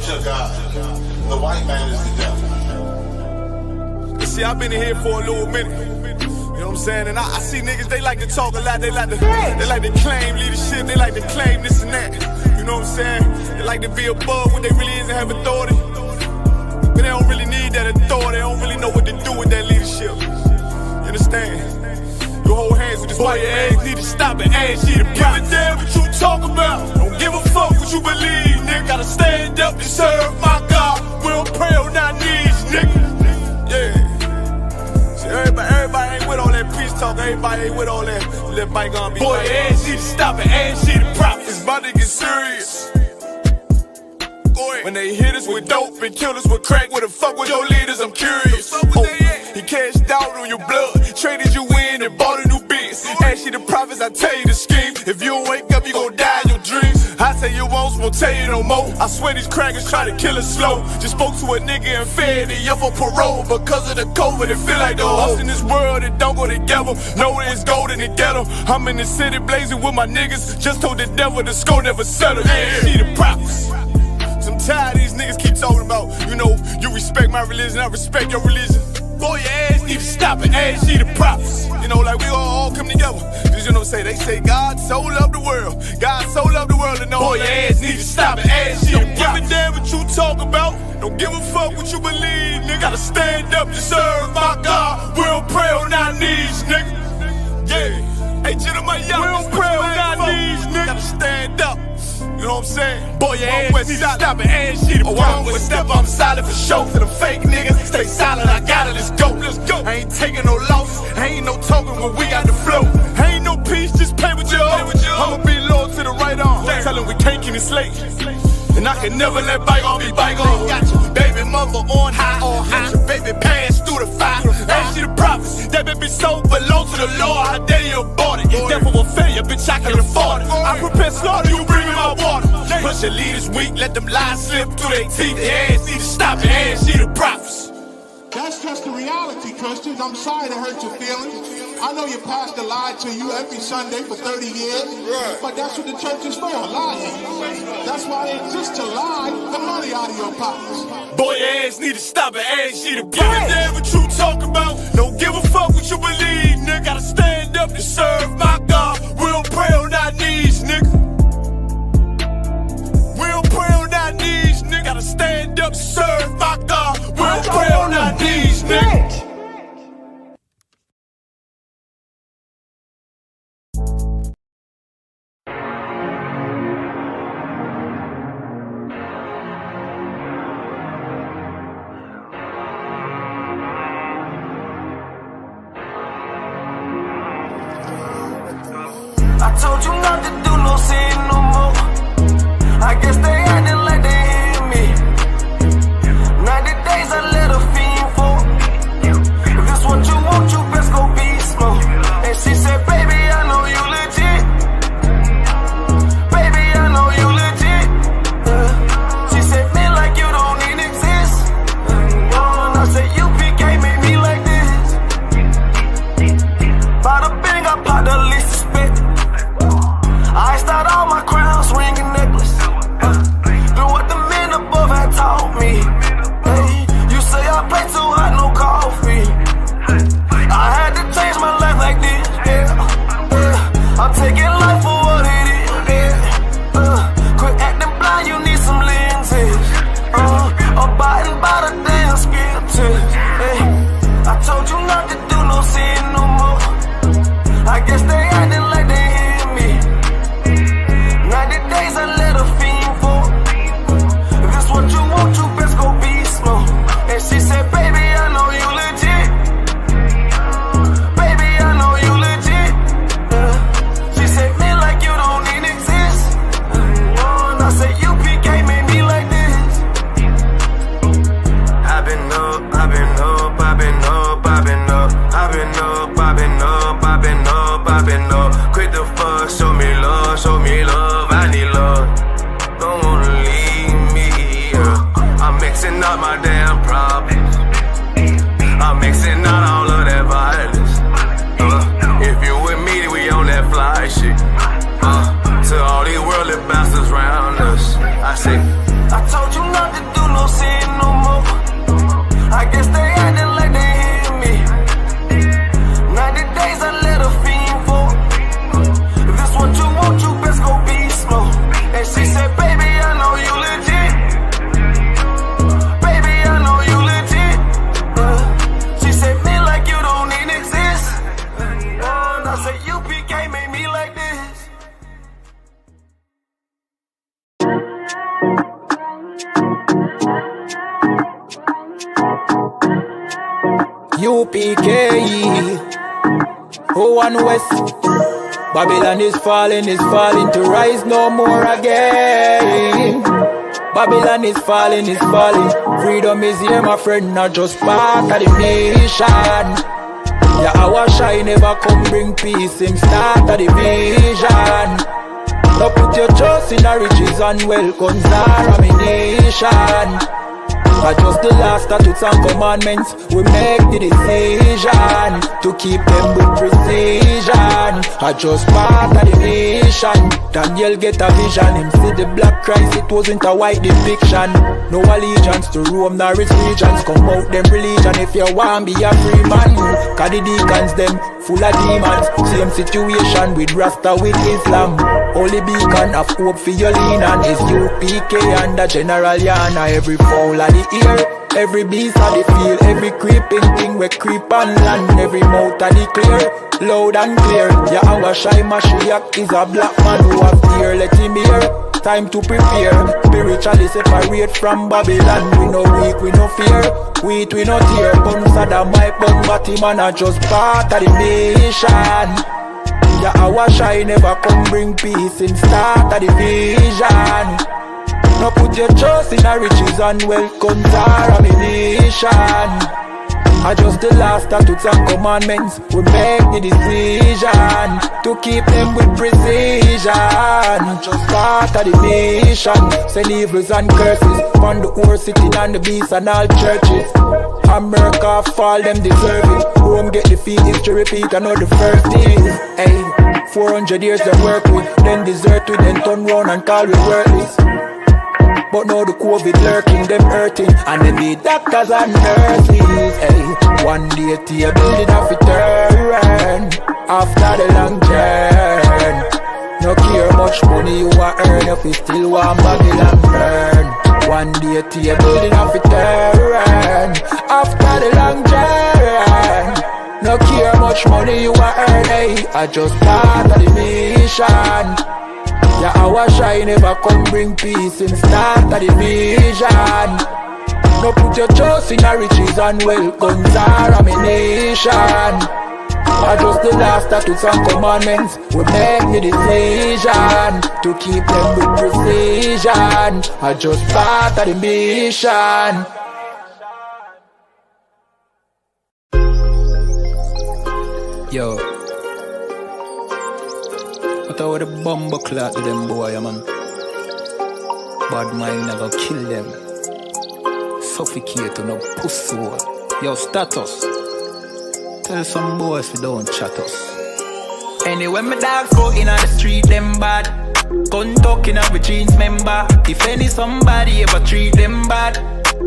to God. The white man is the devil. You see, I've been in here for a little minute. You know what I'm saying? And I see niggas, they like to talk a lot. They like to claim leadership. They like to claim this and that. You know what I'm saying? They like to be above what they really is and have authority. But they don't really need that authority. They don't really know what to do with that leadership. You understand? You hold hands with this boy, your ass need to stop it. Ass she the give a damn what you talk about. Don't give a fuck what you believe, nigga. Gotta stand up and serve my God. We don't pray on our knees, nigga. Yeah. See, everybody ain't with all that peace talk. Everybody ain't with all that bygone be. Boy, your ass need to stop it. Ass she the prophet. It's about to get serious. When they hit us with dope and kill us with crack, where the fuck with your leaders? I'm curious. He cashed out on your blood, traded you in and bought a new biz. Ask you the prophets, I tell you the scheme. If you don't wake up, you gon' die in your dreams. I say you won't tell you no more. I swear these crackers try to kill us slow. Just spoke to a nigga and fed he up for parole. Because of the COVID, it feel like the host in this world, it don't go together. Know that it's gold in the ghetto. I'm in the city blazing with my niggas. Just told the devil the score never settle. Yeah, see the prophets. I'm tired of these niggas keep talking about, you know, you respect my religion, I respect your religion. Boy, your ass need to stop it, ass she the prophets. You know, like we all come together. Cause you know, they say God so loved the world. God so loved the world, and no, boy, your ass need to stop it, ass she the prophets. Don't give a damn what you talk about. Don't give a fuck what you believe, nigga. Gotta stand up to serve my God. We don't pray on our knees, nigga. Yeah. Hey, gentlemen, y'all, we don't pray on our knees, nigga. Gotta stand up. You know what I'm saying? Boy, your ass need to stop it, ass she the problem. Step, I'm solid for show. To the fake niggas, stay silent, I got it, let's go. I ain't taking no loss, ain't no talking when we got the flow. Ain't no peace, just play with your own. I'ma be loyal to the right arm. Tell him we can't keep it slate. And I can never let bygone be bygone. Got your baby mother on high, got your baby pass through the fire. Ask you the prophets, that baby so belong to the Lord. How dare you abort it? Devil will failure, bitch, I can't afford it. I prepare slaughter, you bring me my water. Push your leaders weak, let them lies slip through their teeth. Their ass need to stop it, ass she the prophets. That's just the reality, Christians. I'm sorry to hurt your feelings. I know your pastor lied to you every Sunday for 30 years, but that's what the church is for, lying. That's why it exists, to lie the money out of your pockets. Boy, your ass need to stop it, ass she the give a damn what you talk about. Don't give a fuck what you believe, nigga. Gotta stand up to serve my God. We don't pray on our knees, nigga. We don't pray on our knees, nigga. Gotta stand up to serve my God. We don't pray on our knees, nigga. I told you not to do no sin no more. I guess they acting like they hear me. 90 days I let her fiend for. If this what you want, you best go beast mode. And she said, baby, I know you legit. Baby, I know you legit. She said, man, like you don't even exist. And I said, UPK made me like this. Bada bing, I popped the least suspect. I start all my crowns, ring and necklace. Do what the men above had taught me. Hey, you say I play too hot, no coffee. I had to change my life like this, yeah. I'm taking life for what it is, yeah. Quit acting blind, you need some lenses. Abiding by the damn scriptures, hey. I told you not to do no sin no more. I guess they acting like they hear me. 90 days I let her fiend for. If this what you want, you best go beast mode. And she said, baby, I know you legit. Baby, I know you legit. She said, man, like you don't even exist. And I said, UPK made me like this. I've been up, I've been up, I've been up, I've been up. I've been up, I've been up, I've been up, I've been up. Quit the fuck, show me love, show me love, I need love. Don't wanna leave me, I'm mixing up my damn problems. I'm mixing out all of that violence. If you with me, we on that fly shit. To all these worldly bastards round us, I say, I told you not ISUPK. Oh, and West. Babylon is falling to rise no more again. Babylon is falling. Freedom is here, my friend, not just part of the nation. Yeah, our shine never come bring peace, him start of the vision. Now put your trust in the riches and wealth, guns are ammunition. Not just the last statutes and commandments, we make the decision to keep them with precision. I just part of the mission. Daniel get a vision, him see the black Christ, it wasn't a white depiction. No allegiance to Rome nor its regions, come out them religion if you want be a free man. Cause the deacons them full of demons, same situation with Rasta with Islam. Only beacon of hope for your lean on is UPK and the General Yana. Every fowl of the ear, every beast of the field, every creeping thing we creep on land, every mouth of the clear, loud and clear. Yeah, our shy Mashiach is a black man who have fear, let him hear. Time to prepare, spiritually separate from Babylon. We no weak, we no fear, we no tear. Guns are the mic, but him and are just part of the nation. Yeah, our shine never come bring peace, in start of the vision. Now put your trust in the riches and wealth, guns are ammunition. I just the last statutes and commandments, we make the decision to keep them with precision. Just part of the nation, send evils and curses on the whole city and the beasts and all churches. America fall, them deserve it. Rome get defeat, history repeat, I know the first days. Hey, 400 years they work with, then desert with, then turn round and call it worthless. But now the COVID lurking, them hurting, and they need doctors and nurses. Hey, one day to your building have to turn after the long journey. No care much money you a earn if you still want Babylon burn. One day to your building have to turn after the long journey. No care much money you a earn. Hey, I just part of the mission. Yeah, our shine never come bring peace, in start of the vision. No put your trust in the riches and wealth, guns are ammunition. I just the last statutes and commandments, we make the decision to keep them with precision. I just part of the mission. Yo, what about the bomber clock to them boy, man? Bad mind never kill them. Suffocate to no pussy. Yo, status. Tell some boys we don't chat us. Anyway, my dogs go in on the street, them bad. Gun talking up with jeans member. If any somebody ever treat them bad,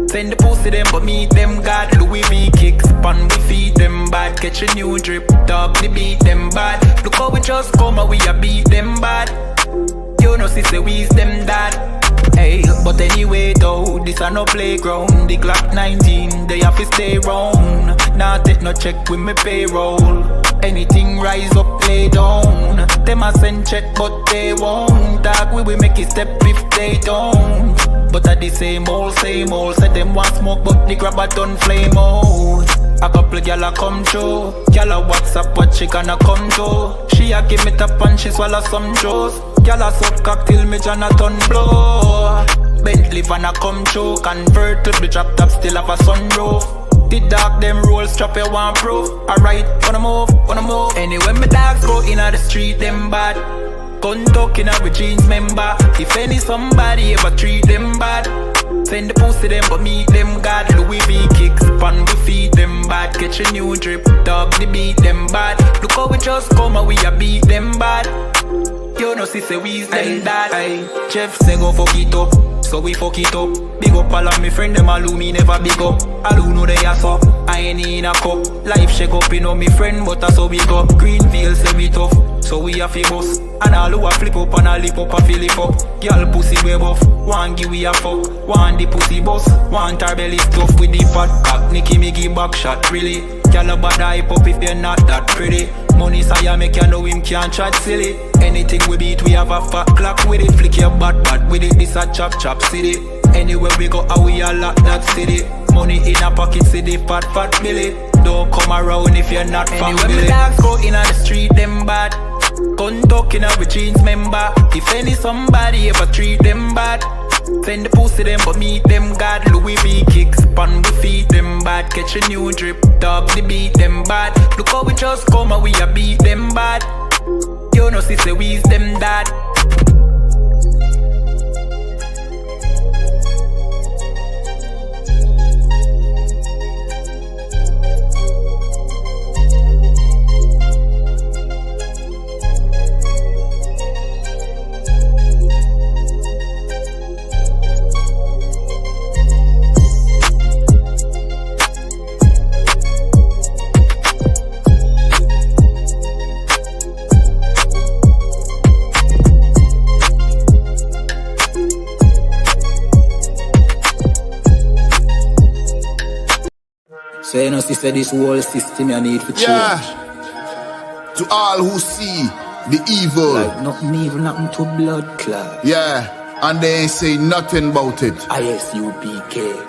send the pussy them but meet them God. Louis V kicks, pan we feed them bad. Catch a new drip, dog they beat them bad. Look how we just come and we a beat them bad. You know sister we's them dad. Hey, but anyway though, this a no playground. The Glock 19, they have to stay round. Nah take no check with me payroll. Anything rise up, play down. Them a send check but they won't. Dog we make it step if they don't. But at the same old, said them want smoke but the grab a done flame out. A couple gyal a come through, gyal a WhatsApp what she gonna come to. She a give me tap and she swallow some juice. Gyal a suck cock till me Jonathan blow. Bentley van a come through, convertible drop top still have a sunroof. The dog them roll strap you one proof. Alright, wanna move. Anyway my dogs go in on the street them bad. Gun talking up with jeans member. If any somebody ever treat them bad, send the pussy them but meet them God. Louis V kicks, pan we feed them bad. Catch a new drip, dog they beat them bad. Look how we just come and we a beat them bad. You know sister we's them dad. Jeff say go fuck it up, so we fuck it up. Big up all of me friend them all who me never big up. All who know they are so, I ain't in a cup. Life shake up, you know me friend but I so big up. Greenfield say we tough, so we a fi bust. And all who a flip up and a lip up a fill it up. Girl pussy way buff, one give we a fuck. One the pussy boss, one her belly stuff with the fat cock. Nicky me give back shot really. Girl a bad hype up if you're not that pretty. Money say make you know him can't chat silly. Anything we beat we have a fat clock with it. Flick your bad with it, this a chop city. Anywhere we go we a lock that city. Money in a pocket city, fat billy. don't come around if you're not family. When the dogs go in on the street, them bad. Gun talking up with jeans member. If any somebody ever treat them bad, send the pussy them but meet them God. Louis V kicks upon we feed them bad. Catch a new drip, dog they beat them bad. Look how we just come and we a beat them bad. You know sister we's them dad. So you know, sister, this whole system you need to change. Yeah. To all who see the evil. Like nothing evil, nothing to blood clot. Yeah. And they ain't say nothing about it. ISUPK.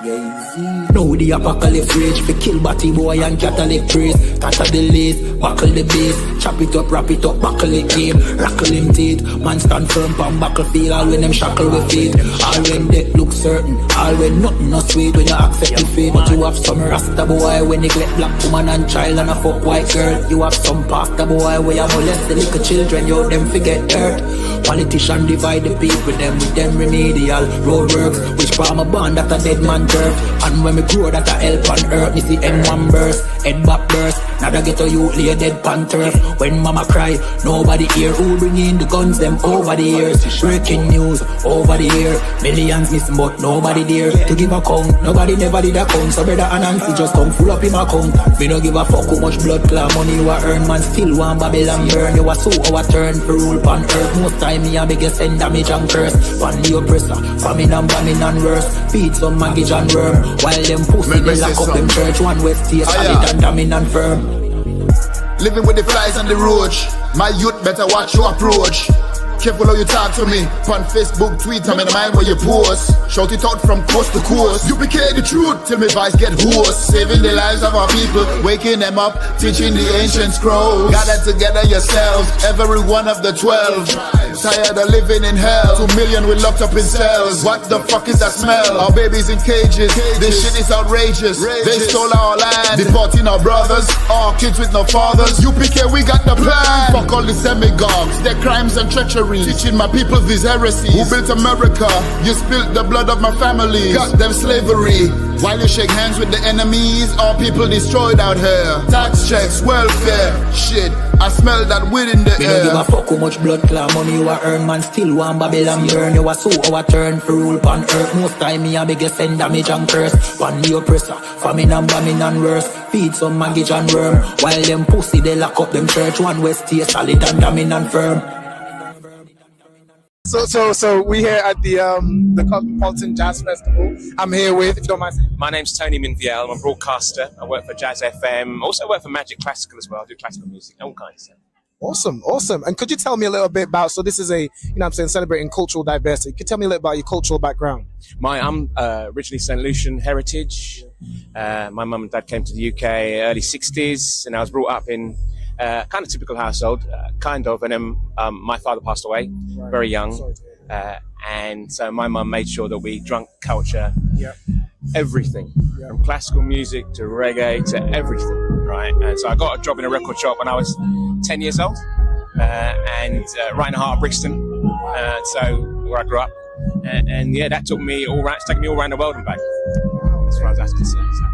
Now the apocalypse rage for kill batty boy and Catholic praise. Tatter the lace, buckle the base. Chop it up, wrap it up, buckle it game. Rackle him teeth, man stand firm pan battlefield. All when them shackle with feet. All when death look certain. All when nothing not sweet when you accept the fate. But you have some rasta boy when neglect black woman and child and a fuck white girl. You have some pastor boy where you molest the little children. You them forget hurt. Politician divide the people them with them remedial roadworks. Which farm a band that a dead man turf. And when me grow that a help on earth, me see M1 burst, head back burst. Now they get a youth lay dead pan turf. When mama cry, nobody hear. Who bring in the guns them over the years? Breaking news over the year. Millions missing but nobody there to give a count. Nobody never did a count. So brother and Nancy just come full up in my account. Me no give a fuck how much blood clot money you a earn. Man still want Babylon burn. You a so our turn for rule pan earth. Most time me a biggest send damage and curse. Pan the oppressor, famine and bombing and worse. Feed some maggot and worm. While them pussy they lock up them church. One west stay solid and damning and firm. Living with the flies on the roach. My youth better watch your approach. Careful how you talk to me. On Facebook, tweet, I'm in the mind where you post. Shout it out from coast to coast. UPK the truth till my voice get hoarse. Saving the lives of our people, waking them up, teaching the ancient scrolls. Gather together yourselves, every one of the 12. Tired of living in hell. 2 million we locked up in cells. What the fuck is that smell? Our babies in cages. This shit is outrageous. They stole our land, deporting our brothers, our kids with no fathers. UPK, we got the plan. Fuck all the demagogues, their crimes and treachery. Teaching my people these heresies. Who built America? You spilled the blood of my family. Got them slavery. While you shake hands with the enemies, all people destroyed out here. Tax checks, welfare, shit. I smell that weed in the air. Me no give a fuck how much blood clot money you a earn. Man still want Babylon burn. You a so our turn for rule pan earth. Most time me a biggest send damage and curse. Pan the oppressor, famine and bombing and worse. Feed some maggot and worm. While them pussy they lock up them church. One west stay solid and damning and firm. So we here at the Cosmopolitan Jazz Festival. I'm here with, if you don't mind saying. My name's Tony Minviel. I'm a broadcaster. I work for Jazz FM. Also work for Magic Classical as well. I do classical music, all kinds of stuff. Awesome. And could you tell me a little bit about, so this is a, celebrating cultural diversity. Could you tell me a little about your cultural background? I'm originally St. Lucian heritage. My mum and dad came to the UK early 60s, and I was brought up in kind of typical household, and then my father passed away very young, and so my mum made sure that we drunk culture, everything, from classical music to reggae to everything, right? And so I got a job in a record shop when I was 10 years old, and right in the heart of Brixton, so where I grew up, and that took me all around, it's taken me all around the world and back, as far as that's concerned. So.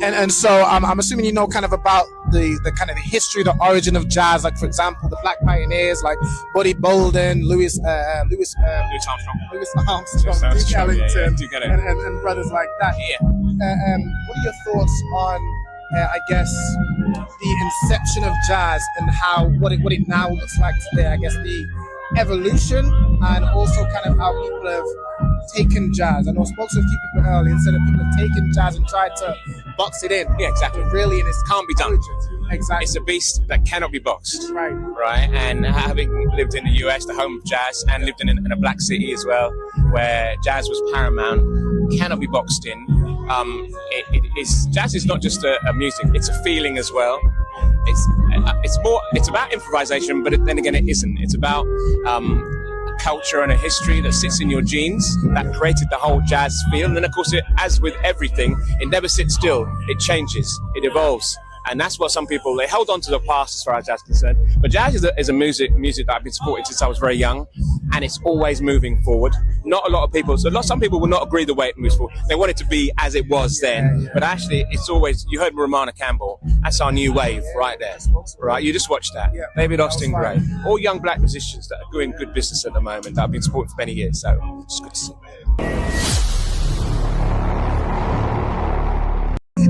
And so I'm assuming you know kind of about the kind of the history, the origin of jazz, like for example the Black Pioneers like Buddy Bolden, Louis Armstrong, Duke Ellington, and brothers like that. What are your thoughts on I guess the inception of jazz and how what it now looks like today? I guess the evolution and also kind of how people have taken jazz. I know I spoke to a few people earlier and said that people have taken jazz and tried to box it in. Yeah, exactly. But really, it can't be done. Exactly. It's a beast that cannot be boxed. Right. And having lived in the US, the home of jazz, and lived in a black city as well, where jazz was paramount, cannot be boxed in. jazz is not just a music; it's a feeling as well. It's about improvisation, but then again, it isn't. It's about a culture and a history that sits in your genes that created the whole jazz feel. And then, of course, as with everything, it never sits still. It changes. It evolves. And that's what some people, they hold on to the past as far as jazz is concerned. But jazz is a music that I've been supporting since I was very young, and it's always moving forward. Not a lot of people, some people will not agree the way it moves forward. They want it to be as it was then, but actually it's always, you heard Romana Campbell, that's our new wave right there, right? You just watched that. David Austin Gray, all young black musicians that are doing good business at the moment that I've been supporting for many years, so it's good to see.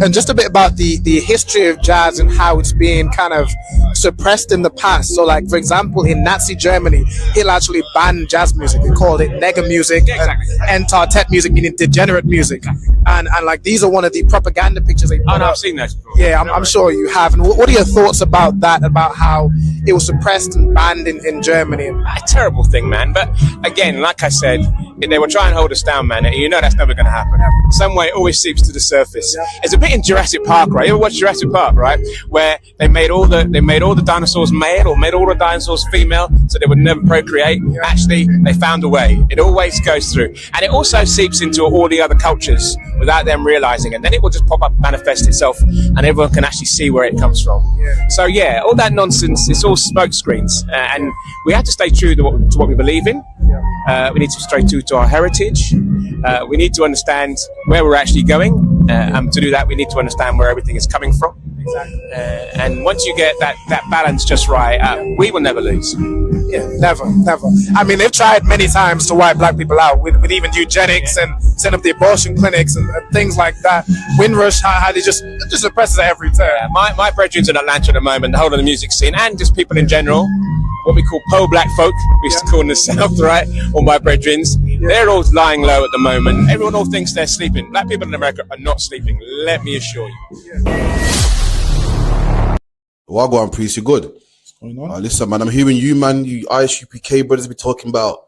And just a bit about the history of jazz and how it's been kind of suppressed in the past. So, like, for example, in Nazi Germany, Hitler actually banned jazz music. They called it nigger music, and Entartet music, meaning degenerate music. And like, these are one of the propaganda pictures they put Oh, no, up. I've seen those before. Yeah, I'm sure you have. And what are your thoughts about that, about how it was suppressed and banned in Germany? A terrible thing, man. But again, like I said, they were trying to hold us down, man. You know that's never going to happen. Some way it always seeps to the surface. It's a bit in Jurassic Park, right? You ever watch Jurassic Park, right? Where they made all the dinosaurs male, or made all the dinosaurs female, so they would never procreate. Actually, they found a way. It always goes through, and it also seeps into all the other cultures without them realizing, and then it will just pop up, manifest itself, and everyone can actually see where it comes from. So yeah, all that nonsense, it's all smoke screens, and we have to stay true to what we believe in. We need to stay true to our heritage. We need to understand where we're actually going, and to do that, we need to understand where everything is coming from. And once you get that balance just right, we will never lose. Yeah, never. I mean, they've tried many times to wipe black people out with even eugenics and set up the abortion clinics and things like that. Windrush, how they just suppresses it every turn. My brethren's in Atlanta at the moment, the whole of the music scene, and just people in general, what we call po-black folk, we used to call in the South, right? All my brethren's, they're all lying low at the moment. Everyone all thinks they're sleeping. Black people in America are not sleeping, let me assure you. Well, go on, Priest, you good? Listen, man, I'm hearing you, man, you ISUPK brothers be talking about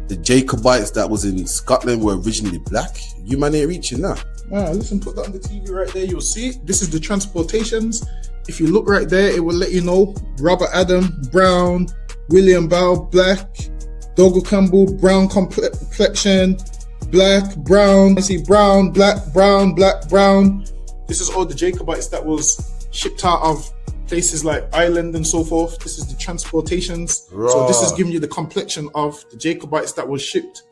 the Jacobites that was in Scotland were originally black. You, man, ain't reaching that. Listen, put that on the TV right there. You'll see it. This is the transportations. If you look right there, it will let you know Robert Adam, brown, William Bow, black, Dogo Campbell, brown complexion, black, brown. I see brown, black, brown, black, brown. This is all the Jacobites that was shipped out of places like Ireland and so forth. This is the transportations. Right. So this is giving you the complexion of the Jacobites that was shipped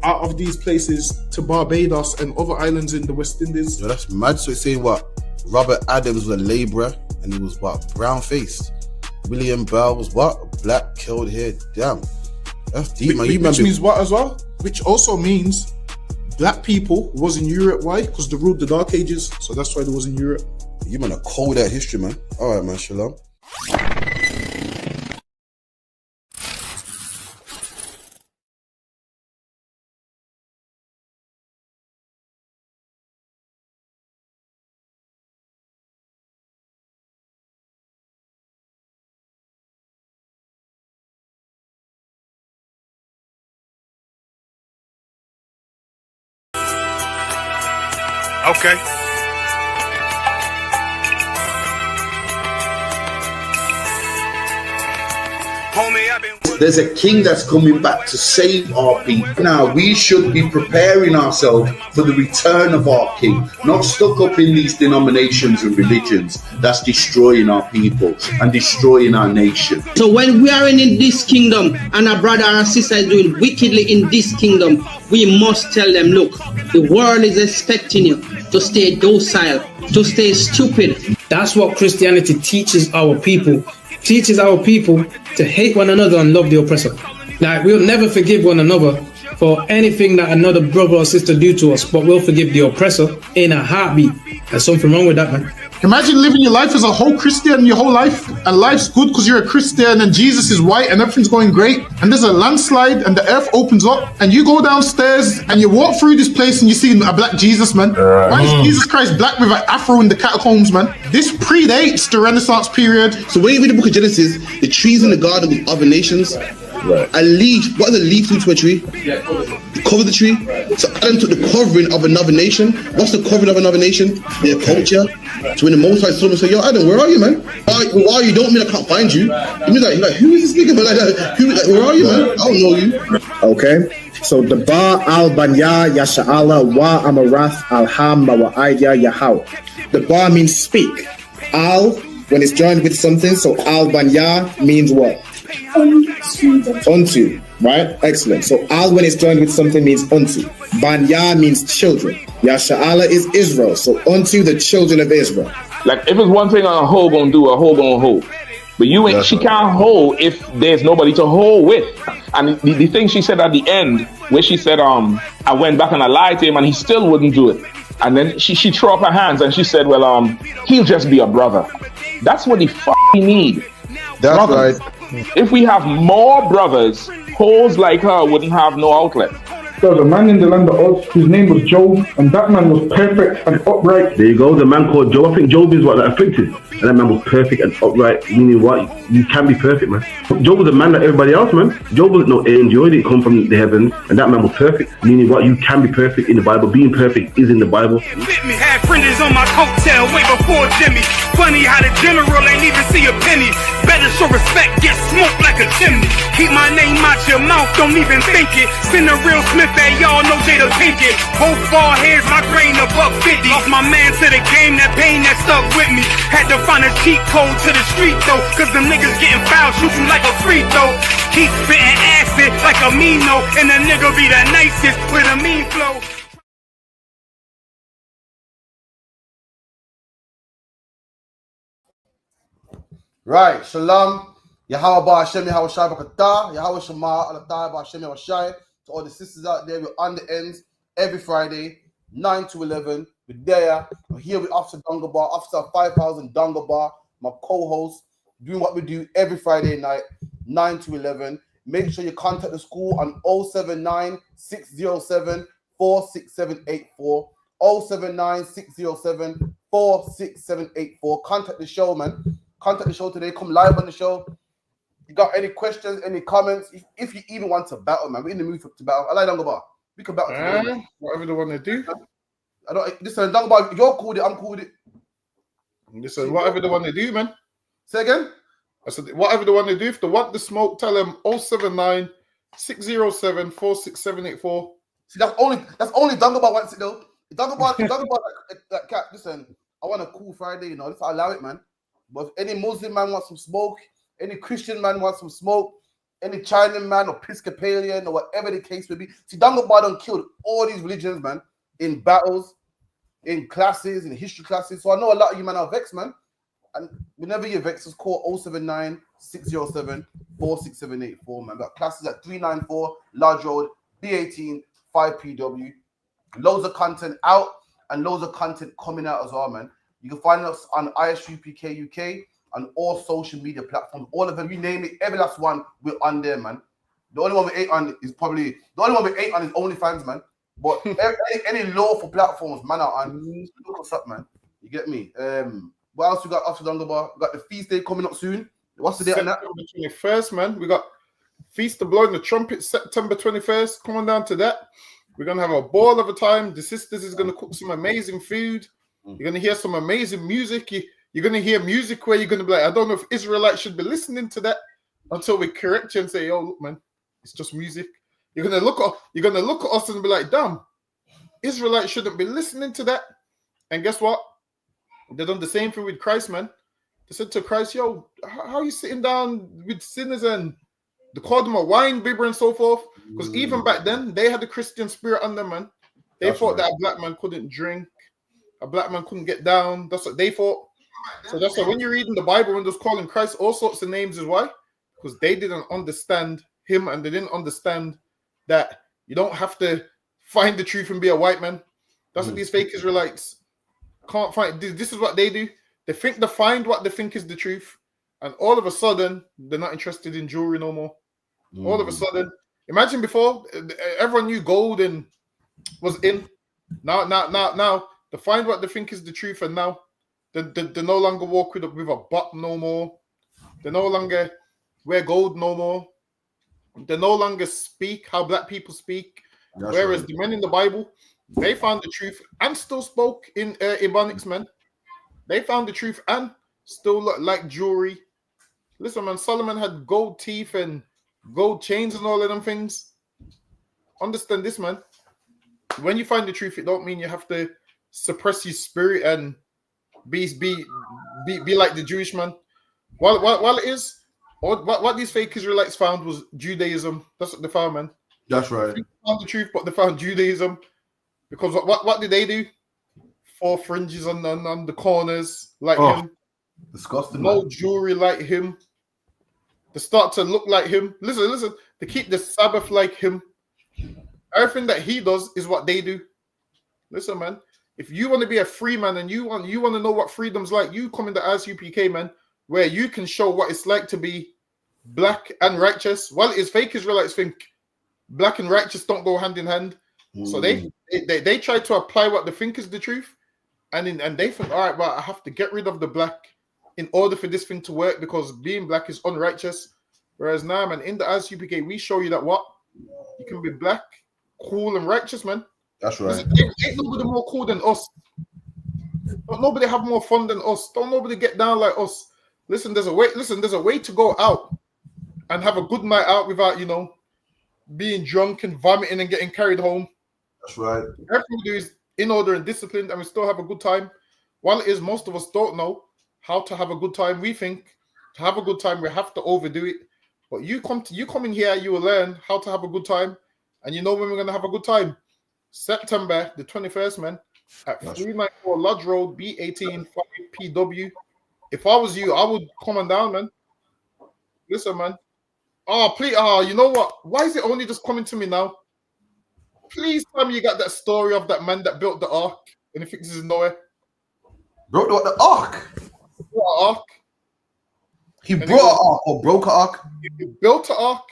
out of these places to Barbados and other islands in the West Indies. Yo, that's mad. So it's saying what? Robert Adams was a labourer and he was what? Brown faced. William Bell was what? Black, curled hair. Damn. That's deep, man. Which means what as well? Which also means black people was in Europe. Why? Because they ruled the Dark Ages. So that's why they was in Europe. You man are cold at history, man. All right, man. Shalom. Okay. There's a king that's coming back to save our people. Now, we should be preparing ourselves for the return of our king, not stuck up in these denominations and religions that's destroying our people and destroying our nation. So when we are in this kingdom and a brother or sister is doing wickedly in this kingdom, we must tell them, look, the world is expecting you to stay docile, to stay stupid. That's what Christianity teaches our people. Teaches our people to hate one another and love the oppressor. Like, we'll never forgive one another for anything that another brother or sister do to us, but we'll forgive the oppressor in a heartbeat. There's something wrong with that, man. Imagine living your life as a whole Christian your whole life, and life's good because you're a Christian and Jesus is white and everything's going great, and there's a landslide and the earth opens up and you go downstairs and you walk through this place and you see a black Jesus, man. Why is Jesus Christ black with an afro in the catacombs, man? This predates the Renaissance period. So when you read the book of Genesis, the trees in the garden with other nations, Right. A leaf. What does a leaf do to a tree? Cover the tree. So Adam took the covering of another nation. What's the covering of another nation? Their culture. So when the Most High saw him and said, "Yo, Adam, where are you, man? Why are you? Don't mean I can't find you. It means like who is this nigga? But where are you, man? I don't know you." Okay. So the ba al banya yasha'ala wa amarath alham mawa'aya yahaw. The ba means speak. Al, when it's joined with something, so al banya means what? Unto. Right? Excellent. So al, when it's joined with something, means unto. Banya means children. Yasha'ala is Israel. So unto the children of Israel. Like if it's one thing a hoe gonna do, a hoe gonna hold. But you ain't. She can't hold if there's nobody to hold with. And the thing she said at the end, where she said, I went back and I lied to him, and he still wouldn't do it. And then she threw up her hands and she said, well, he'll just be a brother. That's what he need. That's brothers. right. If we have more brothers, hoes like her wouldn't have no outlet. There was a man in the land of Oz whose name was Job, and that man was perfect and upright. There you go, the man called Job. I think Job is what that afflicted. And that man was perfect and upright, meaning what? You can be perfect, man. Job was a man like everybody else, man. Job wasn't no angel, he didn't come from the heavens, and that man was perfect, meaning what? You can be perfect in the Bible. Being perfect is in the Bible. Had printers on my coattail way before Jimmy. Funny how the general ain't even see a penny. Better show respect, get smoked like a chimney. Keep my name out your mouth, don't even think it. Send a real Smith at y'all, no Jada Pinkett. Both ball heads, my grain above 50. Lost my man to the game, that pain that stuck with me. Had to find a cheat code to the street though, cause them niggas getting foul, shoot you like a free throw. Keep spitting acid like a Mino, and the nigga be the nicest with a mean flow. Right, Shalom, Yahweh Ba'Hashem, Yahweh Shai B'Katah, Yahweh Shema, Alatai Ba'Hashem, Yahweh Shai. To all the sisters out there, we're on the ends every Friday, 9 to 11. We're there. We're here with Officer Dungabar, Officer 5000 Dungabar, my co-host, doing what we do every Friday night, 9 to 11. Make sure you contact the school on 079 607 46784. 079 607 46784. Contact the show, man. Contact the show today. Come live on the show. You got any questions, any comments? If you even want to battle, man, we're in the mood to battle. I like Dungabar. We can battle today. Whatever they want to do. I don't listen, Dungabar. If you're cool with it, I'm cool with it. Listen, whatever they want to do, man. Say again. I said, whatever they want to do. If they want the smoke, tell them 079 607 46784. See, that's only Dungabar wants it though. Dungabar like cat. Listen, I want a cool Friday, you know. Let's allow it, man. But if any Muslim man wants some smoke, any Christian man wants some smoke, any China man or Episcopalian or whatever the case may be. See, Dungabar done killed all these religions, man, in battles, in classes, in history classes. So I know a lot of you man are vexed, man. And whenever you're vexed, just call 079 607 46784, man. Got classes at 394 Lodge Road, B18, 5PW. Loads of content out and loads of content coming out as well, man. You can find us on ISUPK UK on all social media platforms. All of them, you name it, every last one, we're on there, man. The only one we ain't on is OnlyFans, man. But any lawful platforms, man, are on. Look us up, man. You get me? What else we got after Dungabar? We got the feast day coming up soon. What's the date on that? September 21st, man. We got Feast of Blowing the Trumpet, September 21st. Come on down to that. We're going to have a ball of a time. The sisters is going to cook some amazing food. You're going to hear some amazing music. You're going to hear music where you're going to be like, I don't know if Israelites should be listening to that until we correct you and say, oh, look, man, it's just music. You're going to look at us and be like, damn, Israelites shouldn't be listening to that. And guess what? They done the same thing with Christ, man. They said to Christ, yo, how are you sitting down with sinners? And they called them a wine bibber and so forth. Because even back then, they had the Christian spirit on them, man. They thought that a black man couldn't drink. A black man couldn't get down. That's what they thought. So that's why when you're reading the Bible, when they're calling Christ all sorts of names, is why? Because they didn't understand him, and they didn't understand that you don't have to find the truth and be a white man. That's what these fake Israelites can't find. This is what they do. They think they find what they think is the truth, and all of a sudden they're not interested in jewelry no more. All of a sudden, imagine before everyone knew gold and was in. Now. They find what they think is the truth, and now they no longer walk with a bot no more. They no longer wear gold no more. They no longer speak how black people speak. That's Whereas right. the men in the Bible, they found the truth and still spoke in Ebonics, man. They found the truth and still look like jewelry. Listen, man, Solomon had gold teeth and gold chains and all of them things. Understand this, man. When you find the truth, it don't mean you have to suppress your spirit and be like the Jewish man. While it is, what these fake Israelites found was Judaism. That's what they found, man. That's right. They found the truth, but they found Judaism. Because what did they do? 4 fringes on the corners like him. Disgusting. No Man. jewelry like him. They start to look like him. Listen. They keep the Sabbath like him. Everything that he does is what they do. Listen, man. If you want to be a free man and you want to know what freedom's like, you come in the ISUPK, man, where you can show what it's like to be black and righteous. Well, it's fake Israelites think black and righteous don't go hand in hand. So they try to apply what they think is the truth, and they think, all right, well, I have to get rid of the black in order for this thing to work because being black is unrighteous. Whereas now, man, in the ISUPK, we show you that what you can be black, cool, and righteous, man. That's right. Ain't nobody more cool than us. Don't nobody have more fun than us. Don't nobody get down like us. Listen, there's a way to go out and have a good night out without, being drunk and vomiting and getting carried home. That's right. Everything we do is in order and disciplined, and we still have a good time. While it is, most of us don't know how to have a good time. We think to have a good time, we have to overdo it. But you come in here, you will learn how to have a good time, and you know when we're gonna have a good time. September the 21st, man, at 394 Lodge Road, B18 5PW. If I was you, I would come on down, man. Listen, man. Oh, please. Oh, you know what? Why is it only just coming to me now? Please tell me you got that story of that man that built the ark and he thinks this is Noah. Bro, what, the ark? What ark? He brought an ark or broke an ark? He built an ark.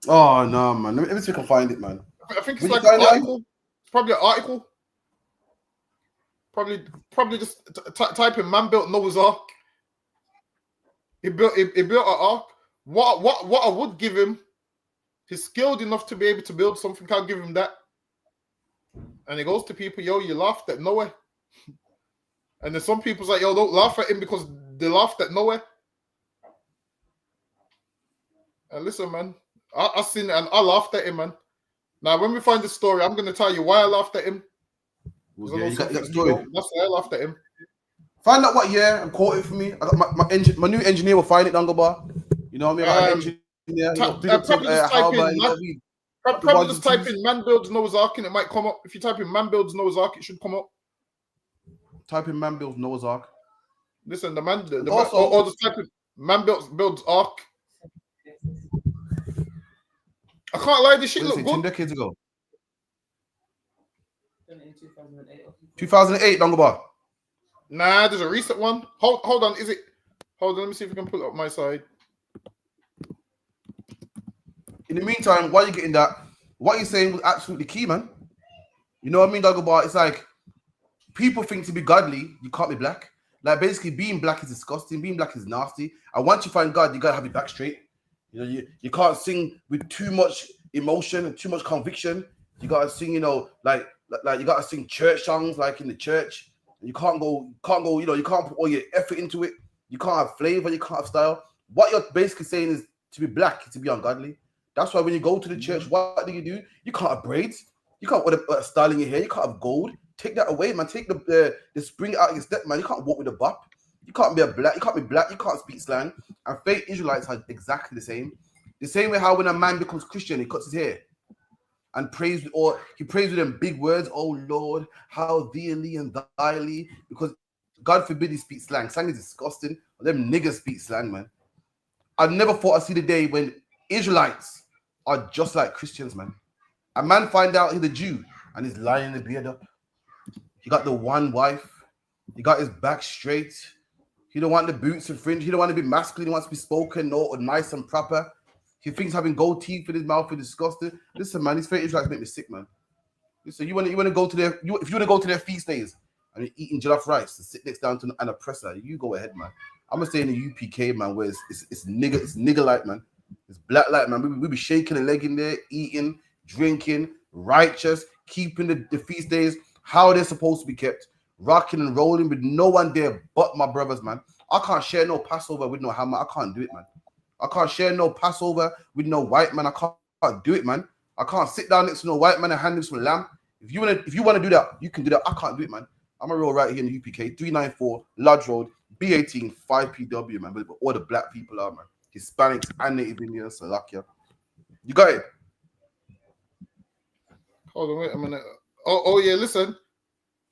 Oh, no, man. Let me see if I can find it, man. I think it's like an article. It's probably an article. Probably just type in man built Noah's ark. He built an ark. What I would give him, he's skilled enough to be able to build something. I'll give him that. And he goes to people, yo, you laughed at Noah. And then some people's like, yo, don't laugh at him because they laughed at Noah. And listen, man, I seen it and I laughed at him, man. Now, when we find the story, I'm going to tell you why I laughed at him. Yeah, you got that story. That's why I laughed at him. Find out what year and quote it for me. I got my new engineer will find it, Dungle. You know what I mean? Probably just type in man builds Noah's Ark and it might come up. If you type in man builds Noah's Ark, it should come up. Type in man builds Noah's Ark. Listen, or just type in man builds Ark. I can't lie, this shit look good. 10 decades ago. 2008, Dungle. Nah, there's a recent one. Hold on, hold on, let me see if I can pull it up my side. In the meantime, while you're getting that, what you're saying was absolutely key, man. You know what I mean, Dungle? It's like people think to be godly, you can't be black. Like basically being black is disgusting, being black is nasty. And once you find God, you gotta have your back straight. You know, you can't sing with too much emotion and too much conviction. You gotta sing, like you gotta sing church songs like in the church. You can't go, you can't put all your effort into it. You can't have flavor, you can't have style. What you're basically saying is to be black, to be ungodly. That's why when you go to the church, what do? You can't have braids. You can't put a style in your hair. You can't have gold. Take that away, man. Take the spring out of your step, man. You can't walk with a bop. You can't be black. You can't be black. You can't speak slang. And fake Israelites are exactly the same. The same way how when a man becomes Christian, he cuts his hair and prays, or he prays with them big words. Oh Lord, how dearly and thyly, because God forbid he speaks slang. Slang is disgusting. Them niggas speak slang, man. I never thought I'd see the day when Israelites are just like Christians, man. A man find out he's a Jew and he's lying the beard up. He got the one wife. He got his back straight. He don't want the boots and fringe. He don't want to be masculine. He wants to be spoken or nice and proper. He thinks having gold teeth in his mouth is disgusting. Listen, man, these fake Israelites make me sick, man. Listen, you want to go to their if you want to go to their feast days and you're eating jollof rice and sit next down to an oppressor, you go ahead, man. I'm gonna stay in the UPK, man, where it's nigger like, man. It's black light, man. We be shaking a leg in there, eating, drinking, righteous, keeping the feast days how they're supposed to be kept, rocking and rolling with no one there but my brothers, man. I can't share no Passover with no hammer. I can't do it, man. I can't share no Passover with no white man. I can't do it, man. I can't sit down next to no white man and hand him some lamb. If you wanna do that, you can do that. I can't do it, man. I'm a real right here in the UPK, 394 Lodge Road, B18, 5PW, man. But all the black people are, man. Hispanics and Native Indians, Slovakia. You got it. Hold on, wait a minute. Oh yeah, listen.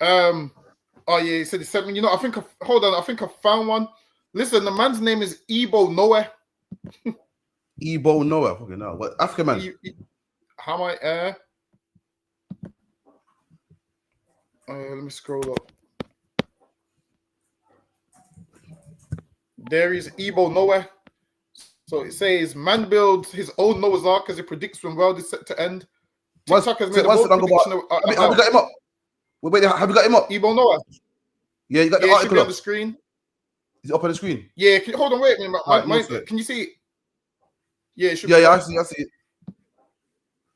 Oh yeah, he said he sent me. You know, I think I found one. Listen, the man's name is Ebo Noah. Ebo Noah. Okay, now what African man? How am I? Let me scroll up. There is Ebo Noah. So it says, man builds his own Noah's Ark as he predicts when world is set to end. TikTok has made a bold prediction have you got him up? Wait, have you got him up? Ebo Noah. Yeah, you got the article article on the screen. Is it up on the screen? Yeah, hold on, wait a minute. Can you see it? Yeah, it should be. I see it.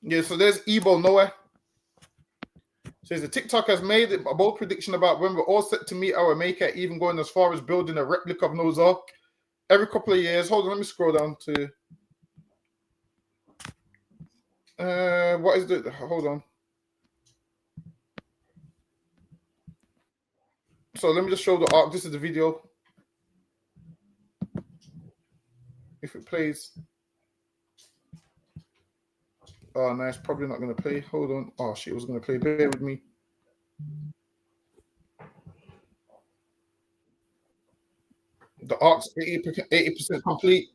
Yeah, so there's Ebo Noah. Says the TikTok has made a bold prediction about when we're all set to meet our maker, even going as far as building a replica of Noah's Ark. Every couple of years. Hold on, let me scroll down to what is the hold on. So let me just show the ark. This is the video. If it plays. Oh no, it's probably not gonna play. Hold on. Oh shit, it was gonna play. Bear with me. The ark's 80% complete.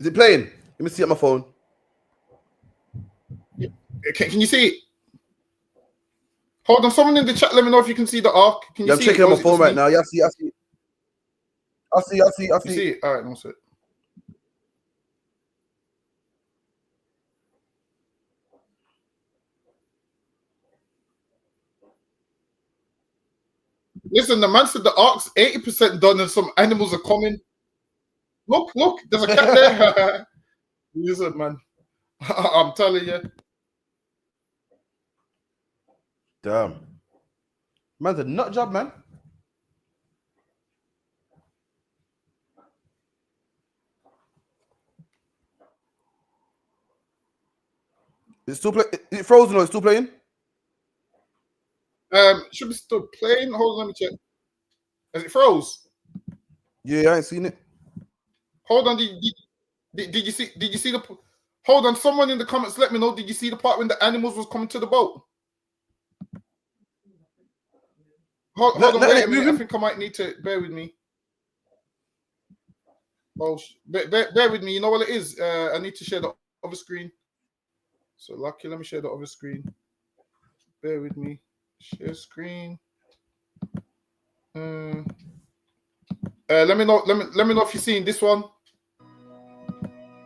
Is it playing? Let me see on my phone. Can you see it? Hold on, someone in the chat, let me know if you can see the ark. Can you I'm checking on my phone right now. Yeah, I see. I see. You see it? All right, no sir. Listen, the man said the ark's 80% done and some animals are coming. Look, there's a cat there. Listen, man. I'm telling you. Damn. Man's a nut job, man. Is it frozen or it's still playing? Should be still playing. Hold on, let me check. Has it froze? Yeah, I ain't seen it. Hold on, did you see the hold on, someone in the comments let me know, did you see the part when the animals was coming to the boat? Hold on, wait a minute. I think I might need to bear with me. Oh, bear with me. You know what it is? I need to share the other screen. So lucky, let me share the other screen. Bear with me. Share screen. Let me know. Let me know if you're seeing this one.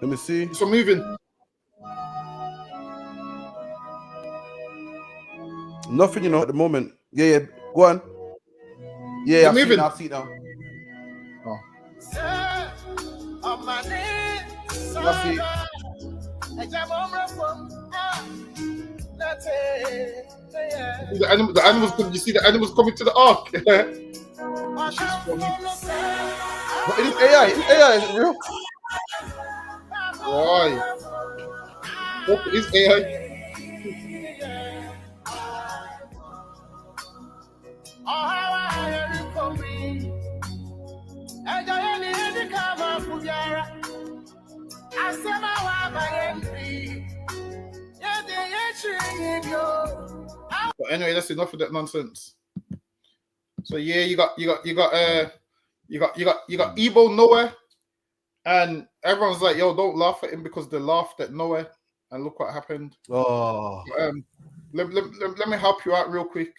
Let me see. It's moving. Nothing, you know, at the moment. Yeah. Go on. Yeah, I see it now. Oh. I see it. The animals. You see the animals coming to the ark. What, it is AI. It's AI. Is it real? Why? What is AI? But anyway, that's enough of that nonsense. So yeah, you got Ebo Noah, and everyone's like, yo, don't laugh at him because they laughed at Noah, and look what happened. Oh. Let me help you out real quick.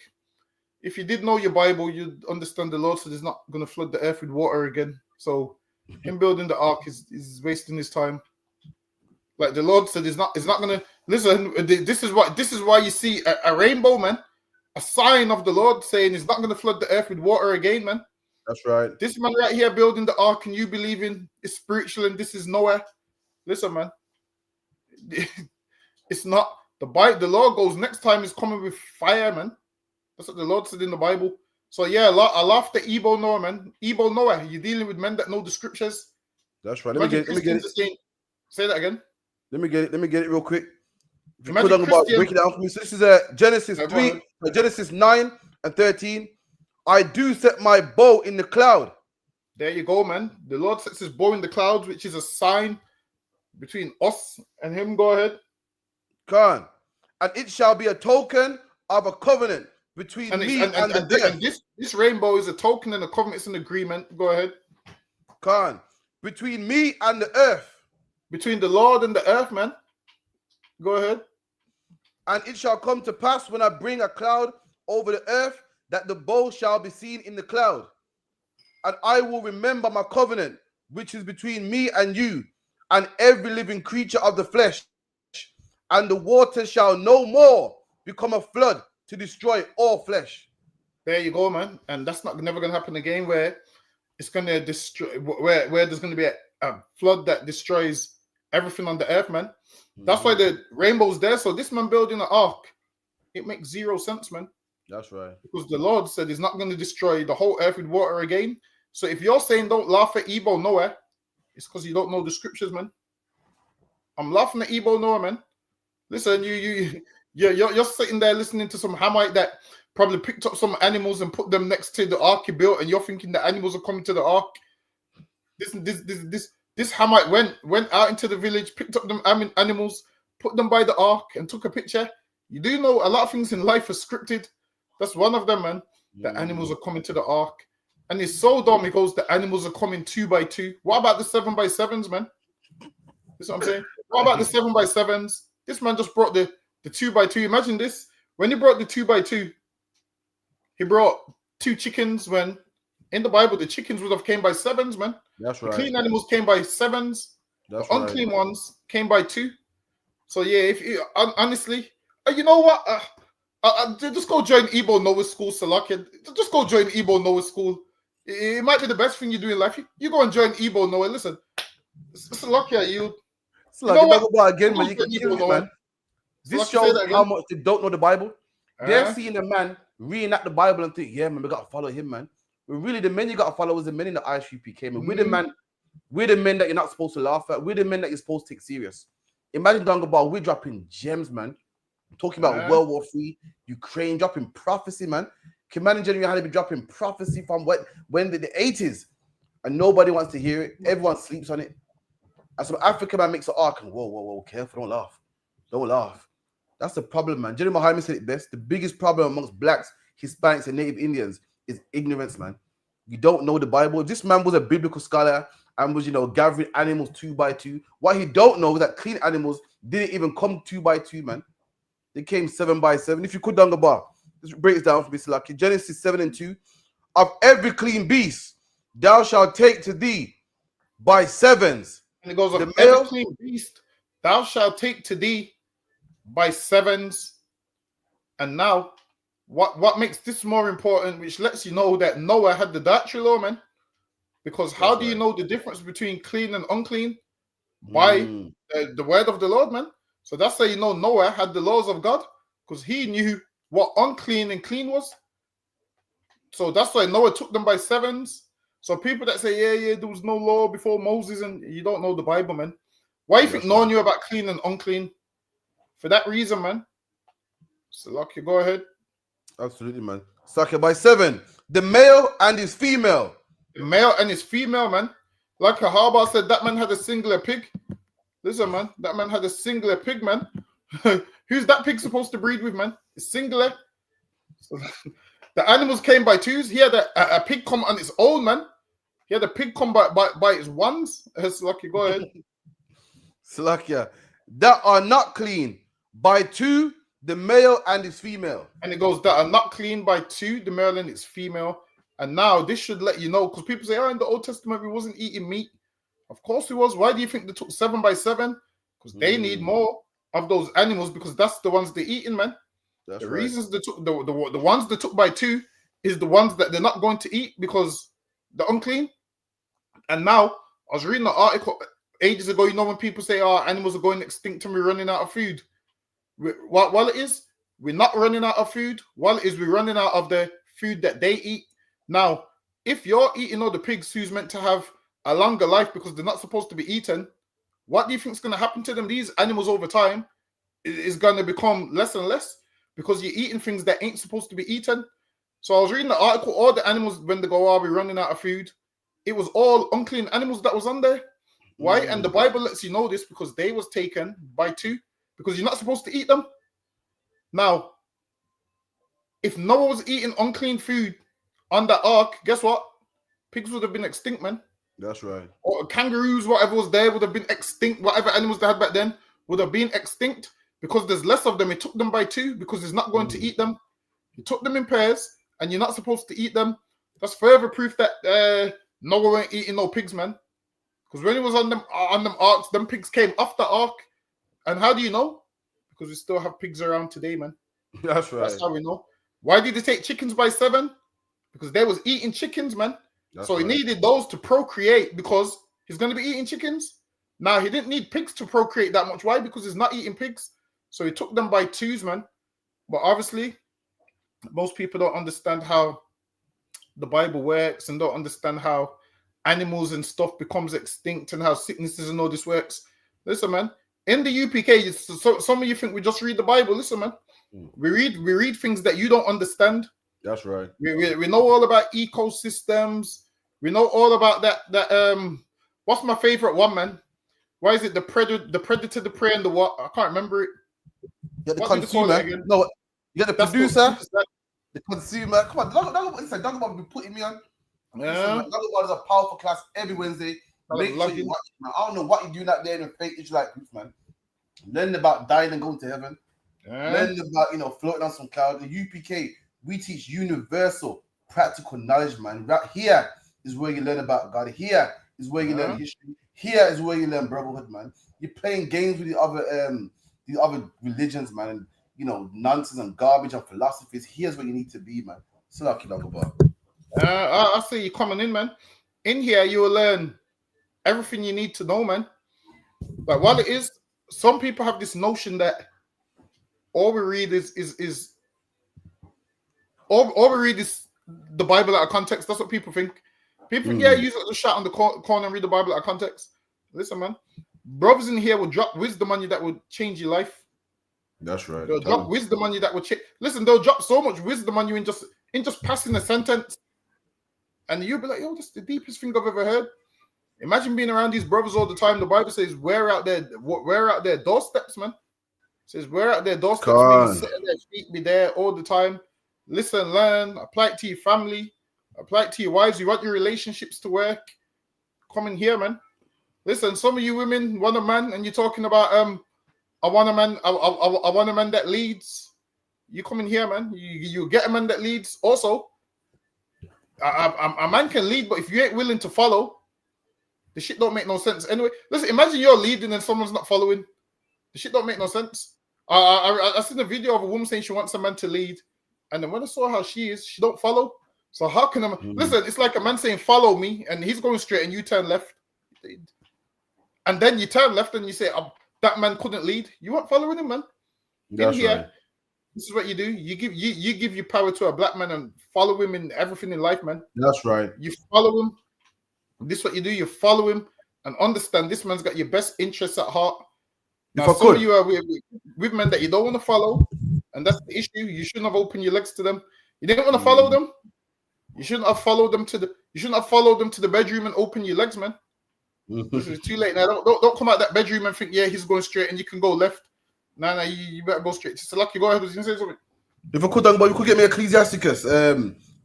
If you did know your Bible, you'd understand the Lord said he's not going to flood the earth with water again. So him building the ark is wasting his time. Like the Lord said, he's not going to listen. This is why you see a rainbow, man. a sign of the Lord saying he's not going to flood the earth with water again, man. That's right. This man right here building the ark and you believing it's spiritual and this is nowhere. Listen, man. It's not. The Lord goes, next time is coming with fire, man. That's what the Lord said in the Bible. So yeah, I laugh at Igbo Noah, man. Igbo Noah, you're dealing with men that know the scriptures. That's right. Let me get it. Say that again. Let me get it real quick. Imagine break it down for me. So this is Genesis 3, Genesis 9 and 13. I do set my bow in the cloud. There you go, man. The Lord sets his bow in the clouds, which is a sign between us and him. Go ahead. Khan. And it shall be a token of a covenant between me and the earth. This rainbow is a token and a covenant. It's an agreement. Go ahead. Khan. Between me and the earth. Between the Lord and the earth, man. Go ahead. And it shall come to pass when I bring a cloud over the earth that the bow shall be seen in the cloud. And I will remember my covenant, which is between me and you, and every living creature of the flesh. And the water shall no more become a flood to destroy all flesh. There you go, man. And that's never going to happen again, where it's going to destroy, where there's going to be a flood that destroys everything on the earth, man. That's why the rainbow's there. So this man building an ark, it makes zero sense, man. That's right. Because the Lord said he's not going to destroy the whole earth with water again. So if you're saying don't laugh at Igbo Noah, it's because you don't know the scriptures, man. I'm laughing at Igbo Noah, man. Listen, you're sitting there listening to some Hamite that probably picked up some animals and put them next to the ark he built, and you're thinking the animals are coming to the ark. This Hamite went out into the village, picked up them animals, put them by the ark, and took a picture. You do know a lot of things in life are scripted. That's one of them, man. The animals are coming to the ark. And it's so dumb, he goes, the animals are coming 2 by 2. What about the 7 by 7s, man? That's what I'm saying. What about the 7 by 7s? This man just brought the 2 by 2. Imagine this. When he brought the 2 by 2, he brought 2 chickens when in the Bible, the chickens would have came by 7s, man. That's right. The clean animals came by 7s. That's the unclean ones came by 2. So yeah, if you honestly, you know what? Just go join Igbo Noah School, Salakia. Just go join Igbo Noah School. It might be the best thing you do in life. You go and join Igbo Noah. Listen, Salakia, you. Again, man. You can kill it, man. This shows how much they don't know the Bible. They're seeing a man reading at the Bible and think, yeah, man, we got to follow him, man. But really, the men you got to follow is the men in the ISUPK, man. We're the men that you're not supposed to laugh at. We're the men that you're supposed to take serious. Imagine Dungabal, we're dropping gems, man. Talking about World War III, Ukraine, dropping prophecy, man. Can you imagine how they be dropping prophecy from when the 80s, and nobody wants to hear it. Everyone sleeps on it. And some African man makes an arc and whoa, careful, don't laugh. That's the problem, man. General Muhammad said it best. The biggest problem amongst blacks, Hispanics, and Native Indians is ignorance, man. You don't know the Bible. If this man was a biblical scholar and was, gathering animals 2 by 2, what he don't know is that clean animals didn't even come 2 by 2, man. They came 7 by 7. If you could, Dungabar, just break it down for me, Salaki. Genesis 7 and 2. Of every clean beast, thou shalt take to thee by 7s. And it goes, of every clean beast, thou shalt take to thee by 7s. And now, what makes this more important, which lets you know that Noah had the dietary law, man? Because how do you know the difference between clean and unclean? By the word of the Lord, man. So that's how you know Noah had the laws of God, because he knew what unclean and clean was. So that's why Noah took them by 7s. So people that say, yeah, there was no law before Moses, and you don't know the Bible, man. Why do you think Noah knew about clean and unclean? For that reason, man. So, Lucky, go ahead. Absolutely, man. Saka by 7. The male and his female. The male and his female, man. Like Haba said, that man had a singular pig. Listen, man, that man had a singular pig, man. Who's that pig supposed to breed with, man? It's singular. So, the animals came by 2s. He had a pig come on its own, man. He had a pig come by its 1s. Slacky, go ahead. Slakia. That are not clean by 2, the male and his female. And it goes, that are not clean by 2, the male and its female. And now this should let you know, because people say, in the Old Testament, we wasn't eating meat. Of course we was. Why do you think they took 7 by 7? Because they need more of those animals, because that's the ones they're eating, man. The reasons they took the ones they took by 2 is the ones that they're not going to eat because they're unclean. And now I was reading an article ages ago. You know when people say, "Oh, animals are going extinct and we're running out of food." While it is, we're not running out of food. While it is, we're running out of the food that they eat. Now, if you're eating all the pigs who's meant to have a longer life because they're not supposed to be eaten, what do you think is going to happen to them? These animals over time is going to become less and less because you're eating things that ain't supposed to be eaten. So I was reading the article, all the animals, when they go, "Are we running out of food?" It was all unclean animals that was on there. Why? And the Bible lets you know this because they was taken by 2 because you're not supposed to eat them. Now, if Noah was eating unclean food on that ark, guess what? Pigs would have been extinct, man. That's right. Or kangaroos, whatever was there, would have been extinct. Whatever animals they had back then would have been extinct because there's less of them. It took them by 2 because it's not going to eat them. You took them in pairs and you're not supposed to eat them. That's further proof that Noah weren't eating no pigs, man. Because when he was on them arks, them pigs came off the ark. And how do you know? Because we still have pigs around today, man. That's right. That's how we know. Why did they take chickens by 7? Because they was eating chickens, man. So he needed those to procreate because he's going to be eating chickens. Now, he didn't need pigs to procreate that much. Why? Because he's not eating pigs. So he took them by 2s, man. But obviously, most people don't understand how the Bible works and don't understand how animals and stuff becomes extinct and how sicknesses and all this works. Listen, man, in the UPK, some of you think we just read the Bible. Listen, man, we read things that you don't understand. That's right. We know all about ecosystems. We know all about that. What's my favorite one, man? Why is it the predator, the prey, and the what? I can't remember it. Yeah, the consumer. No, you got the producer, the consumer. Come on, Dog about be putting me on. Yeah, Dog about is a powerful class every Wednesday. Make sure you watch it, man. I don't know what you're doing out there in the fake Israelite groups, man. Learn about dying and going to heaven. Learn about floating on some cloud. The UPK, we teach universal practical knowledge, man. Right here is where you learn about God. Here is where you learn history. Here is where you learn brotherhood, man. You're playing games with the other religions, man, and nonsense and garbage and philosophies. Here's where you need to be, man. So lucky, Dog about. I see you coming in, man. In here, you will learn everything you need to know, man. Like while it is, some people have this notion that all we read is all we read is the Bible out of context. That's what people think. People think, use it as a shot on the corner and read the Bible out of context. Listen, man, brothers in here will drop wisdom on you that will change your life. That's right. They'll drop wisdom on you that will change. Listen, they'll drop so much wisdom on you in just passing a sentence, and you'll be like, "Yo, that's the deepest thing I've ever heard." Imagine being around these brothers all the time. The Bible says, "Wear out their doorsteps, man." It says, "Wear out their doorsteps." Means sit at their feet, be there all the time. Listen, learn, apply it to your family, apply it to your wives. You want your relationships to work? Come in here, man. Listen, some of you women want a man, and you're talking about I want a man. I want a man that leads. You come in here, man. You get a man that leads. Also, a man can lead, but if you ain't willing to follow, the shit don't make no sense. Anyway, listen. Imagine you're leading and someone's not following. The shit don't make no sense. I seen a video of a woman saying she wants a man to lead, and then when I saw how she is, she don't follow. So how can a listen? It's like a man saying follow me, and he's going straight, and you turn left, and then you turn left, and you say that man couldn't lead. You weren't following him, man. That's in here, right. this is what you do. You give your power to a black man and follow him in everything in life, man. That's right. You follow him. This is what you do. You follow him and understand this man's got your best interests at heart. Now, some of you are with men that you don't want to follow, and that's the issue. You shouldn't have opened your legs to them. You didn't want to follow them. You shouldn't have followed them to the bedroom and open your legs, man. This is too late now. Don't come out that bedroom and think, yeah, he's going straight and you can go left. No, you better go straight. Sister Lucky, go ahead. You can say something. If I could, but you could get me Ecclesiasticus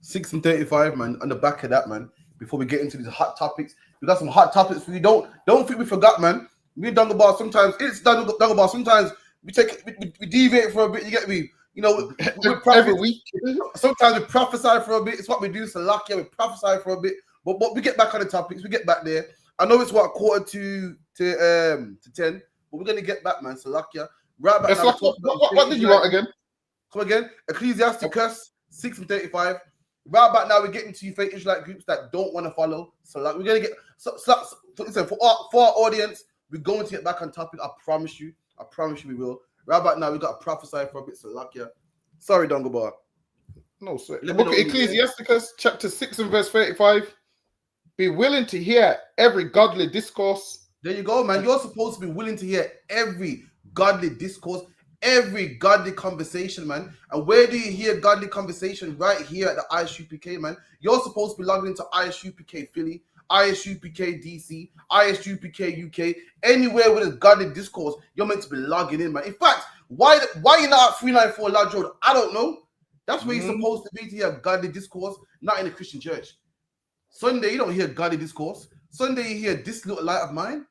6 and 35, man. On the back of that, man. Before we get into these hot topics, we got some hot topics for you. Don't think we forgot, man. We done about sometimes. It's done about sometimes. We deviate for a bit. You get me? Every week. Sometimes we prophesy for a bit. It's what we do. So lucky, we prophesy for a bit. But we get back on the topics. We get back there. I know it's what 9:45 to 10, but we're gonna get back, man. So lucky. Right back. What did you want again? Come again, Ecclesiasticus 6:35. Right about now, we're getting to you fake Israelite groups that don't want to follow. So like, we're gonna get listen, for our audience, we're going to get back on topic. I promise you we will. Right about now, we got to prophesy for a bit. So like, yeah. Sorry, Dongobar. No, sir. The book of Ecclesiasticus, chapter 6 and verse 35. Be willing to hear every godly discourse. There you go, man. You're supposed to be willing to hear every godly discourse, every godly conversation, man. And where do you hear godly conversation? Right here at the ISUPK, man. You're supposed to be logging into ISUPK Philly, ISUPK DC, ISUPK UK, anywhere with a godly discourse. You're meant to be logging in, man. In fact, why you're not at 394 Lodge Road? I don't know. That's where you're supposed to be to hear godly discourse, not in a Christian church. Sunday, you don't hear godly discourse. Sunday, you hear This Little Light of Mine.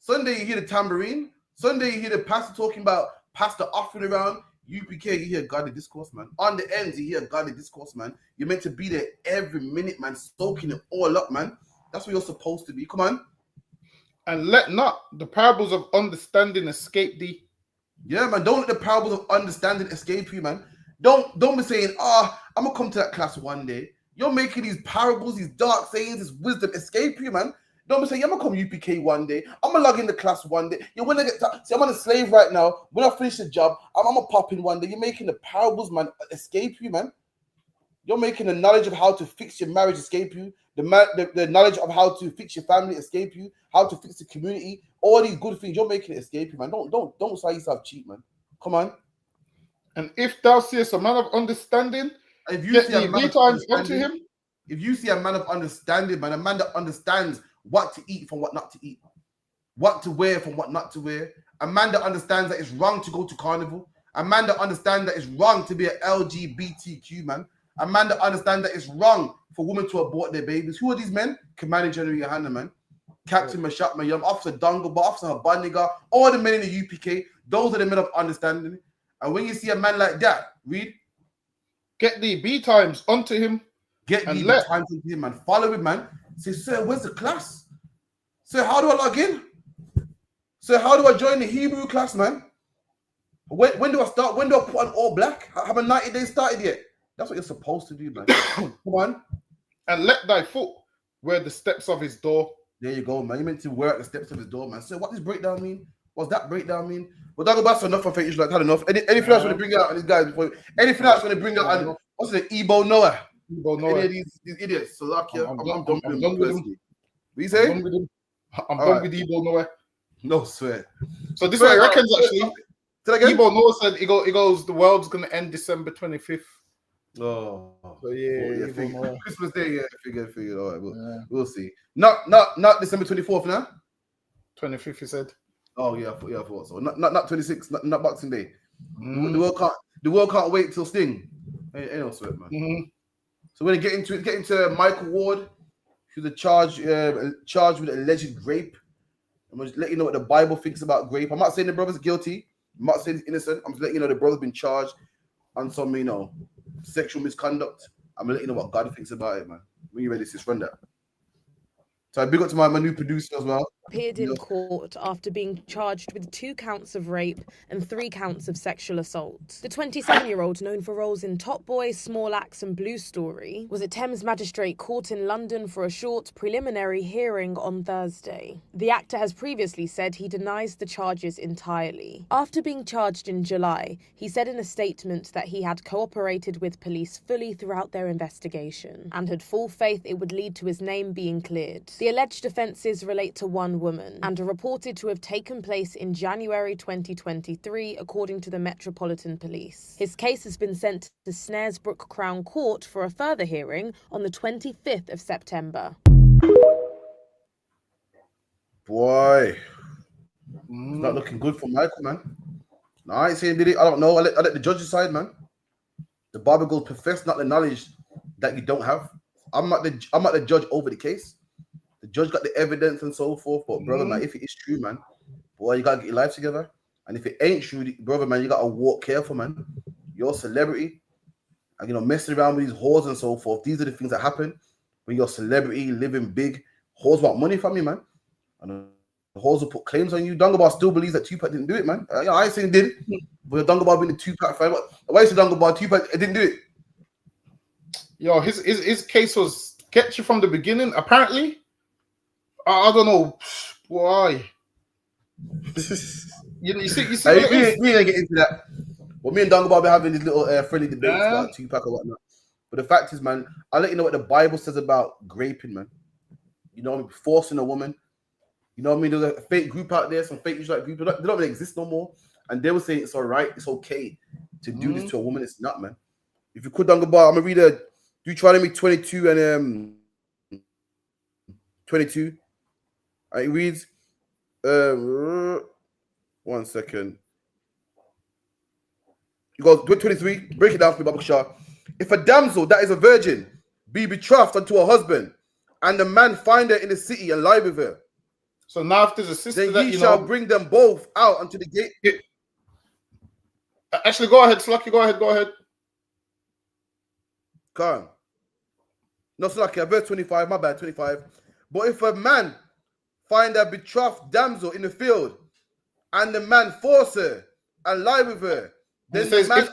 Sunday, you hear the tambourine. Sunday, you hear the pastor talking about pastor offering around. UPK, you hear godly discourse, man. On the ends, you hear godly discourse, man. You're meant to be there every minute, man, soaking it all up, man. That's what you're supposed to be. Come on. And let not the parables of understanding escape thee. Yeah, man. Don't let the parables of understanding escape you, man. Don't be saying, I'm gonna come to that class one day. You're making these parables, these dark sayings, this wisdom escape you, man. Don't be saying, I'm gonna come UPK one day. I'm gonna log in the class one day. You when I get see, I'm on a slave right now. When I finish the job, I'm gonna pop in one day. You're making the parables, man, escape you, man. You're making the knowledge of how to fix your marriage escape you. The knowledge of how to fix your family escape you. How to fix the community. All these good things, you're making it escape you, man. Don't sell yourself cheap, man. Come on. And if thou seest a man of understanding, if you see a man of unto him. If you see a man of understanding, man, a man that understands what to eat from what not to eat, what to wear from what not to wear, a man that understands that it's wrong to go to carnival, a man that understands that it's wrong to be an LGBTQ man, a man that understands that it's wrong for women to abort their babies. Who are these men? Commander General Yohana, man. Captain Mashak Mayum, Officer Dongoba, Officer Habaniga, all the men in the UPK, those are the men of understanding. And when you see a man like that, read, get thee B times unto him. Get thee B times unto him, man. Follow him, man. Say, sir, where's the class? Sir, how do I log in? Sir, how do I join the Hebrew class, man? When do I start? When do I put on all black? Have a 90 days started yet? That's what you're supposed to do, man. Come on. And let thy foot wear the steps of his door. There you go, man. You meant to wear at the steps of his door, man. So what does breakdown mean? What's that breakdown mean? Well, that about enough for Faith Israelite. Had enough. Anything else want to bring out on these guys before? Anything else want to bring out on what's it? Ebo Noah. Any of these idiots. So like, yeah, I'm done with them. What you say? I'm done with Ebo Noah. No swear. So this is what I reckons actually. Ebo Noah said he goes. The world's gonna end December 25th. Oh, so yeah, Christmas Day, yeah, figured. All right, we'll see. Not December 24th now. 25th, he said. Oh yeah, I thought so. Not 26, not Boxing Day. The world can't wait till Sting. Ain't no sweat, man. So we're gonna get into Michael Ward, who's charged with alleged rape. I'm gonna let you know what the Bible thinks about rape. I'm not saying the brother's guilty. I'm not saying he's innocent. I'm just letting you know the brother's been charged on some, sexual misconduct. I'm gonna let you know what God thinks about it, man. When you ready, sis, run that. So I big up to my new producer as well. Appeared in court after being charged with 2 counts of rape and 3 counts of sexual assault. The 27-year-old, known for roles in Top Boy, Small Axe and Blue Story, was at Thames Magistrate Court in London for a short preliminary hearing on Thursday. The actor has previously said he denies the charges entirely. After being charged in July, he said in a statement that he had cooperated with police fully throughout their investigation and had full faith it would lead to his name being cleared. The alleged offences relate to one woman and are reported to have taken place in January 2023, according to the Metropolitan Police. His case has been sent to Snaresbrook Crown Court for a further hearing on the 25th of September. Boy, it's not looking good for Michael, man. No, I ain't saying did it. I don't know. I let the judge decide, man. The Bible goes, profess not the knowledge that you don't have. I'm not the judge over the case. The judge got the evidence and so forth, but brother, man, if it is true, man, boy, you gotta get your life together. And if it ain't true, brother, man, you gotta walk careful, man. You're a celebrity, and messing around with these whores and so forth. These are the things that happen when you're a celebrity, living big. Whores want money from you, man. And Hoes will put claims on you. Dungabar still believes that Tupac didn't do it, man. I ain't saying he did, but Dungabar being the Tupac fan. Why is Dungabar Tupac didn't do it? Yo, his case was sketchy from the beginning. Apparently, I don't know why. you see. We ain't get into that. Well, me and Dungabar been having these little friendly debates about Tupac or whatnot. But the fact is, man, I'll let you know what the Bible says about graping, man. You know what I mean? Forcing a woman. You know what I mean? There's a fake group out there, some fake Israelite group. They don't really exist no more. And they were saying it's all right, it's okay to do this to a woman. It's not, man. If you could, Dungabar, I'm going to read Deuteronomy 22 and 22. It reads, 1 second. You go 23, break it down for me, Baba Shah. If a damsel that is a virgin be betrothed unto her husband, and the man find her in the city and lie with her, so now if there's a sister then that he you shall know, bring them both out unto the gate. Actually, go ahead, Slucky, go ahead. Come. No, Slucky, verse 25, my bad, 25. But if a man find a betrothed damsel in the field, and the man force her and lie with her, then the man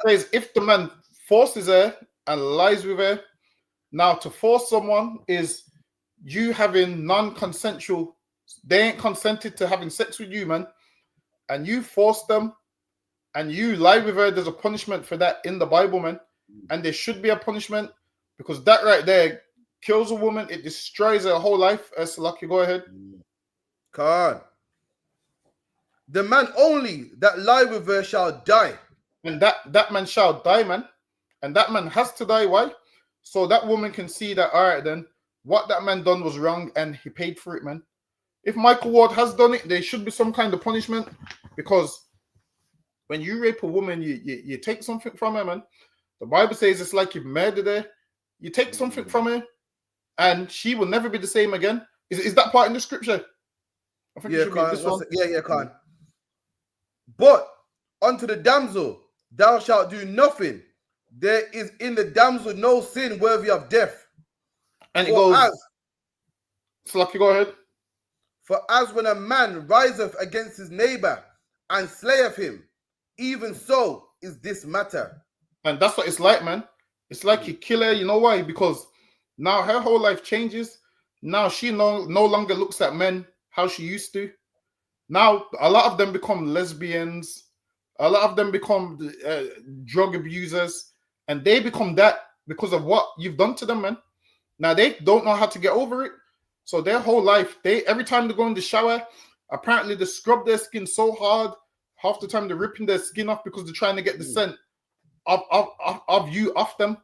says if the man forces her and lies with her. Now, to force someone is you having non-consensual, they ain't consented to having sex with you, man, and you force them and you lie with her. There's a punishment for that in the Bible, man, and there should be a punishment, because that right there kills a woman. It destroys her whole life. Lucky, go ahead. God, the man only that lie with her shall die, and that man shall die, man, and that man has to die. Why? So that woman can see that, all right, then what that man done was wrong and he paid for it, man. If Michael Ward has done it, there should be some kind of punishment, because when you rape a woman, you take something from her, man. The Bible says it's like you've murdered her. You take something from her and she will never be the same again. Is that part in the scripture? I think it should be this one. Yeah, Khan. But unto the damsel thou shalt do nothing. There is in the damsel no sin worthy of death. And it goes, Slucky, go ahead. For as when a man riseth against his neighbor and slayeth him, even so is this matter. And that's what it's like, man. It's like you kill her. You know why? Because now her whole life changes. Now she no longer looks at men how she used to. Now a lot of them become lesbians. A lot of them become drug abusers. And they become that because of what you've done to them, man. Now they don't know how to get over it. So their whole life, every time they go in the shower, apparently they scrub their skin so hard. Half the time they're ripping their skin off because they're trying to get the scent of you off them.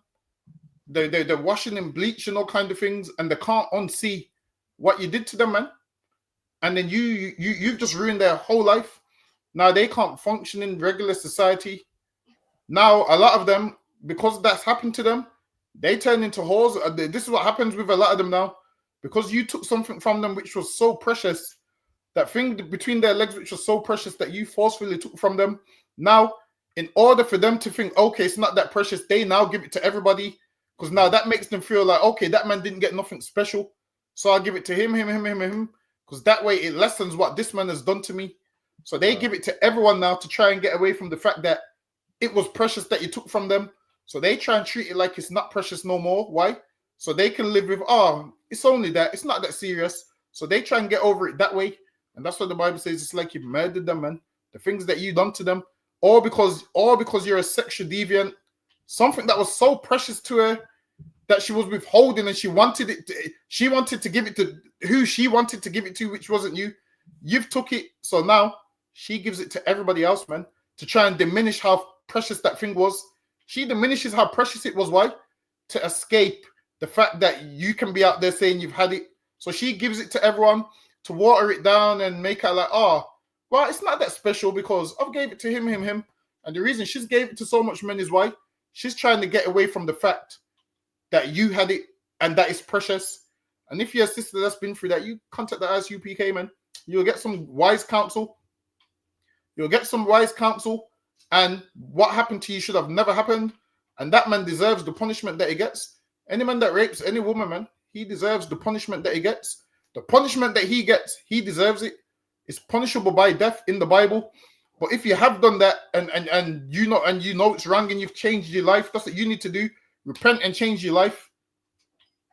They're washing in bleach and all kind of things, and they can't unsee what you did to them, man. And then you've just ruined their whole life. Now they can't function in regular society. Now a lot of them, because that's happened to them, they turn into whores. This is what happens with a lot of them now. Because you took something from them which was so precious, that thing between their legs which was so precious that you forcefully took from them. Now, in order for them to think, okay, it's not that precious, they now give it to everybody. Because now that makes them feel like, okay, that man didn't get nothing special, so I'll give it to him. Because that way it lessens what this man has done to me. So they give it to everyone now to try and get away from the fact that it was precious that you took from them. So they try and treat it like it's not precious no more. Why? So they can live with, it's only that. It's not that serious. So they try and get over it that way. And that's what the Bible says. It's like you've murdered them, man. The things that you done to them. Or because you're a sexual deviant. Something that was so precious to her that she was withholding, and she wanted to give it to who she wanted to give it to, which wasn't you. You've took it. So now she gives it to everybody else, man, to try and diminish how precious that thing was. She diminishes how precious it was. Why? To escape the fact that you can be out there saying you've had it. So she gives it to everyone to water it down and make her like, well, it's not that special because I've gave it to him. And the reason she's gave it to so much men is why? She's trying to get away from the fact that you had it and that is precious. And if you're a sister that's been through that, you contact the ISUPK, man. You'll get some wise counsel. And what happened to you should have never happened. And that man deserves the punishment that he gets. Any man that rapes any woman, man, he deserves the punishment that he gets. The punishment that he gets, he deserves it. It's punishable by death in the Bible. But if you have done that and you know it's wrong and you've changed your life, that's what you need to do. Repent and change your life.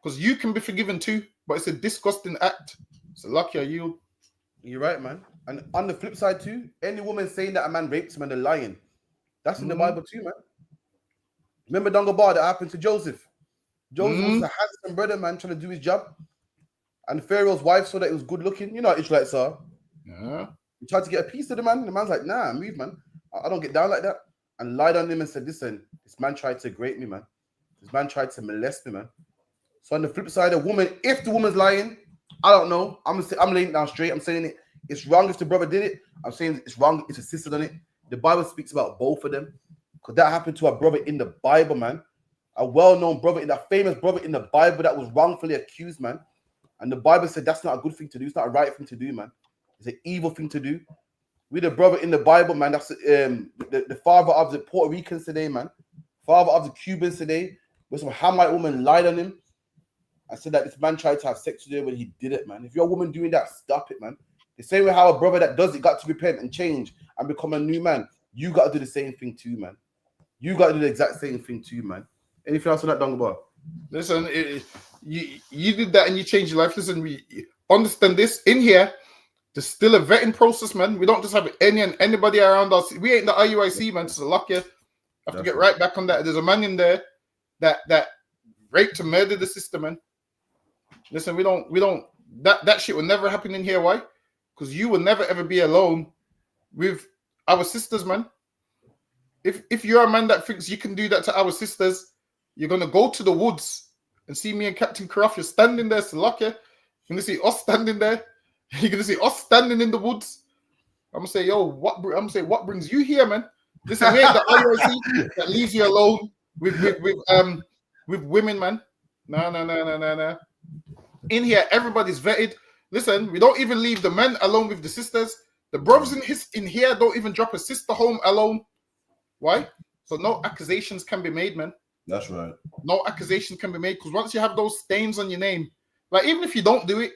Because you can be forgiven too, but it's a disgusting act. So lucky are you. You're right, man. And on the flip side too, any woman saying that a man rapes him and they're lying. That's in the Bible too, man. Remember Donga Bar that happened to Joseph? Joseph was a handsome brother, man, trying to do his job. And Pharaoh's wife saw that he was good looking. You know how Israelites are. Yeah. He tried to get a piece of the man. The man's like, nah, move, man. I don't get down like that. And lied on him and said, listen, this man tried to rape me, man. This man tried to molest me, man. So on the flip side, a woman, if the woman's lying, I don't know. I'm laying it down straight. I'm saying it's wrong if the brother did it. I'm saying it's wrong if the sister done it. The Bible speaks about both of them. Because that happened to a brother in the Bible, man. A well-known brother, a famous brother in the Bible that was wrongfully accused, man. And the Bible said that's not a good thing to do. It's not a right thing to do, man. It's an evil thing to do. We the brother in the Bible, man. That's the father of the Puerto Ricans today, man. Father of the Cubans today. Where some Hamite woman lied on him and said that this man tried to have sex with her when he did it, man. If you're a woman doing that, stop it, man. The same way how a brother that does it got to repent and change and become a new man. You got to do the same thing too, man. You got to do the exact same thing too, man. Anything else on that, Donga? Listen, you did that and you changed your life. Listen, we understand this. In here, there's still a vetting process, man. We don't just have anybody around us. We ain't the IUIC, man. So lucky. Have to get right back on that. There's a man in there that raped and murdered the sister, man. Listen, we don't that shit will never happen in here. Why? Because you will never ever be alone with our sisters, man. If you're a man that thinks you can do that to our sisters, you're gonna go to the woods and see me and Captain Karaf. You're standing there, Salaka. You're gonna see us standing there. You're gonna see us standing in the woods. I'm gonna say, yo, what brings you here, man? Listen, we ain't the IRC that leaves you alone with women, man. No. In here, everybody's vetted. Listen, we don't even leave the men alone with the sisters. The brothers in here don't even drop a sister home alone. Why? So no accusations can be made, man. That's right. No accusations can be made because once you have those stains on your name, like even if you don't do it,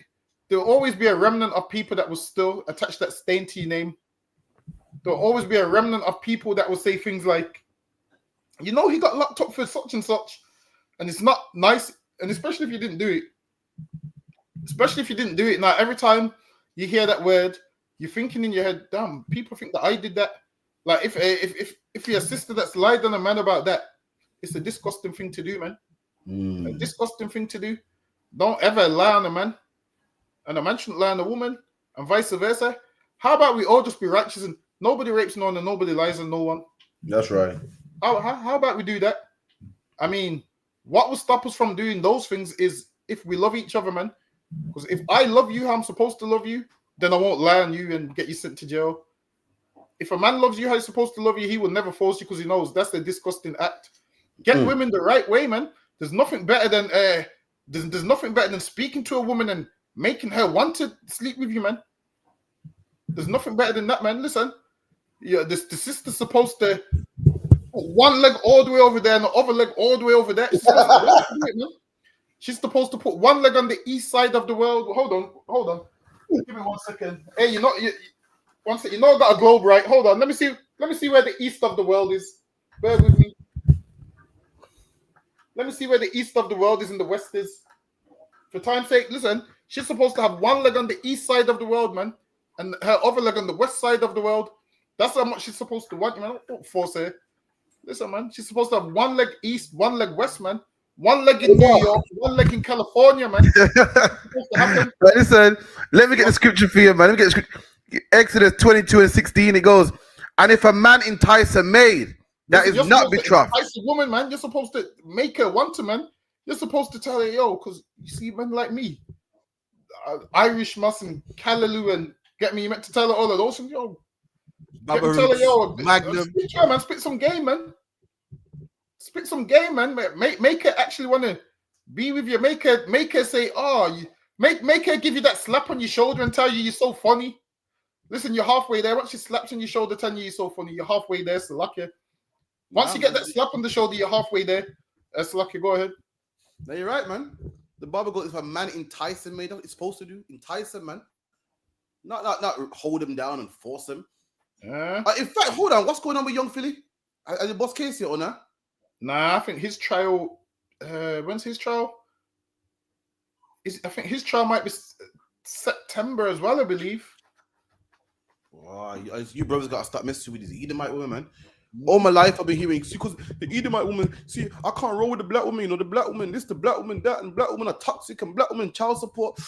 there will always be a remnant of people that will still attach that stain to your name. There will always be a remnant of people that will say things like, you know, he got locked up for such and such, and it's not nice. And especially if you didn't do it. Especially if you didn't do it. Now, every time you hear that word, you're thinking in your head, damn, people think that I did that. Like if you're a sister that's lied on a man about that, it's a disgusting thing to do, man. A disgusting thing to do. Don't ever lie on a man. And a man shouldn't lie on a woman, and vice versa. How about we all just be righteous and nobody rapes no one and nobody lies on no one? That's right. How about we do that? I mean, what will stop us from doing those things is if we love each other, man. Because if I love you how I'm supposed to love you, then I won't lie on you and get you sent to jail. If a man loves you how he's supposed to love you, he will never force you because he knows that's a disgusting act. Get women the right way, man. There's nothing better than there's nothing better than speaking to a woman and making her want to sleep with you, man. There's nothing better than that, man. Listen, the sister's supposed to put one leg all the way over there and the other leg all the way over there. She's supposed to put one leg on the east side of the world. Hold on. Give me 1 second. Hey, you know I got a globe, right? Hold on. Let me see where the east of the world is. Bear with me. Let me see where the east of the world is and the west is. For time's sake, listen, she's supposed to have one leg on the east side of the world, man, and her other leg on the west side of the world. That's how much she's supposed to want, man. Don't force her. Listen, man, she's supposed to have one leg east, one leg west, man. One leg in New York, one leg in California, man. But listen, let me get the scripture for you, man. Let me get the scripture. Exodus 22:16, it goes, and if a man entice a maid, that is not betrothed. Entice a woman, man. You're supposed to make her want to, man. You're supposed to tell her, yo, because you see, men like me, Irish mustn't, Callaloo, and get me. You meant to tell her all of those things, yo. Tell her, yo, man, spit some game, man. Spit some game, man. Make her actually want to be with you. Make her say, oh, make her give you that slap on your shoulder and tell you you're so funny. Listen, you're halfway there. Once she slaps on your shoulder, telling you you're so funny, you're halfway there. So lucky. Once you get that slap on the shoulder, you're halfway there. That's lucky. Go ahead. No, you're right, man. The Bible goes, if a man entice him, mate, that's what it's supposed to do. Entice him, man. Not hold him down and force him. In fact, hold on. What's going on with young Philly? Has the boss case yet or not? Nah, I think his trial. When's his trial? I think his trial might be September as well, I believe. Wow, you brothers got to start messing with these Edomite women, man. All my life I've been hearing, because the Edomite woman, see, I can't roll with the black woman, the black woman, this, the black woman, that, and black women are toxic, and black women child support.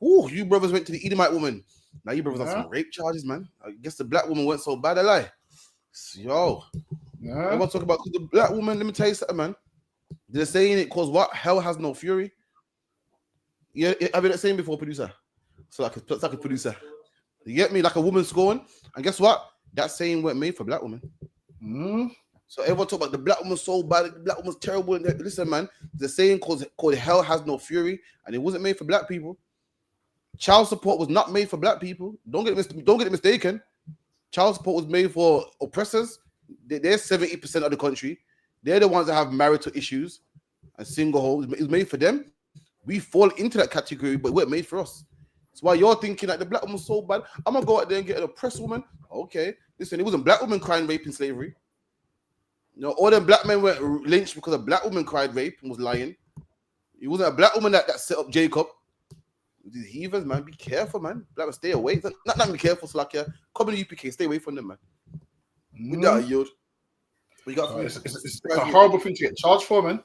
Ooh, you brothers went to the Edomite woman. Now you brothers have some rape charges, man. I guess the black woman went so bad, I lie. Yo. Everyone talk about the black woman, let me tell you something, man. They're saying it cause what? Hell has no fury. Yeah, I've been saying before, producer. So like a producer. You get me? Like a woman scorn. And guess what? That saying weren't made for black women. So everyone talk about the black woman's so bad, the black woman's terrible. Listen, man, the saying called hell has no fury, and it wasn't made for black people. Child support was not made for black people. Don't get it mistaken. Child support was made for oppressors. They're 70% of the country. They're the ones that have marital issues and single homes. It's made for them. We fall into that category, but we're made for us. That's why you're thinking like the black woman's so bad. I'm gonna go out there and get an oppressed woman. Okay, listen, it wasn't black women crying rape in slavery. All them black men were lynched because a black woman cried rape and was lying. It wasn't a black woman that set up Jacob. These heathens, man, be careful, man. Black men, stay away. Not be careful, Slakia. Come in the UPK, stay away from them, man. With that yield. What you got for me? It's a horrible thing to get charged for, man.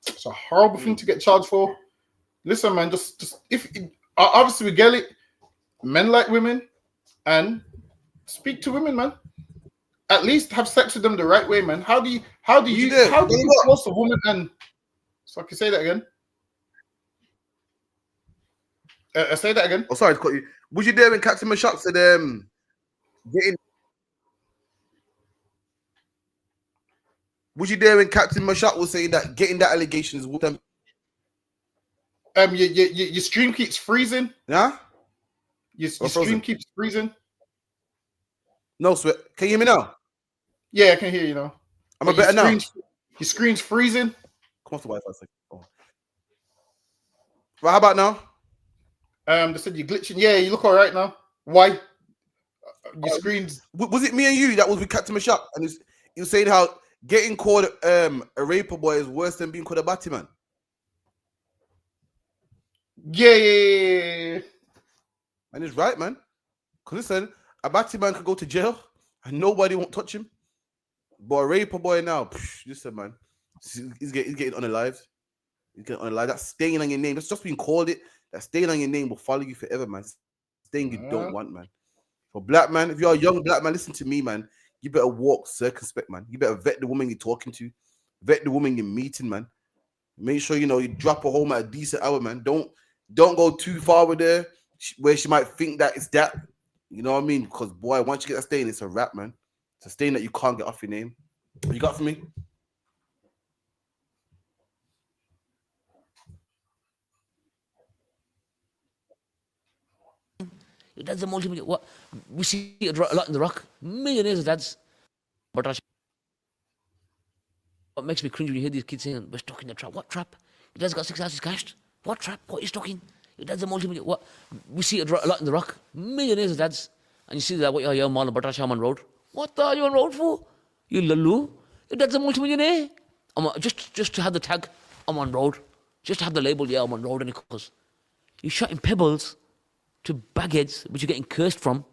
It's a horrible thing to get charged for. Listen, man, just if obviously we get it, men like women, and speak to women, man. At least have sex with them the right way, man. How do you force a woman and so I can say that again? Say that again. Oh, sorry to cut you. Was you there when Captain Mashak said getting? Was you there when Captain Mashak was saying that getting that allegation is with them? Your stream keeps freezing. Yeah. Your stream keeps freezing. No sweat. Can you hear me now? Yeah, I can hear you now. I'm a better now. Your screen's freezing. Come off the Wi-Fi a second. Oh. Right, how about now? They said you're glitching. Yeah, you look all right now. Why? Your screen's. Was it me and you that was with Captain Mashak? And he was saying how getting called a raper boy is worse than being called a batty man. Yeah. And it's right, man. Because listen, a batty man could go to jail and nobody won't touch him. But a raper boy now, listen, man, he's getting unalived. He's getting unalived. That stain on your name, that's just being called it. That stain on your name will follow you forever, man. Stain you don't want, man. For black man, if you're a young black man, listen to me, man. You better walk circumspect, man. You better vet the woman you're talking to. Vet the woman you're meeting, man. Make sure, you drop her home at a decent hour, man. Don't go too far with her where she might think that it's that. You know what I mean? Because, boy, once you get that stain, it's a wrap, man. It's a stain that you can't get off your name. What you got for me? Your dad's a multi-million. What? We see it a lot in The Rock. Millionaires of dads. But what makes me cringe when you hear these kids saying, we're stuck in the trap. What trap? Your dad's got 6 houses cashed. What trap? What are you stuck in? Your dad's a multi-million. What? We see it a lot in The Rock. Millionaires of dads. And you see that, what you're on Bartash, I'm on road. What are you on road for? You lulu. Your dad's a multi-millionaire. Just to have the tag, I'm on road. Just to have the label, yeah, I'm on road. And because you're shotting pebbles to bagheads, which you're getting cursed from,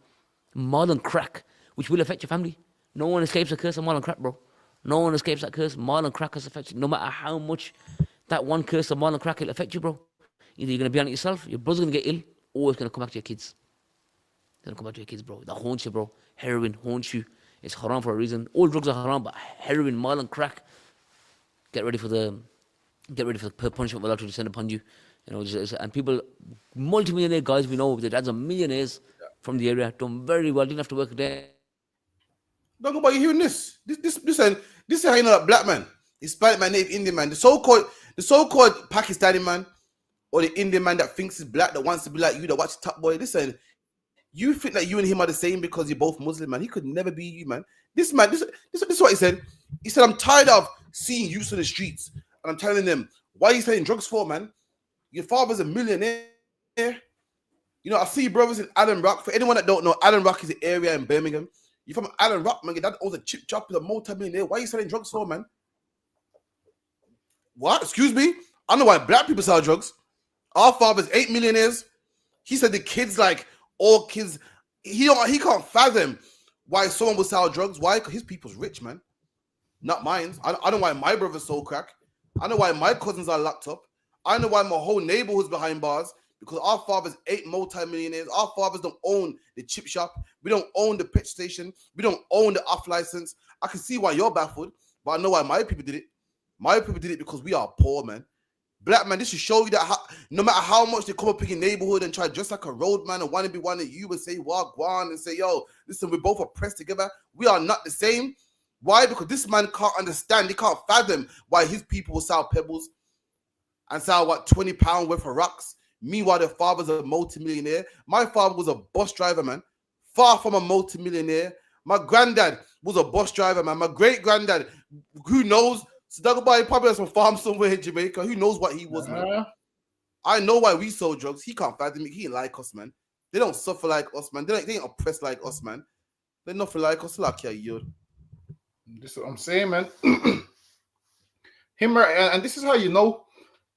more than crack, which will affect your family. No one escapes the curse of more than crack, bro. No one escapes that curse. More than crack has affected you. No matter how much that one curse of more than crack will affect you, bro. Either you're going to be on it yourself, your brother's going to get ill, or it's going to come back to your kids. It's going to come back to your kids, bro. That haunts you, bro. Heroin haunts you. It's haram for a reason. All drugs are haram, but heroin, more than crack. Get ready for the punishment we're about to descend upon you. And people, multi-millionaire guys we know, their dads are millionaires from the area, done very well, didn't have to work a day. Don't go about you hearing this. This is how you know that black man, Hispanic man, native Indian man, the so-called Pakistani man, or the Indian man that thinks he's black, that wants to be like you, that watch Top Boy. Listen, you think that you and him are the same because you're both Muslim, man. He could never be you, man. This man, this is what he said. He said, I'm tired of seeing youths in the streets, and I'm telling them, why are you selling drugs for, man? Your father's a millionaire. You know, I see brothers in Allen Rock. For anyone that don't know, Allen Rock is an area in Birmingham. You're from Allen Rock, man. Your dad owns a chip shop, is a multi-millionaire. Why are you selling drugs for, man? What? Excuse me? I know why black people sell drugs. Our fathers 8 millionaires. He said the kids, like all kids, he can't fathom why someone would sell drugs. Why? Because his people's rich, man. Not mine. I know why my brother sold crack. I know why my cousins are locked up. I know why my whole neighborhood's behind bars. Because our fathers 8 multi-millionaires. Our fathers don't own the chip shop. We don't own the pet station. We don't own the off license. I can see why you're baffled, but I know why my people did it. My people did it because we are poor, man. Black man, this should show you that no matter how much they come up in your neighborhood and try just like a road man and want to be one of you and say, Wagwan, and say, yo, listen, we're both oppressed together. We are not the same. Why? Because this man can't understand. He can't fathom why his people will sell pebbles and sell, what, £20 worth of rocks. Meanwhile, their father's a multi-millionaire. My father was a bus driver, man. Far from a multi-millionaire. My granddad was a bus driver, man. My great-granddad, who knows? So that guy probably has some farm somewhere in Jamaica. Who knows what he was, man? I know why we sold drugs. He can't fathom it. He ain't like us, man. They don't suffer like us, man. They ain't oppressed like us, man. They're nothing like us. Like you. This is what I'm saying, man. And this is how you know.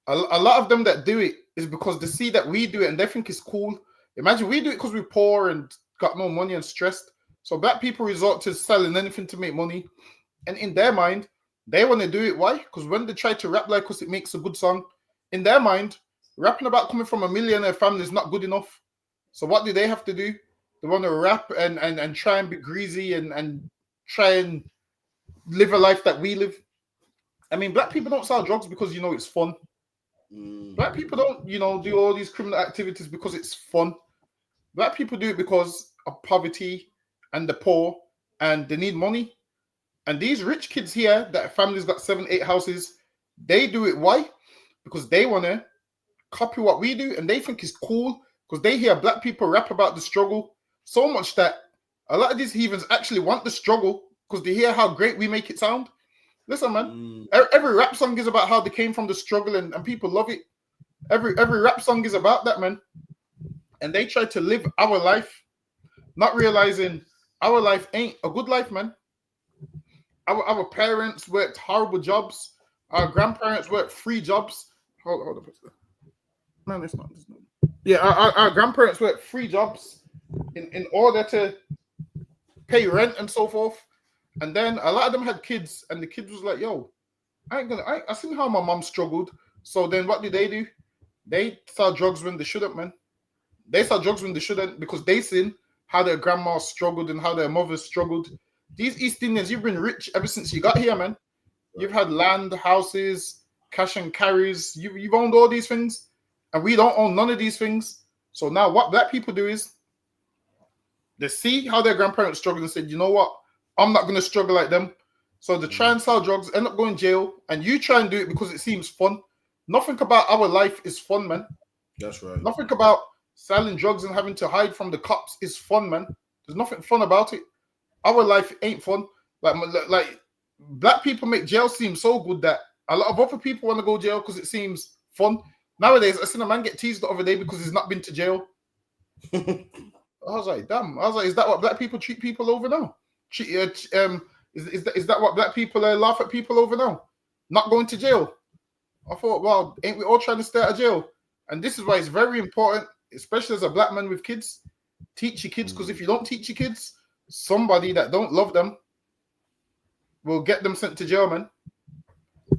A lot of them that do it is because they see that we do it and they think it's cool. Imagine we do it because we're poor and got no money and stressed. So black people resort to selling anything to make money. And in their mind, they want to do it. Why? Because when they try to rap like us, it makes a good song. In their mind, rapping about coming from a millionaire family is not good enough. So what do they have to do? They want to rap and try and be greasy and try and live a life that we live. I mean, black people don't sell drugs because, you know, it's fun. Black people don't, you know, do all these criminal activities because it's fun. Black people do it because of poverty and the poor and they need money. And these rich kids here that families got 7, 8 houses, they do it. Why? Because they want to copy what we do and they think it's cool because they hear black people rap about the struggle so much that a lot of these heathens actually want the struggle because they hear how great we make it sound. Listen, man, every rap song is about how they came from the struggle and people love it. Every rap song is about that, man. And they try to live our life, not realizing our life ain't a good life, man. Our parents worked horrible jobs. Our grandparents worked 3 jobs. Hold on. No, it's not. Yeah, our grandparents worked 3 jobs in order to pay rent and so forth. And then a lot of them had kids, and the kids was like, yo, I seen how my mom struggled. So then what do? They sell drugs when they shouldn't, man. They sell drugs when they shouldn't because they seen how their grandma struggled and how their mothers struggled. These East Indians, you've been rich ever since you got here, man. You've had land, houses, cash and carries. You've owned all these things, and we don't own none of these things. So now what black people do is they see how their grandparents struggled and said, you know what? I'm not going to struggle like them. So they try and sell drugs, end up going to jail, and you try and do it because it seems fun. Nothing about our life is fun, man. That's right. Nothing about selling drugs and having to hide from the cops is fun, man. There's nothing fun about it. Our life ain't fun. Like black people make jail seem so good that a lot of other people want to go to jail because it seems fun. Nowadays, I seen a man get teased the other day because he's not been to jail. I was like, damn. I was like, is that what black people treat people over now? Is that what black people laugh at people over now? Not going to jail. I thought, well, ain't we all trying to stay out of jail? And this is why it's very important, especially as a black man with kids, teach your kids, because if you don't teach your kids, somebody that don't love them will get them sent to jail, man.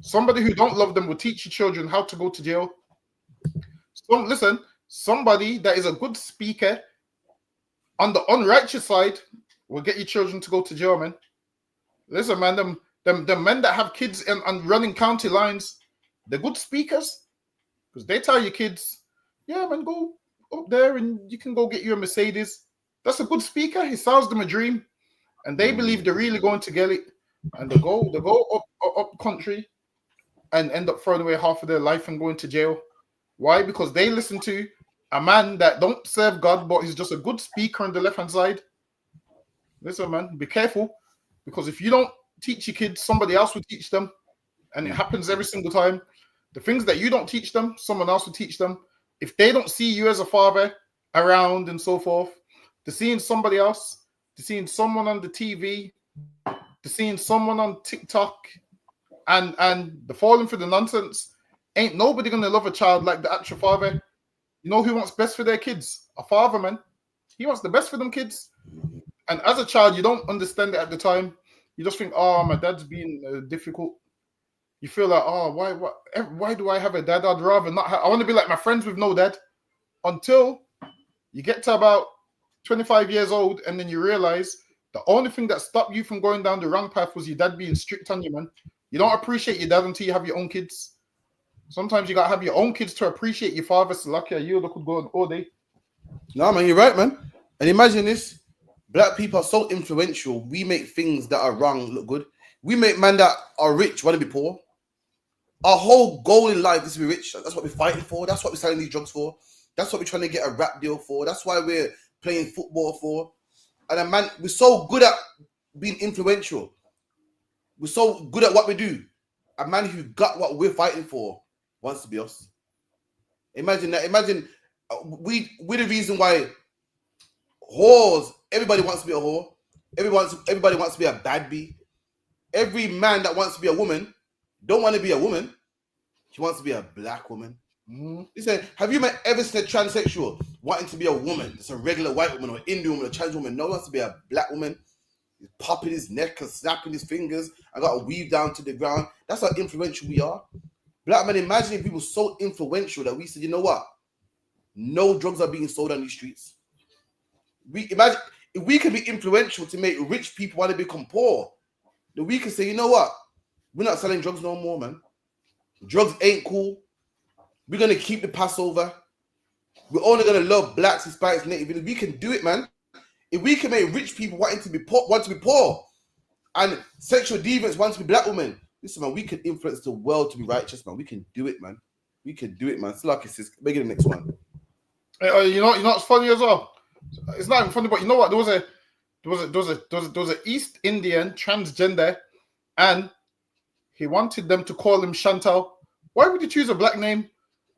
Somebody who don't love them will teach your children how to go to jail. Listen, somebody that is a good speaker on the unrighteous side will get your children to go to jail, man. Listen, man, them men that have kids and running county lines, they're good speakers because they tell your kids, yeah, man, go up there and you can go get you a Mercedes. That's a good speaker. He sells them a dream, and they believe they're really going to get it, and they go up country and end up throwing away half of their life and going to jail. Why? Because they listen to a man that don't serve God, but he's just a good speaker on the left-hand side. Listen, man, be careful, because if you don't teach your kids, somebody else will teach them, and it happens every single time. The things that you don't teach them, someone else will teach them. If they don't see you as a father around and so forth, they're seeing somebody else, they're seeing someone on the TV, they're seeing someone on TikTok, and they're falling for the nonsense. Ain't nobody gonna love a child like the actual father. You know who wants best for their kids? A father, man. He wants the best for them kids. And as a child, you don't understand it at the time. You just think, oh, my dad's being difficult. You feel like, oh, why do I have a dad? I'd rather not have. I want to be like my friends with no dad. Until you get to about 25 years old, and then you realize the only thing that stopped you from going down the wrong path was your dad being strict on you, man. You don't appreciate your dad until you have your own kids. Sometimes you gotta have your own kids to appreciate your father. So lucky you could go on all day. No, man, you're right, man. And imagine this: black people are so influential. We make things that are wrong look good. We make men that are rich want to be poor. Our whole goal in life is to be rich. That's what we're fighting for. That's what we're selling these drugs for. That's what we're trying to get a rap deal for. That's why we're playing football for. And a man, we're so good at being influential. We're so good at what we do. A man who got what we're fighting for wants to be us. Imagine that. Imagine we're the reason why whores, everybody wants to be a whore. Everybody wants to be a bad bee. Every man that wants to be a woman don't want to be a woman. He wants to be a black woman. Listen, have you ever seen a transsexual wanting to be a woman? It's a regular white woman or Indian woman or trans woman. No one wants to be a black woman. He's popping his neck and snapping his fingers. I got to weave down to the ground. That's how influential we are. Black men, imagine if we were so influential that we said, you know what? No drugs are being sold on these streets. We imagine if we can be influential to make rich people want to become poor, then we can say, you know what? We're not selling drugs no more, man. Drugs ain't cool. We're going to keep the Passover. We're only going to love blacks, Hispanics, Native. We can do it, man. If we can make rich people want to be poor, and sexual deviants want to be black women, listen, man, we can influence the world to be righteous, man. We can do it, man. We can do it, man. It's like it's make it the next one. You know what's funny as well? It's not even funny, but you know what? There was a East Indian transgender, and he wanted them to call him Chantal. Why would you choose a black name?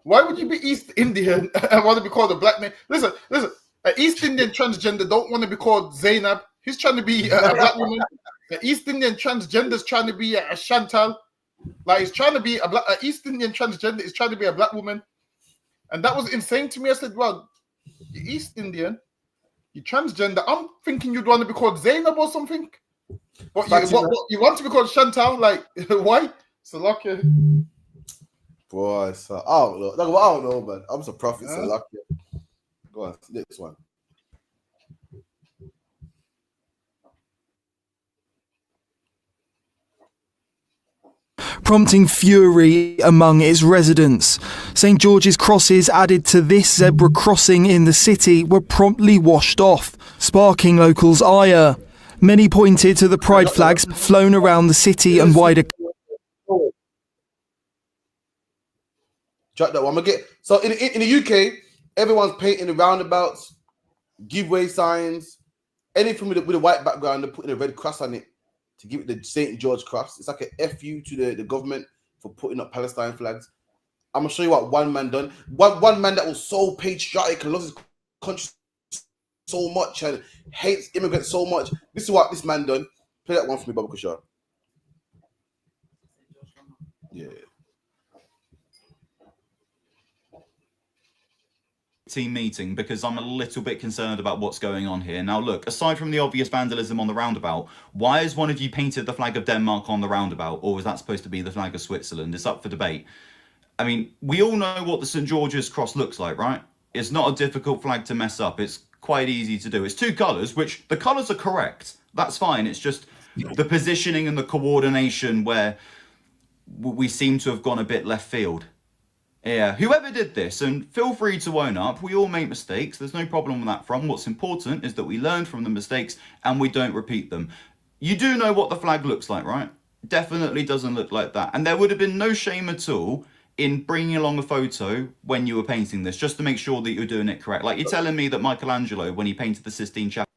Why would you be East Indian and want to be called a black name? Listen. An East Indian transgender don't want to be called Zainab. He's trying to be a black woman. The East Indian transgender is trying to be a Chantal. Like he's trying to be an East Indian transgender is trying to be a black woman. And that was insane to me. I said, well, you're East Indian, you're transgender. I'm thinking you'd want to be called Zainab or something. What you want to be called Chantal? Like, why? So lucky. Boy, so I don't know, man. I'm a prophet, so lucky. Go on, next one. Prompting fury among its residents. St George's crosses added to this zebra crossing in the city were promptly washed off, sparking locals' ire. Many pointed to the pride flags flown around the city and wider. Drop that one. So in the UK, everyone's painting the roundabouts, giveaway signs, anything with a white background. They're putting a red cross on it to give it the St. George cross. It's like a FU to the government for putting up Palestine flags. I'm gonna show you what one man done. One man that was so patriotic and loves his country so much and hates immigrants so much. This is what this man done. Play that one for me, Baba Kushar. Yeah. Team meeting because I'm a little bit concerned about what's going on here. Now look, aside from the obvious vandalism on the roundabout, why has one of you painted the flag of Denmark on the roundabout, or was that supposed to be the flag of Switzerland? It's up for debate. I mean, we all know what the St. George's cross looks like, right? It's not a difficult flag to mess up. It's quite easy to do. It's two colours, which the colours are correct. That's fine. It's just the positioning and the coordination where we seem to have gone a bit left field. Yeah, whoever did this, and feel free to own up, we all make mistakes, there's no problem with that from. What's important is that we learn from the mistakes and we don't repeat them. You do know what the flag looks like, right? Definitely doesn't look like that. And there would have been no shame at all in bringing along a photo when you were painting this, just to make sure that you're doing it correct. Like you're telling me that Michelangelo, when he painted the Sistine Chapel...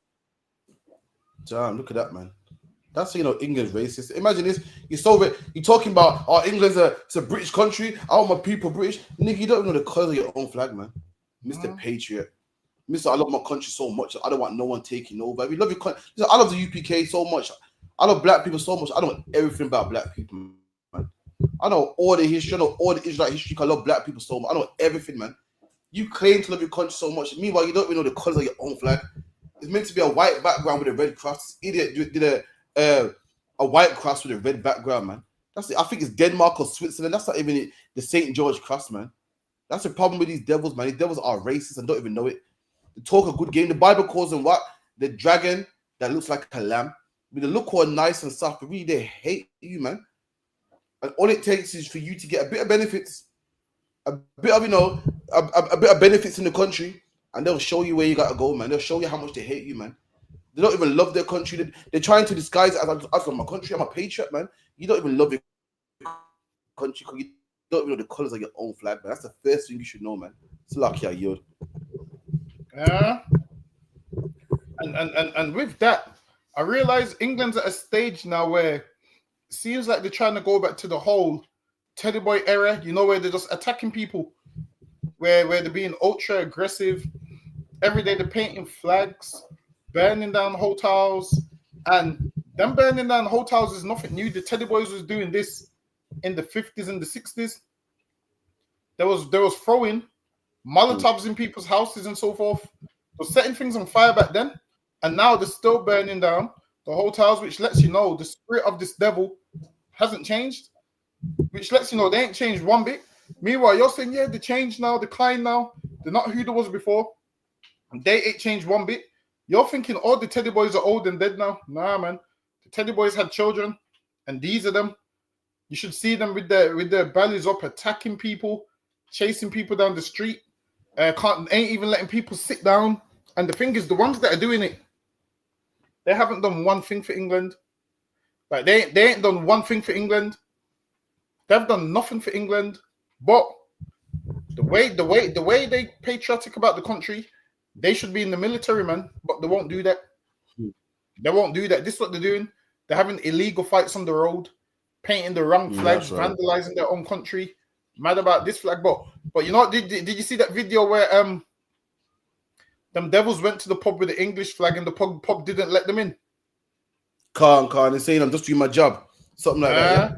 Damn, look at that, man. That's, you know, England's racist. Imagine this. You're talking about, oh, England's it's a British country. I want my people British. Nigga, you don't even know the colour of your own flag, man. Mr. Patriot. Mr. I love my country so much. I don't want no one taking over. We love your country. I love the UPK so much. I love black people so much. I know everything about black people, man. I know all the history. I know all the Israelite history. I love black people so much. I know everything, man. You claim to love your country so much. Meanwhile, you don't even know the colours of your own flag. It's meant to be a white background with a red cross. This idiot did a white cross with a red background, man. That's it. I think it's Denmark or Switzerland. That's not even the St. George cross, man. That's the problem with these devils, man. These devils are racist and don't even know it. They talk a good game. The Bible calls them what? The dragon that looks like a lamb. With the look all nice and stuff, but really they hate you, man. And all it takes is for you to get a bit of benefits, a bit of, you know, a bit of benefits in the country, and they'll show you where you gotta go, man. They'll show you how much they hate you, man. They don't even love their country. They're trying to disguise it as my country. I'm a patriot, man. You don't even love your country because you don't even know the colors of your own flag, man. That's the first thing you should know, man. It's lucky I yield. Yeah. And with that, I realize England's at a stage now where it seems like they're trying to go back to the whole Teddy Boy era, you know, where they're just attacking people, where they're being ultra aggressive. Every day they're painting flags, burning down hotels, and them burning down hotels is nothing new. The Teddy Boys was doing this in the 50s and the 60s. There was throwing Molotovs in people's houses and so forth. They're setting things on fire back then, and now they're still burning down the hotels, which lets you know the spirit of this devil hasn't changed, which lets you know they ain't changed one bit. Meanwhile, you're saying, yeah, they changed now, declined now. They're not who they was before. They ain't changed one bit. You're thinking all the Teddy Boys are old and dead now. Nah, man. The Teddy Boys had children, and these are them. You should see them with their bellies up, attacking people, chasing people down the street. Ain't even letting people sit down. And the thing is, the ones that are doing it, they haven't done one thing for England. Like they ain't done one thing for England. They've done nothing for England. But the way they patriotic about the country, they should be in the military, man. But they won't do that. They won't do that. This is what they're doing. They're having illegal fights on the road, painting the wrong flags, vandalizing their own country. Mad about this flag, but you know, did you see that video where them devils went to the pub with the English flag and the pub didn't let them in? Can't. They're saying I'm just doing my job, something like that.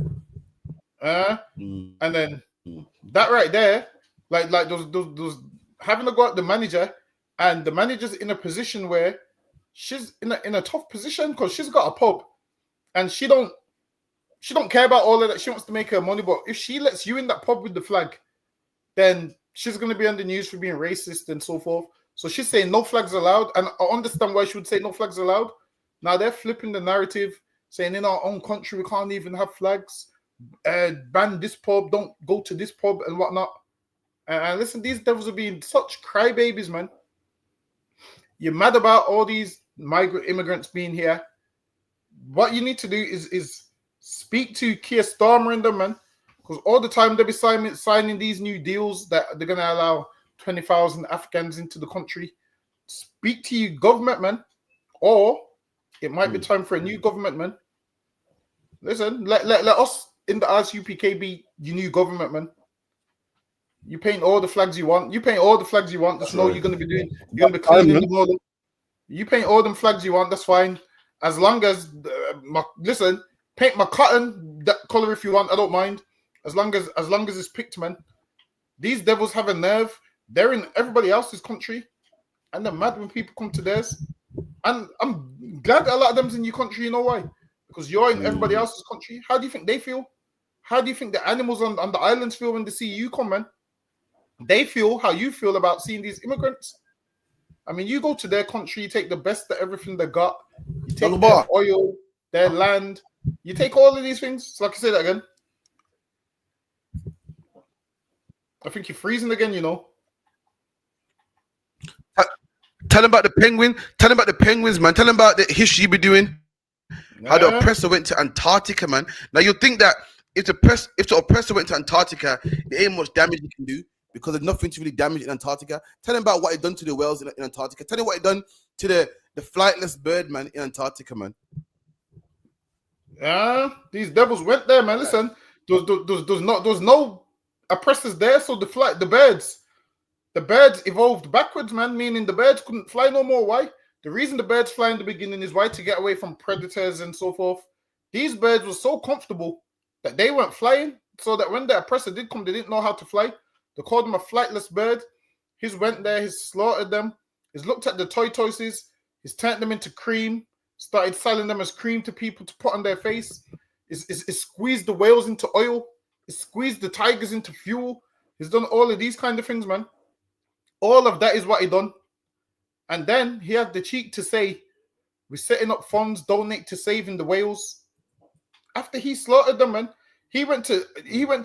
Yeah? And then that right there, like those having to go at the manager, and the manager's in a position where she's in a tough position because she's got a pub, and she don't care about all of that. She wants to make her money, but if she lets you in that pub with the flag, then she's going to be on the news for being racist and so forth. So she's saying no flags allowed, and I understand why she would say no flags allowed. Now they're flipping the narrative, saying in our own country we can't even have flags. Ban this pub, don't go to this pub and whatnot. And listen, these devils are being such crybabies, man. You're mad about all these migrant immigrants being here. What you need to do is speak to Keir Starmer and them, man, because all the time they'll be signing these new deals that they're going to allow 20,000 Afghans into the country. Speak to your government, man, or it might be time for a new government, man. Listen, let us in the ISUPK be your new government, man. You paint all the flags you want. Just know you're going to be doing. You're going to be cleaning the border. You paint all them flags you want. That's fine, as long as listen. Paint my cotton that color if you want. I don't mind. As long as it's picked, man. These devils have a nerve. They're in everybody else's country, and they're mad when people come to theirs. And I'm glad that a lot of them's in your country. You know why? Because you're in everybody else's country. How do you think they feel? How do you think the animals on the islands feel when they see you come, man? They feel how you feel about seeing these immigrants. I mean, you go to their country, you take the best of everything they got. You take their oil, their land. You take all of these things. So like I say that again. I think you're freezing again, you know. Tell them about the penguin. Tell them about the penguins, man. Tell them about the history you be doing. How the oppressor went to Antarctica, man. Now you think that if the oppressor went to Antarctica, there ain't much damage he can do because there's nothing to really damage in Antarctica. Tell them about what he done to the whales in Antarctica. Tell them what he done to the flightless bird, man, in Antarctica, man. Yeah, these devils went there, man. Listen, there's no oppressors there, so the birds evolved backwards, man. Meaning the birds couldn't fly no more. Why? The reason the birds fly in the beginning is why, to get away from predators and so forth. These birds were so comfortable that they weren't flying, so that when the oppressor did come, they didn't know how to fly. They called him a flightless bird. He's went there, he's slaughtered them. He's looked at the tortoises. He's turned them into cream. Started selling them as cream to people to put on their face. He's squeezed the whales into oil. He's squeezed the tigers into fuel. He's done all of these kind of things, man. All of that is what he done. And then he had the cheek to say, we're setting up funds, donate to saving the whales. After he slaughtered them, man, he went to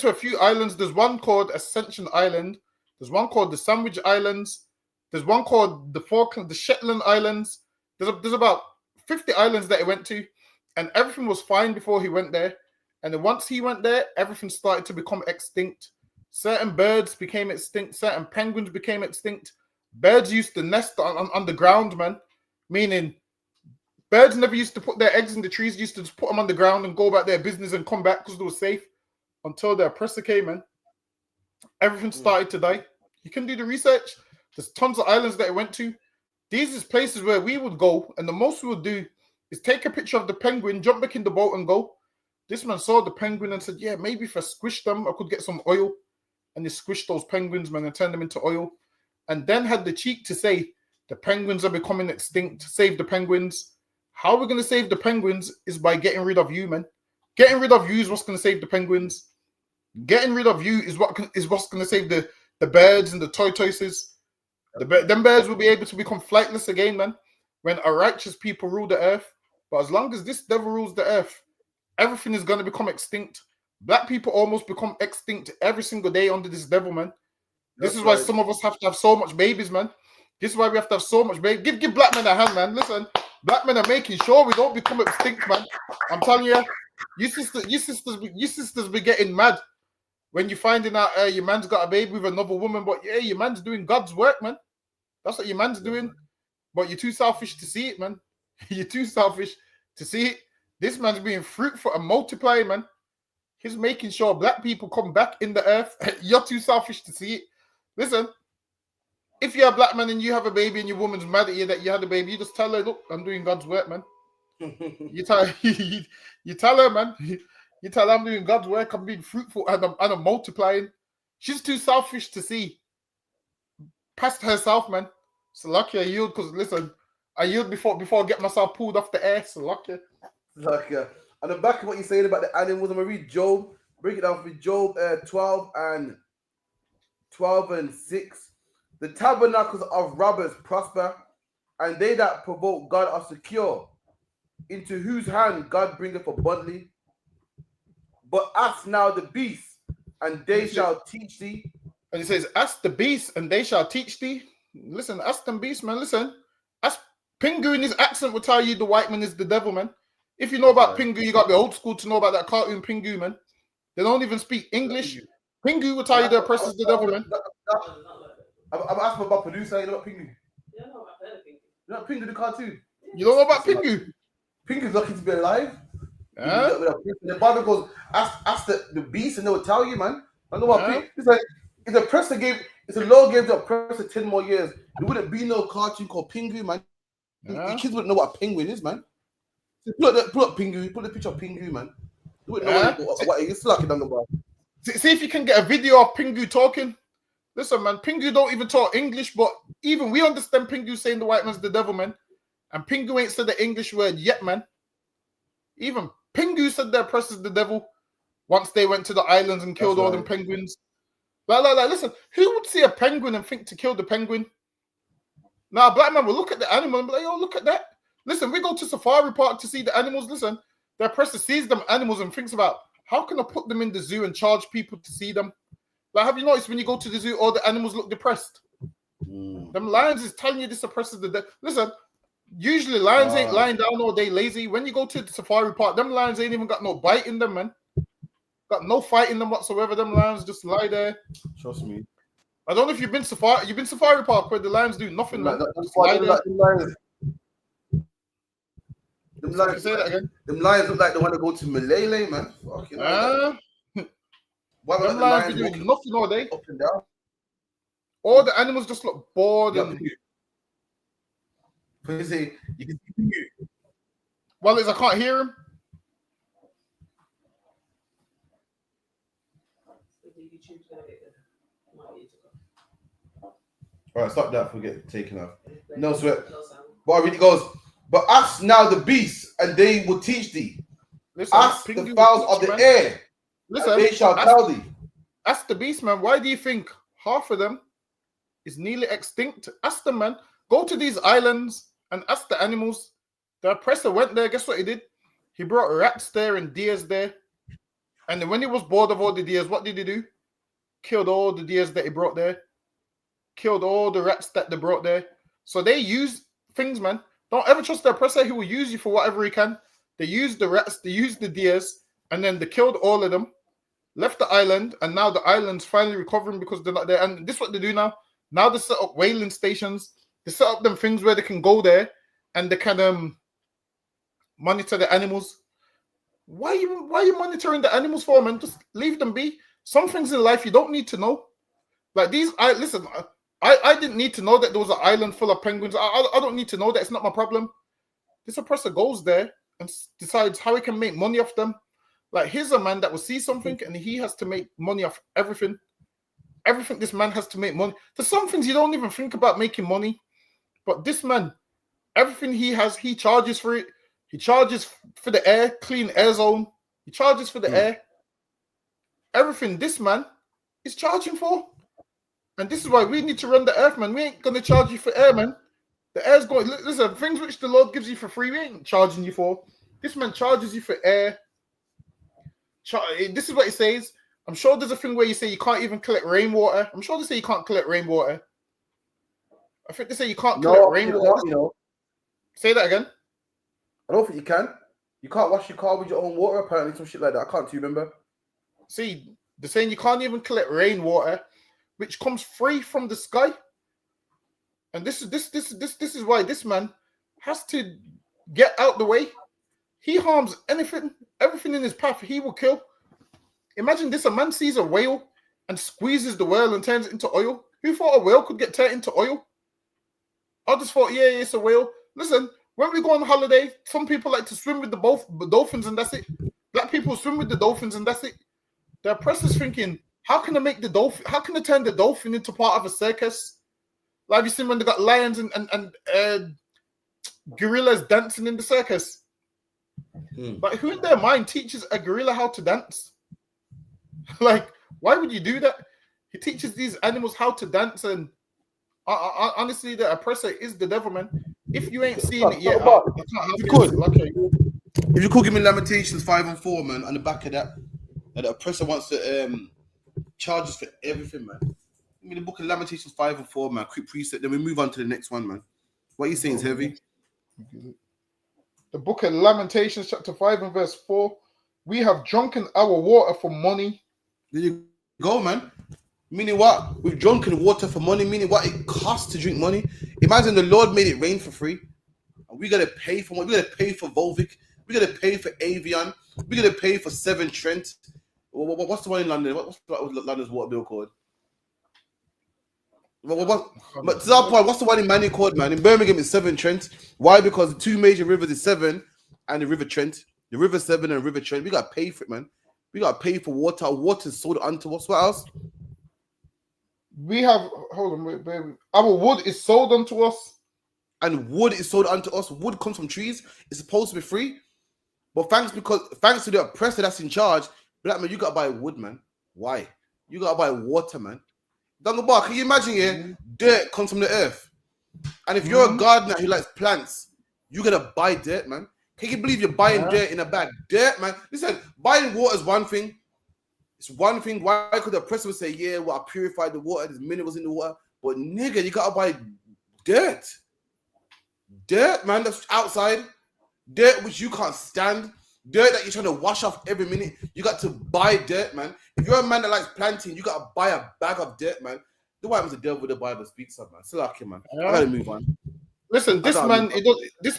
a few islands. There's one called Ascension Island. There's one called the Sandwich Islands. There's one called the Shetland Islands. There's about 50 islands that he went to, and everything was fine before he went there. And then once he went there, everything started to become extinct. Certain birds became extinct. Certain penguins became extinct. Birds used to nest on the ground, man. Meaning, birds never used to put their eggs in the trees. Used to just put them on the ground and go about their business and come back because they were safe. Until the oppressor came in, everything started to die. You can do the research. There's tons of islands that I went to. These is places where we would go, and the most we would do is take a picture of the penguin, jump back in the boat, and go. This man saw the penguin and said, yeah, maybe if I squish them, I could get some oil. And he squished those penguins, man, and turned them into oil. And then had the cheek to say, the penguins are becoming extinct. Save the penguins. How we're going to save the penguins is by getting rid of you, man. Getting rid of you is what's going to save the penguins. Getting rid of you is what's going to save the birds and the tortoises. Them birds will be able to become flightless again, man, when a righteous people rule the earth. But as long as this devil rules the earth, everything is going to become extinct. Black people almost become extinct every single day under this devil, man. This is why some of us have to have so much babies, man. This is why we have to have so much babies. Give black men a hand, man. Listen, black men are making sure we don't become extinct, man. I'm telling you, you sisters be getting mad when you're finding out your man's got a baby with another woman, but yeah, your man's doing God's work, man. That's what your man's doing. But you're too selfish to see it, man. You're too selfish to see it. This man's being fruitful and multiplying, man. He's making sure black people come back in the earth. You're too selfish to see it. Listen, if you're a black man and you have a baby and your woman's mad at you that you had a baby, you just tell her, look, I'm doing God's work, man. You tell her, man. You tell her I'm doing God's work. I'm being fruitful and I'm multiplying. She's too selfish to see. Past herself, man. So lucky I yield because listen, I yield before I get myself pulled off the air. So lucky. On the back of what you're saying about the animals, I'm gonna read Job. Break it down for Job 12 and 6. The tabernacles of robbers prosper, and they that provoke God are secure. Into whose hand God bringeth abundantly. But ask now the beasts, and they shall teach thee. And he says, ask the beasts, and they shall teach thee. Listen, ask them beasts, man. Listen, ask Pingu in his accent will tell you the white man is the devil, man. If you know about Pingu, you got to be old school to know about that cartoon Pingu, man. They don't even speak English. Pingu will tell you the oppressor's the devil, man. I'm asking about producer. You know about Pingu? Yeah, I know about Pingu. You know about Pingu, the cartoon? You don't know about Pingu? Pingu's lucky to be alive. The Bible goes, ask the beast, and they will tell you, man. I know what Pingu. It's like if the oppressor if the law gave the oppressor 10 more years, there wouldn't be no cartoon called Pingu, man. The kids wouldn't know what a penguin is, man. Pull up Pingu, put the picture of Pingu, man. They wouldn't know what it is. Like it on the bar. See if you can get a video of Pingu talking. Listen, man, Pingu don't even talk English, but even we understand Pingu saying the white man's the devil, man. And Pingu ain't said the English word yet, man. Even Pingu said the oppressor's the devil once they went to the islands and killed all them penguins. Like, listen, who would see a penguin and think to kill the penguin? Now, a black man will look at the animal and be like, yo, look at that. Listen, we go to safari park to see the animals. Listen, the oppressor sees them animals and thinks about, how can I put them in the zoo and charge people to see them? Like, have you noticed when you go to the zoo, all the animals look depressed? Them lions is telling you this oppresses the devil. Listen, usually lions ain't lying down all day lazy. When you go to the safari park, them lions ain't even got no bite in them, man. Got no fight in them whatsoever. Them lions just lie there. Trust me. I don't know if you've been safari park where the lions do nothing. Man. Them lions, say that again. Them lions look like they want to go to Malay, man. Fucking hell. Why Them the lions lions be doing walking nothing all day. up and down? All the animals just look bored Yeah, and. You see, you can see. Well, I can't hear him. All right, stop that. Forget taking off. No sweat. But it goes. But ask now the beasts, and they will teach thee. Listen, ask the fowls of the air, listen, and they shall tell thee. Ask the beast, man. Why do you think half of them is nearly extinct? Ask them, man. Go to these islands and ask the animals. The oppressor went there. Guess what he did? He brought rats there and deers there. And then when he was bored of all the deers, what did he do? Killed all the deers that he brought there. Killed all the rats that they brought there. So they use things, man. Don't ever trust the oppressor. He will use you for whatever he can. They used the rats, they used the deers, and then they killed all of them, left the island, and now the island's finally recovering because they're not there. And this is what they do now. Now they set up whaling stations. They set up them things where they can go there and they can monitor the animals. Why are you monitoring the animals for, man? Just leave them be. Some things in life you don't need to know. Like these, I didn't need to know that there was an island full of penguins. I don't need to know that. It's not my problem. This oppressor goes there and decides how he can make money off them. Like, here's a man that will see something and he has to make money off everything. Everything this man has to make money. There's some things you don't even think about making money. But this man, everything he has, he charges for it. He charges for the air, clean air zone. He charges for the air. Everything this man is charging for. And this is why we need to run the earth, man. We ain't going to charge you for air, man. The air's going... Listen, things which the Lord gives you for free, we ain't charging you for. This man charges you for air. This is what he says. I'm sure there's a thing where you say you can't even collect rainwater. I'm sure they say you can't collect rainwater. I think they say you can't collect rainwater. You know. Say that again. I don't think you can. You can't wash your car with your own water, apparently, some shit like that. I can't remember. See, they're saying you can't even collect rainwater, which comes free from the sky. And this is why this man has to get out the way. He harms everything in his path, he will kill. Imagine this, a man sees a whale and squeezes the whale and turns it into oil. Who thought a whale could get turned into oil? I just thought, yeah, it's a whale. Listen, when we go on holiday, some people like to swim with the dolphins and that's it. Black people swim with the dolphins and that's it. The oppressor's thinking, how can I make the dolphin? How can I turn the dolphin into part of a circus? Like, have you seen when they got lions and gorillas dancing in the circus? Like, who in their mind teaches a gorilla how to dance? Like, why would you do that? He teaches these animals how to dance, and honestly, the oppressor is the devil, man. If you ain't seen it yet, if you could give me Lamentations 5 and 4, man, on the back of that the oppressor wants to charge us for everything, man. Give me the book of Lamentations 5 and 4, man. Quick preset, then we move on to the next one, man. What are you saying is heavy? The book of Lamentations, chapter 5 and verse 4. We have drunken our water for money. There you go, man. Meaning what? We've drunken water for money, meaning what? It costs to drink money. Imagine the Lord made it rain for free. And we got to pay for what? We got to pay for Volvic. We got to pay for Avion. We got to pay for Severn Trent. What's the one in London? What's London's water bill called? But to that point, what's the one in Manny called, man? In Birmingham, it's Severn Trent. Why? Because the two major rivers is Severn and the River Trent. The River Severn and River Trent. We got to pay for it, man. We got to pay for water. Our water is sold onto us. What else? We have, hold on, wait, baby. Our wood is sold unto us. And wood is sold unto us. Wood comes from trees. It's supposed to be free. But thanks to the oppressor that's in charge, black man, you got to buy wood, man. Why? You got to buy water, man. Dunga, can you imagine, dirt comes from the earth. And if you're a gardener who likes plants, you got to buy dirt, man. Can you believe you're buying dirt in a bag? Dirt, man. Listen, buying water is one thing. It's one thing. Why could the oppressor say, yeah, well, I purified the water, there's minerals in the water. But nigga, you got to buy dirt. Dirt, man, that's outside. Dirt which you can't stand. Dirt that you're trying to wash off every minute. You got to buy dirt, man. If you're a man that likes planting, you got to buy a bag of dirt, man. The way was the devil the Bible speaks of, man. Still like him, man. I got to move on. Listen, this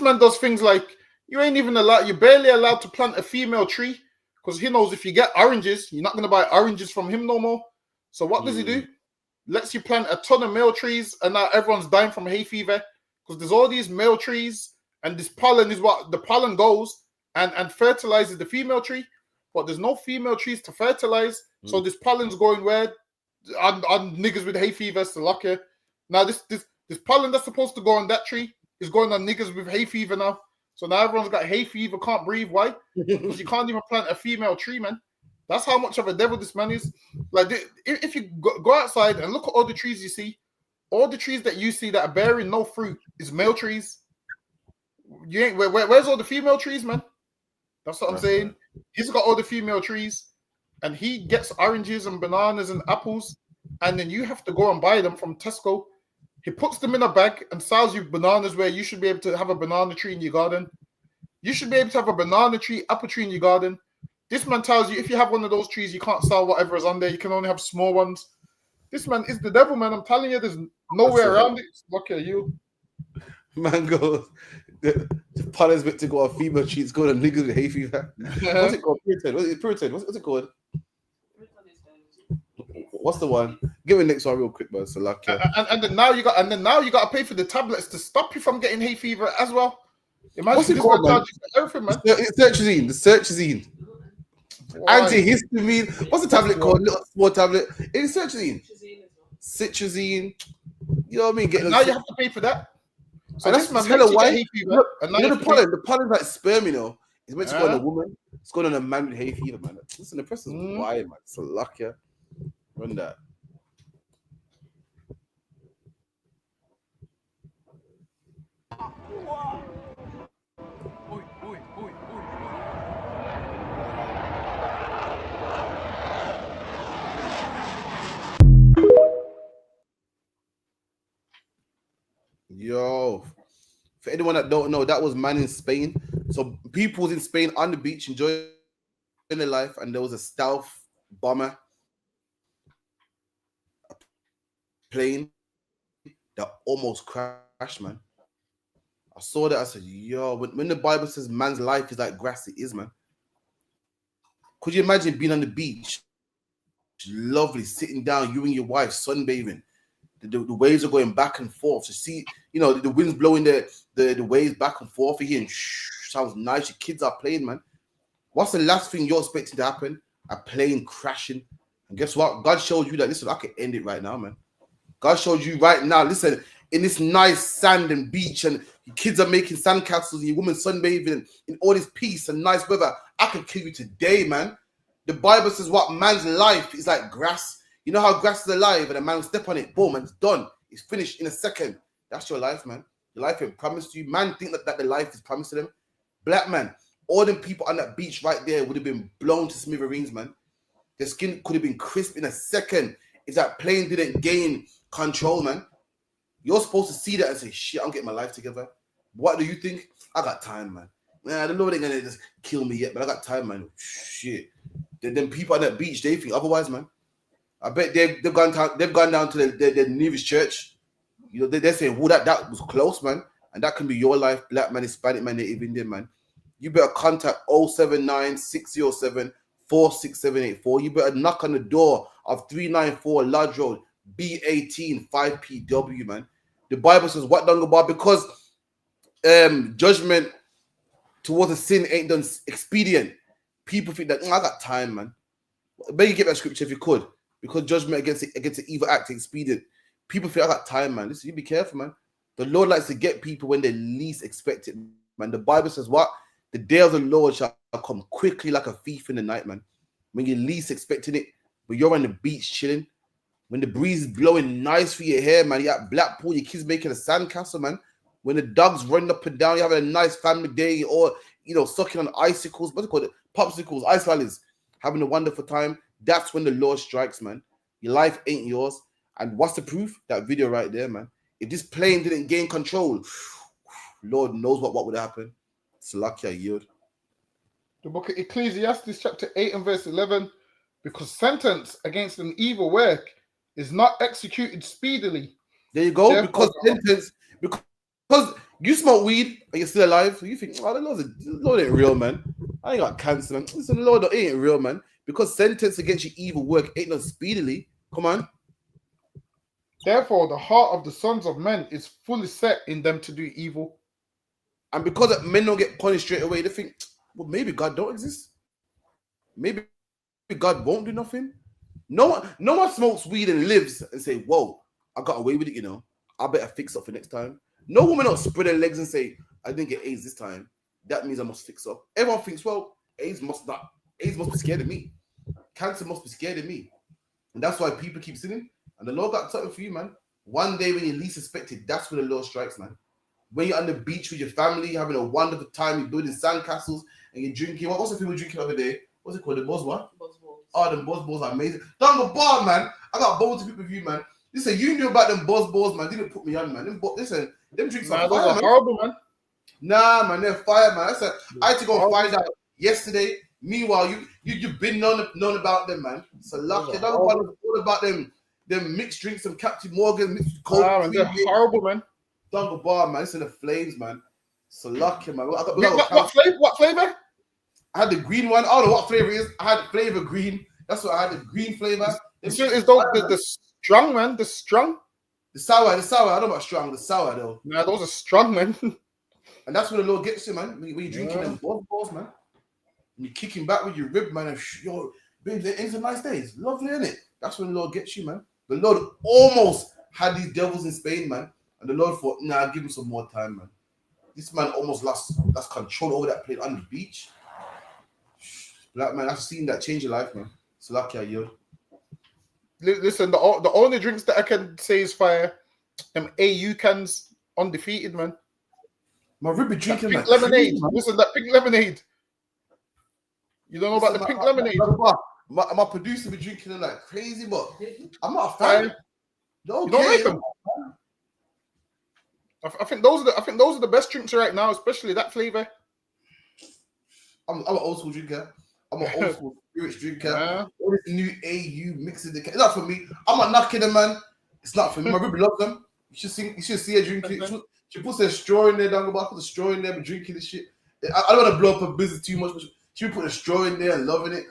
man does things like, You ain't even allowed. You're barely allowed to plant a female tree because he knows if you get oranges, you're not gonna buy oranges from him no more. So what does he do? Lets you plant a ton of male trees, and now everyone's dying from hay fever because there's all these male trees, and this pollen is what the pollen goes and fertilizes the female tree, but there's no female trees to fertilize. So this pollen's going where on niggas with hay fever, Salakia. Now this pollen that's supposed to go on that tree is going on niggas with hay fever now. So now everyone's got hay fever, can't breathe. Why? Because you can't even plant a female tree, man. That's how much of a devil this man is. Like, if you go outside and look at all the trees you see, all the trees that you see that are bearing no fruit is male trees. You ain't where's all the female trees, man? That's what I'm saying. Right. He's got all the female trees, and he gets oranges and bananas and apples, and then you have to go and buy them from Tesco. He puts them in a bag and sells you bananas where you should be able to have a banana tree in your garden. You should be able to have a banana tree, apple tree in your garden. This man tells you if you have one of those trees, you can't sell whatever is on there. You can only have small ones. This man is the devil, man. I'm telling you, there's no way around it. Look at you. Man goes, the pollen's meant to go on female trees, go on niggas with hay fever. What's it called? Puritan. What's it called? What's the one? Give me the next one real quick, man. So like, and then now you got to pay for the tablets to stop you from getting hay fever as well. Imagine what's it called, man? Everything, man. It's sertrazine. The sertrazine. Antihistamine. What's the tablet called? Little small tablet. It's sertrazine. Citrazine. You know what I mean? Now you have to pay for that. So and that's hella white. The pollen's like sperm, you know. It's meant to go on a woman. It's going on a man with hay fever, man. Listen, the person's wild, man. It's a luck, yeah. Run that. Yo, for anyone that don't know, that was man in Spain. So people was in Spain on the beach enjoying their life, and there was a stealth bomber plane that almost crashed, man. I saw that. I said, yo, when the Bible says man's life is like grass, it is, man. Could you imagine being on the beach, lovely, sitting down, you and your wife sunbathing? The waves are going back and forth. To see, you know, the wind's blowing the waves back and forth again. Sounds nice. Your kids are playing, man. What's the last thing you're expecting to happen? A plane crashing. And guess what? God showed you that. Listen, I can end it right now, man. God showed you right now. Listen, in this nice sand and beach, and your kids are making sandcastles, and your woman sunbathing, and in all this peace and nice weather, I could kill you today, man. The Bible says what man's life is like grass. You know how grass is alive, and a man will step on it, boom, and it's done. It's finished in a second. That's your life, man. Your life ain't promised to you. Man think that the life is promised to them. Black man, all them people on that beach right there would have been blown to smithereens, man. Their skin could have been crisp in a second if that plane didn't gain control, man. You're supposed to see that and say, shit, I'm getting my life together. What do you think? I got time, man. Nah, the Lord ain't gonna just kill me yet, but I got time, man. Shit. Them people on that beach, they think otherwise, man. I bet they've gone down to their nearest church. You know, they're saying, "Whoa, that was close, man." And that can be your life, black man, Hispanic man, Native Indian man. You better contact 079-607-46784. You better knock on the door of 394 Lodge Road, B18 5PW, man. The Bible says, "What done about?" Because judgment towards a sin ain't done expedient. People think that I got time, man. Maybe you get that scripture if you could. Because judgment against an evil act is expedient. People feel I got time, man. Listen, you be careful, man. The Lord likes to get people when they least expect it, man. The Bible says what? The day of the Lord shall come quickly like a thief in the night, man. When you're least expecting it, but you're on the beach chilling. When the breeze is blowing nice for your hair, man. You at Blackpool, your kids making a sandcastle, man. When the dogs running up and down, you're having a nice family day, or, you know, sucking on icicles. What's it called? Popsicles, ice valleys. Having a wonderful time. That's when the Lord strikes, man. Your life ain't yours. And what's the proof? That video right there, man. If this plane didn't gain control, Lord knows what would happen. It's lucky I yield. The book of Ecclesiastes chapter 8 and verse 11. Because sentence against an evil work is not executed speedily. There you go. Therefore, Because because you smoke weed and you're still alive, so you think, oh, the Lord ain't real, man. I ain't got cancer, man. Listen, the Lord ain't real, man. Because sentence against your evil work ain't not speedily. Come on. Therefore, the heart of the sons of men is fully set in them to do evil. And because men don't get punished straight away, they think, well, maybe God don't exist. Maybe God won't do nothing. No one smokes weed and lives and say, whoa, I got away with it, you know. I better fix up for next time. No woman don't spread her legs and say, I didn't get AIDS this time. That means I must fix up. Everyone thinks, well, AIDS must be scared of me. Cancer must be scared of me. And that's why people keep sinning. And the Lord got something for you, man. One day when you least expect it, that's when the Lord strikes, man. When you're on the beach with your family, having a wonderful time, you're building sandcastles, and you're drinking. What's the thing we were drinking the other day? What's it called? The Buzz what? Buzz balls. Oh, the Buzz balls are amazing. Down the bar, man. I got balls to pick with you, man. Listen, you knew about them Buzz balls, man. Didn't put me on, man. Listen, them drinks are fire, man. Horrible, man. Nah, man, they're fire, man. I had to go find out yesterday. Meanwhile, you've been known about them, man. So lucky. I don't know all about them mixed drinks, some Captain Morgan, mixed cold. Man, they're horrible, man. Down the bar, man. It's in the flames, man. So lucky, man. What flavor? I had the green one. I don't know what flavor it is. I had flavor green. That's what I had, the green flavor. It's the strong, man. The strong. The sour. I don't know about strong. The sour, though. Nah, those are strong, man. And that's where the Lord gets you, man. When you're drinking them balls, man. And you're kicking back with your rib, man. And yo, babe, it's a nice day. It's lovely, isn't it? That's when the Lord gets you, man. The Lord almost had these devils in Spain, man. And the Lord thought, nah, give him some more time, man. This man almost lost control over that plane on the beach. Black man, I've seen that change your life, man. So lucky I yield. Listen, the only drinks that I can say is fire. Them AU cans undefeated, man. My ribby drinking pink lemonade. Listen, that pink lemonade. You don't know about the pink lemonade? My producer be drinking them like crazy, but I'm not a fan. You don't like them? I think those are the best drinks right now, especially that flavor. I'm an old school drinker. I'm an old school spirits drinker. All this new AU mixing the. It's not for me. I'm not knocking them, man. It's not for me. My baby loves them. You should see her drinking. She puts a straw in there, down the bottom, put a straw in there, but drinking this shit. I don't want to blow up her business too much, but she put a straw in there and loving it.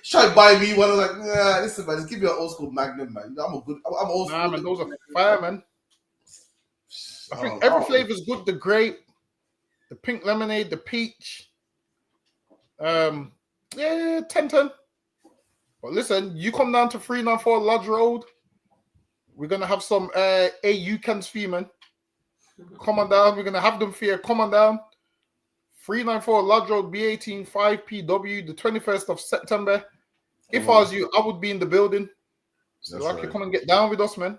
She tried to buy me one. I was like, nah, listen, man, just give me an old school Magnum, man. You know, I'm old school. Nah, man, those are fire, man. I think every flavor is good. The grape, the pink lemonade, the peach. 10. But listen, you come down to 394 Lodge Road. We're gonna have some AU cans for you, man. Come on down. We're gonna have them for you. Come on down. 394 Lodge Road, B18 5PW, the 21st of September. If I was you, I would be in the building. So like you come and get down with us, man.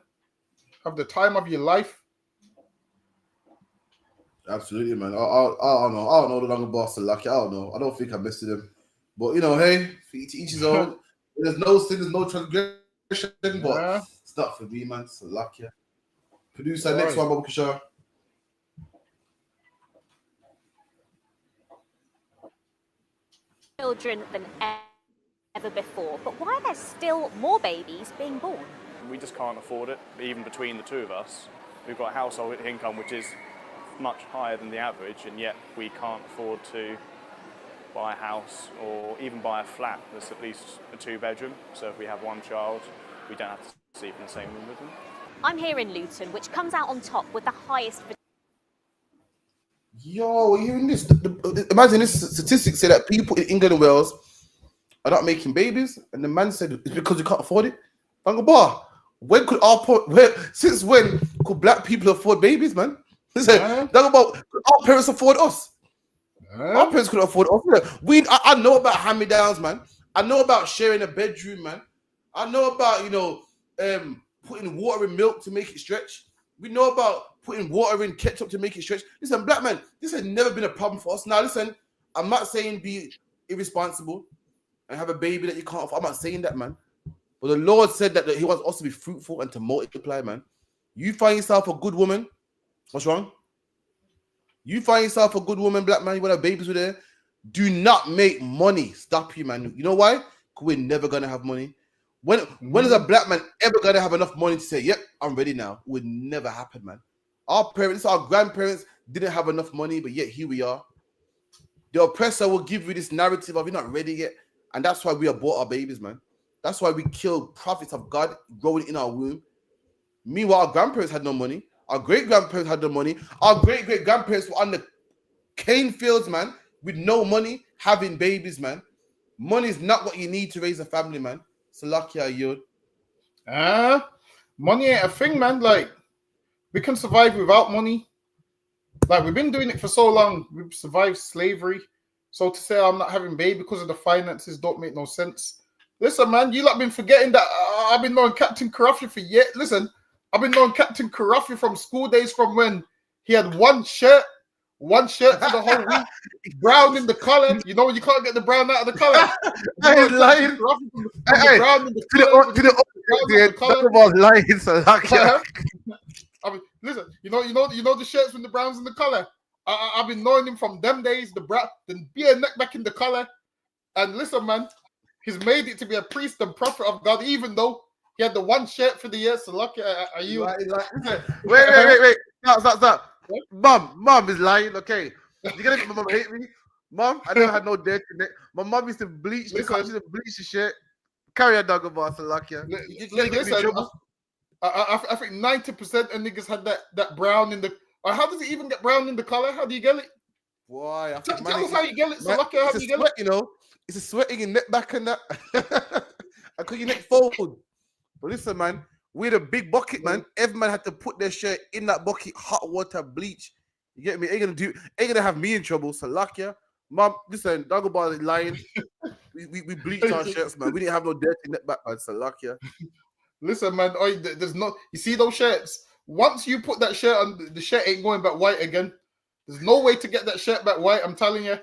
Have the time of your life. Absolutely, man. I don't know. I don't know the longer boss are lucky. I don't know. I don't think I missed them. But you know, hey, for each his own. There's no sin, there's no transgression, but it's not for me, man. It's lucky. Producer, next one, Bob Kishar. Children than ever before, but why are there still more babies being born? We just can't afford it, even between the two of us. We've got a household income which is much higher than the average, and yet we can't afford to buy a house or even buy a flat that's at least a 2-bedroom. So if we have one child, we don't have to sleep in the same room with them. I'm here in Luton, which comes out on top with the highest. Yo, are you hearing this? Imagine this statistics say that people in England and Wales are not making babies, and the man said it's because you can't afford it. Since when could black people afford babies, man? Listen, our parents afford us. Our parents couldn't afford us. I know about hand-me-downs, man. I know about sharing a bedroom, man. I know about, putting water in milk to make it stretch. We know about putting water in ketchup to make it stretch. Listen, black man, this has never been a problem for us. Now, listen, I'm not saying be irresponsible and have a baby that you can't afford. I'm not saying that, man. But the Lord said that he wants us to be fruitful and to multiply, man. You find yourself a good woman. What's wrong? You find yourself a good woman, black man. You want to have babies with her. Do not make money stop you, man. You know why? Because we're never going to have money. When is a black man ever going to have enough money to say, yep, I'm ready now? It would never happen, man. Our parents, our grandparents didn't have enough money, but yet here we are. The oppressor will give you this narrative of you're not ready yet. And that's why we abort our babies, man. That's why we kill prophets of God growing in our womb. Meanwhile, our grandparents had no money. Our great-grandparents had no money. Our great-great-grandparents were on the cane fields, man, with no money, having babies, man. Money is not what you need to raise a family, man. Salakia Yod. Money ain't a thing, man. Like, we can survive without money. Like, we've been doing it for so long. We've survived slavery. So to say I'm not having baby because of the finances don't make no sense. Listen, man, you lot been forgetting that I've been knowing Captain Karafi for years. Listen, I've been knowing Captain Karafi from school days, from when he had one shirt for the whole week, brown in the collar. You know when you can't get the brown out of the collar. I ain't lying. Brown in the collar. I mean, listen, you know the shirts with the browns in the collar. I've been knowing him from them days. The beer neck back in the collar, and listen, man, he's made it to be a priest and prophet of God, even though he had the one shirt for the year. So lucky are you? Wait. Stop. Mom is lying. Okay, you gonna make my mom hate me? Mom, I never had no dirty neck. My mom used to bleach the car. She used to bleach the shit. Carry a dog about so lucky. I think 90% of niggas had that brown in the. How does it even get brown in the collar? How do you get it? Why? Tell us how you get it. So lucky how do you get it? You know, it's a sweating in neck back and that. I could your neck fold. But listen, man, we had a big bucket, man. Every man had to put their shirt in that bucket, hot water, bleach. You get me? Ain't gonna have me in trouble. So lucky, mom. Listen, Dagobah is lying. we bleached our shirts, man. We didn't have no dirty neck back, man. So lucky. Listen, man. There's no. You see those shirts? Once you put that shirt on, the shirt ain't going back white again. There's no way to get that shirt back white. I'm telling you,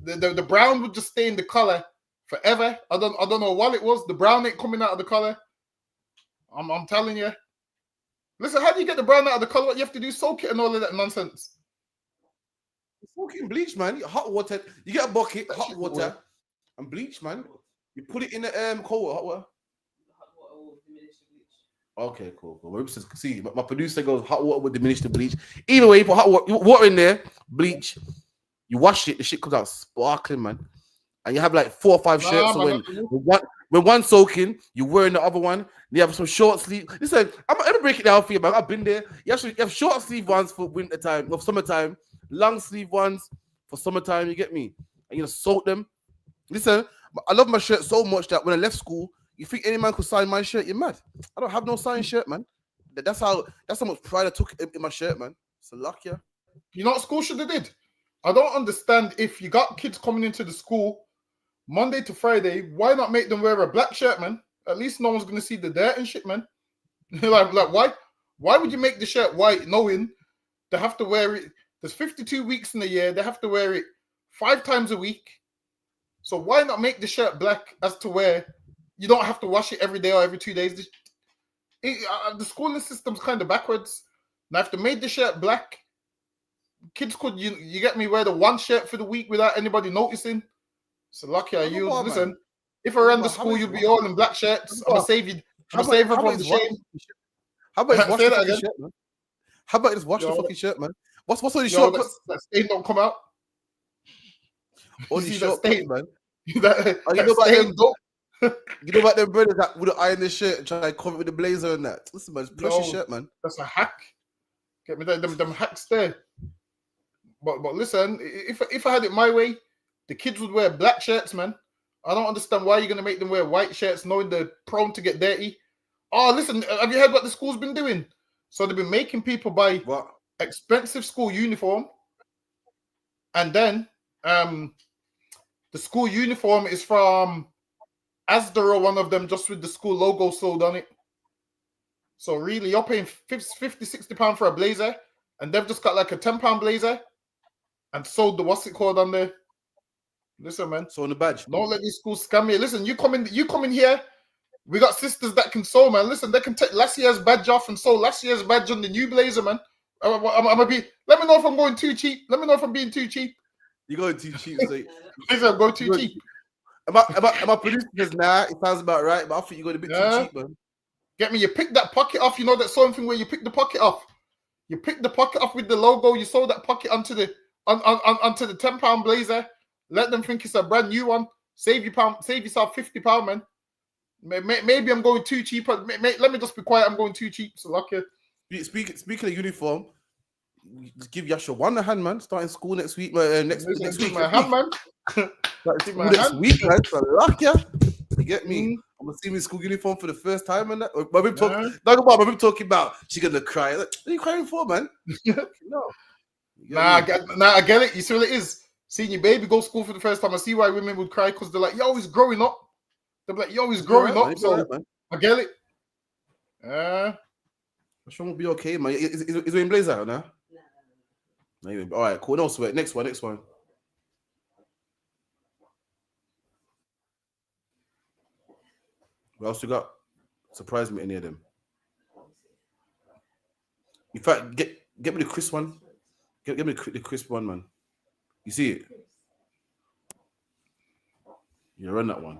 the brown would just stay in the color forever. I don't know what it was. The brown ain't coming out of the color. I'm telling you. Listen, how do you get the brown out of the color? What you have to do, soak it and all of that nonsense. Soak it in bleach, man. Hot water. You get a bucket, hot water, and bleach, man. You put it in the cold hot water. Okay, cool. See, my producer goes hot water will diminish the bleach. Either way, you put hot water in there, bleach. You wash it, the shit comes out sparkling, man. And you have like 4 or 5 shirts. So when one's soaking, you're wearing the other one. You have some short sleeve. Listen, I'm gonna break it down for you, man. I've been there. You have short sleeve ones for winter time, or summertime, long sleeve ones for summertime. You get me? And you soak them. Listen, I love my shirt so much that when I left school, you think any man could sign my shirt? You're mad. I don't have no signed shirt, man. That's how much pride I took in my shirt, man. So luck, yeah. You know what school should have did? I don't understand, if you got kids coming into the school Monday to Friday, why not make them wear a black shirt, man? At least no one's gonna see the dirt and shit, man. like why? Why would you make the shirt white knowing they have to wear it? There's 52 weeks in a year. They have to wear it 5 times a week. So why not make the shirt black as to where you don't have to wash it every day or every 2 days? The schooling system's kind of backwards. Now, if they made the shirt black, kids could, you get me, wear the one shirt for the week without anybody noticing. So lucky are you. Listen, man. If I ran the school, you'd be all in black shirts. I'm gonna save you. I'm gonna save her from the shame. How about just wash the fucking shirt, man? How about just wash the fucking shirt, man? What's all these shortcuts? That stain don't come out. All these shortcuts, man. You know about them brothers that would iron the shirt and try to cover it with the blazer and that? Listen, man, it's precious shirt, man. That's a hack. Get me them hacks there. But listen, if I had it my way, the kids would wear black shirts, man. I don't understand why you're gonna make them wear white shirts, knowing they're prone to get dirty. Oh, listen, have you heard what the school's been doing? So they've been making people buy expensive school uniform, and then the school uniform is from Asda or one of them, just with the school logo sold on it. So really, you're paying 50, 60 pounds for a blazer, and they've just got like a 10 pound blazer and sold the what's it called on there. Listen, man. So on the badge. Don't let these schools scam you. Listen, you come in here. We got sisters that can sew, man. Listen, they can take last year's badge off and sew last year's badge on the new blazer, man. I'm gonna be. Let me know if I'm going too cheap. Let me know if I'm being too cheap. You're going too cheap. So listen, I'm going too cheap. Am I producing this? Nah, it sounds about right, but I think you're going a bit too cheap, man. Get me. You pick that pocket off. You know that sewing thing where you pick the pocket off. You pick the pocket off with the logo. You sold that pocket onto the onto the £10 blazer. Let them think it's a brand new one. Save yourself £50, man. Maybe I'm going too cheap. Let me just be quiet. I'm going too cheap. So lucky. Speaking of uniform, just give Yasha one hand, man. Starting school next week. Next week, my hand, man. Next week, man. So lucky. You get me? I'm gonna see me in school uniform for the first time, and that. My rib talking about she gonna cry. Like, what are you crying for, man? No. I get it. You see what it is? Seeing your baby go to school for the first time, I see why women would cry because they're like, yo, he's growing up. They're like, yo, he's growing up. So I get it. Sean will be okay, man. Is wearing blazer out now? No. All right, cool. No sweat. Next one. What else you got? Surprise me, any of them. In fact, get me the crisp one. Get me the crisp one, man. You see it? You run that one.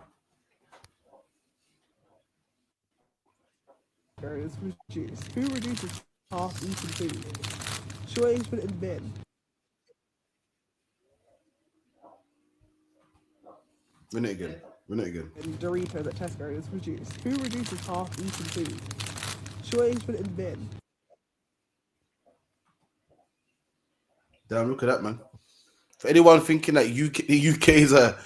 Is reduced. Who reduces half-eaten food? Shortage put it in bin. Run it again. And Doritos at Tesco is reduced. Who reduces half-eaten food? Shortage put it in bin. Damn, look at that, man. For anyone thinking that the UK is a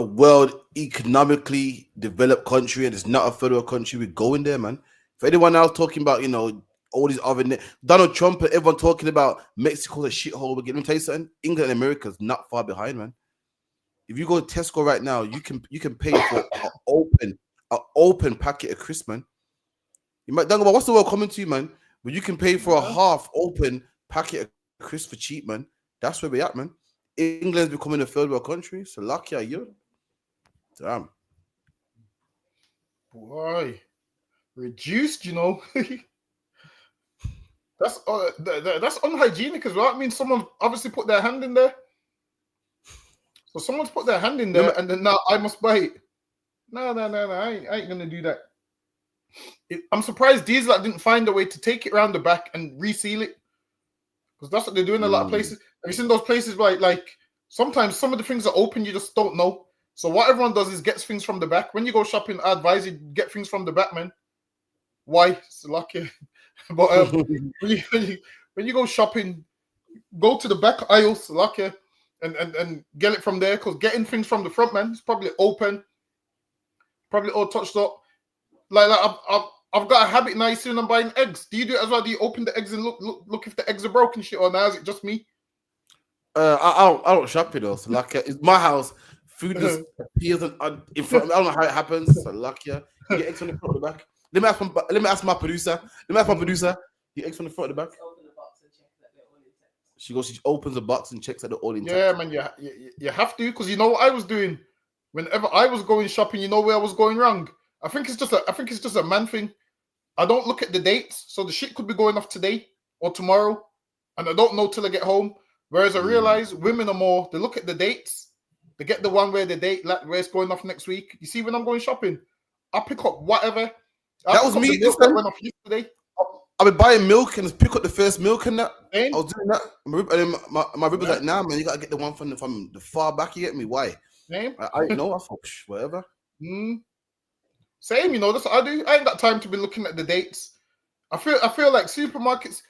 world economically developed country and it's not a federal country, we're going there, man. For anyone else talking about, all these other Donald Trump and everyone talking about Mexico's a shithole, but let me tell you something, England and America is not far behind, man. If you go to Tesco right now, you can pay for an open packet of crisps, man. You might think about what's the world coming to, man? But you can pay for a half open packet of crisps for cheap, man. That's where we're at, man. England's becoming a third world country, so lucky are you. Damn. Boy, reduced, That's unhygienic as well. I mean, someone obviously put their hand in there. So someone's put their hand in there, and then now I must buy it. No, I ain't gonna do that. I'm surprised Diesel didn't find a way to take it around the back and reseal it, because that's what they're doing in a lot of places. Have you seen those places like sometimes some of the things are open, you just don't know. So what everyone does is gets things from the back. When you go shopping, I advise you get things from the back, man. Why? It's lucky. But when you go shopping, go to the back aisles, lucky, and get it from there, because getting things from the front, man, it's probably open, probably all touched up. Like I've got a habit now. You see when I'm buying eggs, do you do it as well? Do you open the eggs and look if the eggs are broken, shit, or now is it just me? I don't shop it though. So it's my house. Food just appears in front of me. I don't know how it happens. So lucky, you get eggs on the front or the back. Let me ask my producer. You eggs on the front or the back? She opens the box and checks that they're all intact. Yeah, man. You have to, because you know what I was doing whenever I was going shopping. You know where I was going wrong. I think it's just a man thing. I don't look at the dates, so the shit could be going off today or tomorrow, and I don't know till I get home. Whereas I realize women are more. They look at the dates. They get the one where the date where it's going off next week. You see, when I'm going shopping, I pick up whatever. That was me. That went off yesterday. I've been buying milk and just pick up the first milk and that. I was doing that. My rib was like, nah, man, you gotta get the one from the far back. You get me? Why? Same. I didn't know. I thought whatever. Same, that's what I do. I ain't got time to be looking at the dates. I feel like supermarkets,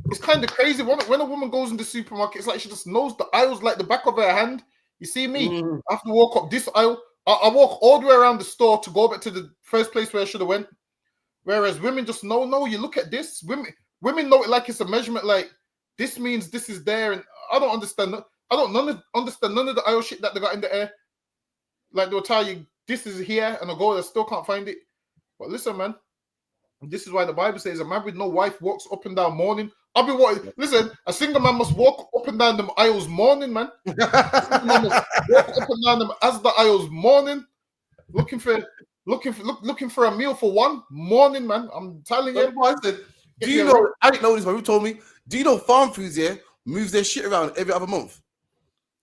it's kind of crazy. When a woman goes into the supermarket, it's like she just knows the aisles like the back of her hand. You see me? I have to walk up this aisle. I walk all the way around the store to go back to the first place where I should have went. Whereas women just know, no, you look at this. Women know it like it's a measurement, like this means this is there. And I don't understand that. I don't understand none of the aisle shit that they got in the air. Like they'll tell you, this is here, and I go, I still can't find it. But listen, man, this is why the Bible says a man with no wife walks up and down mourning. Listen, a single man must walk up and down them aisles mourning, man. A single man must walk up and down them as the aisles mourning, looking for a meal for one morning, man. I'm telling you. I said, do you know? I didn't know this, but who told me? Do you know Farm Foods moves their shit around every other month?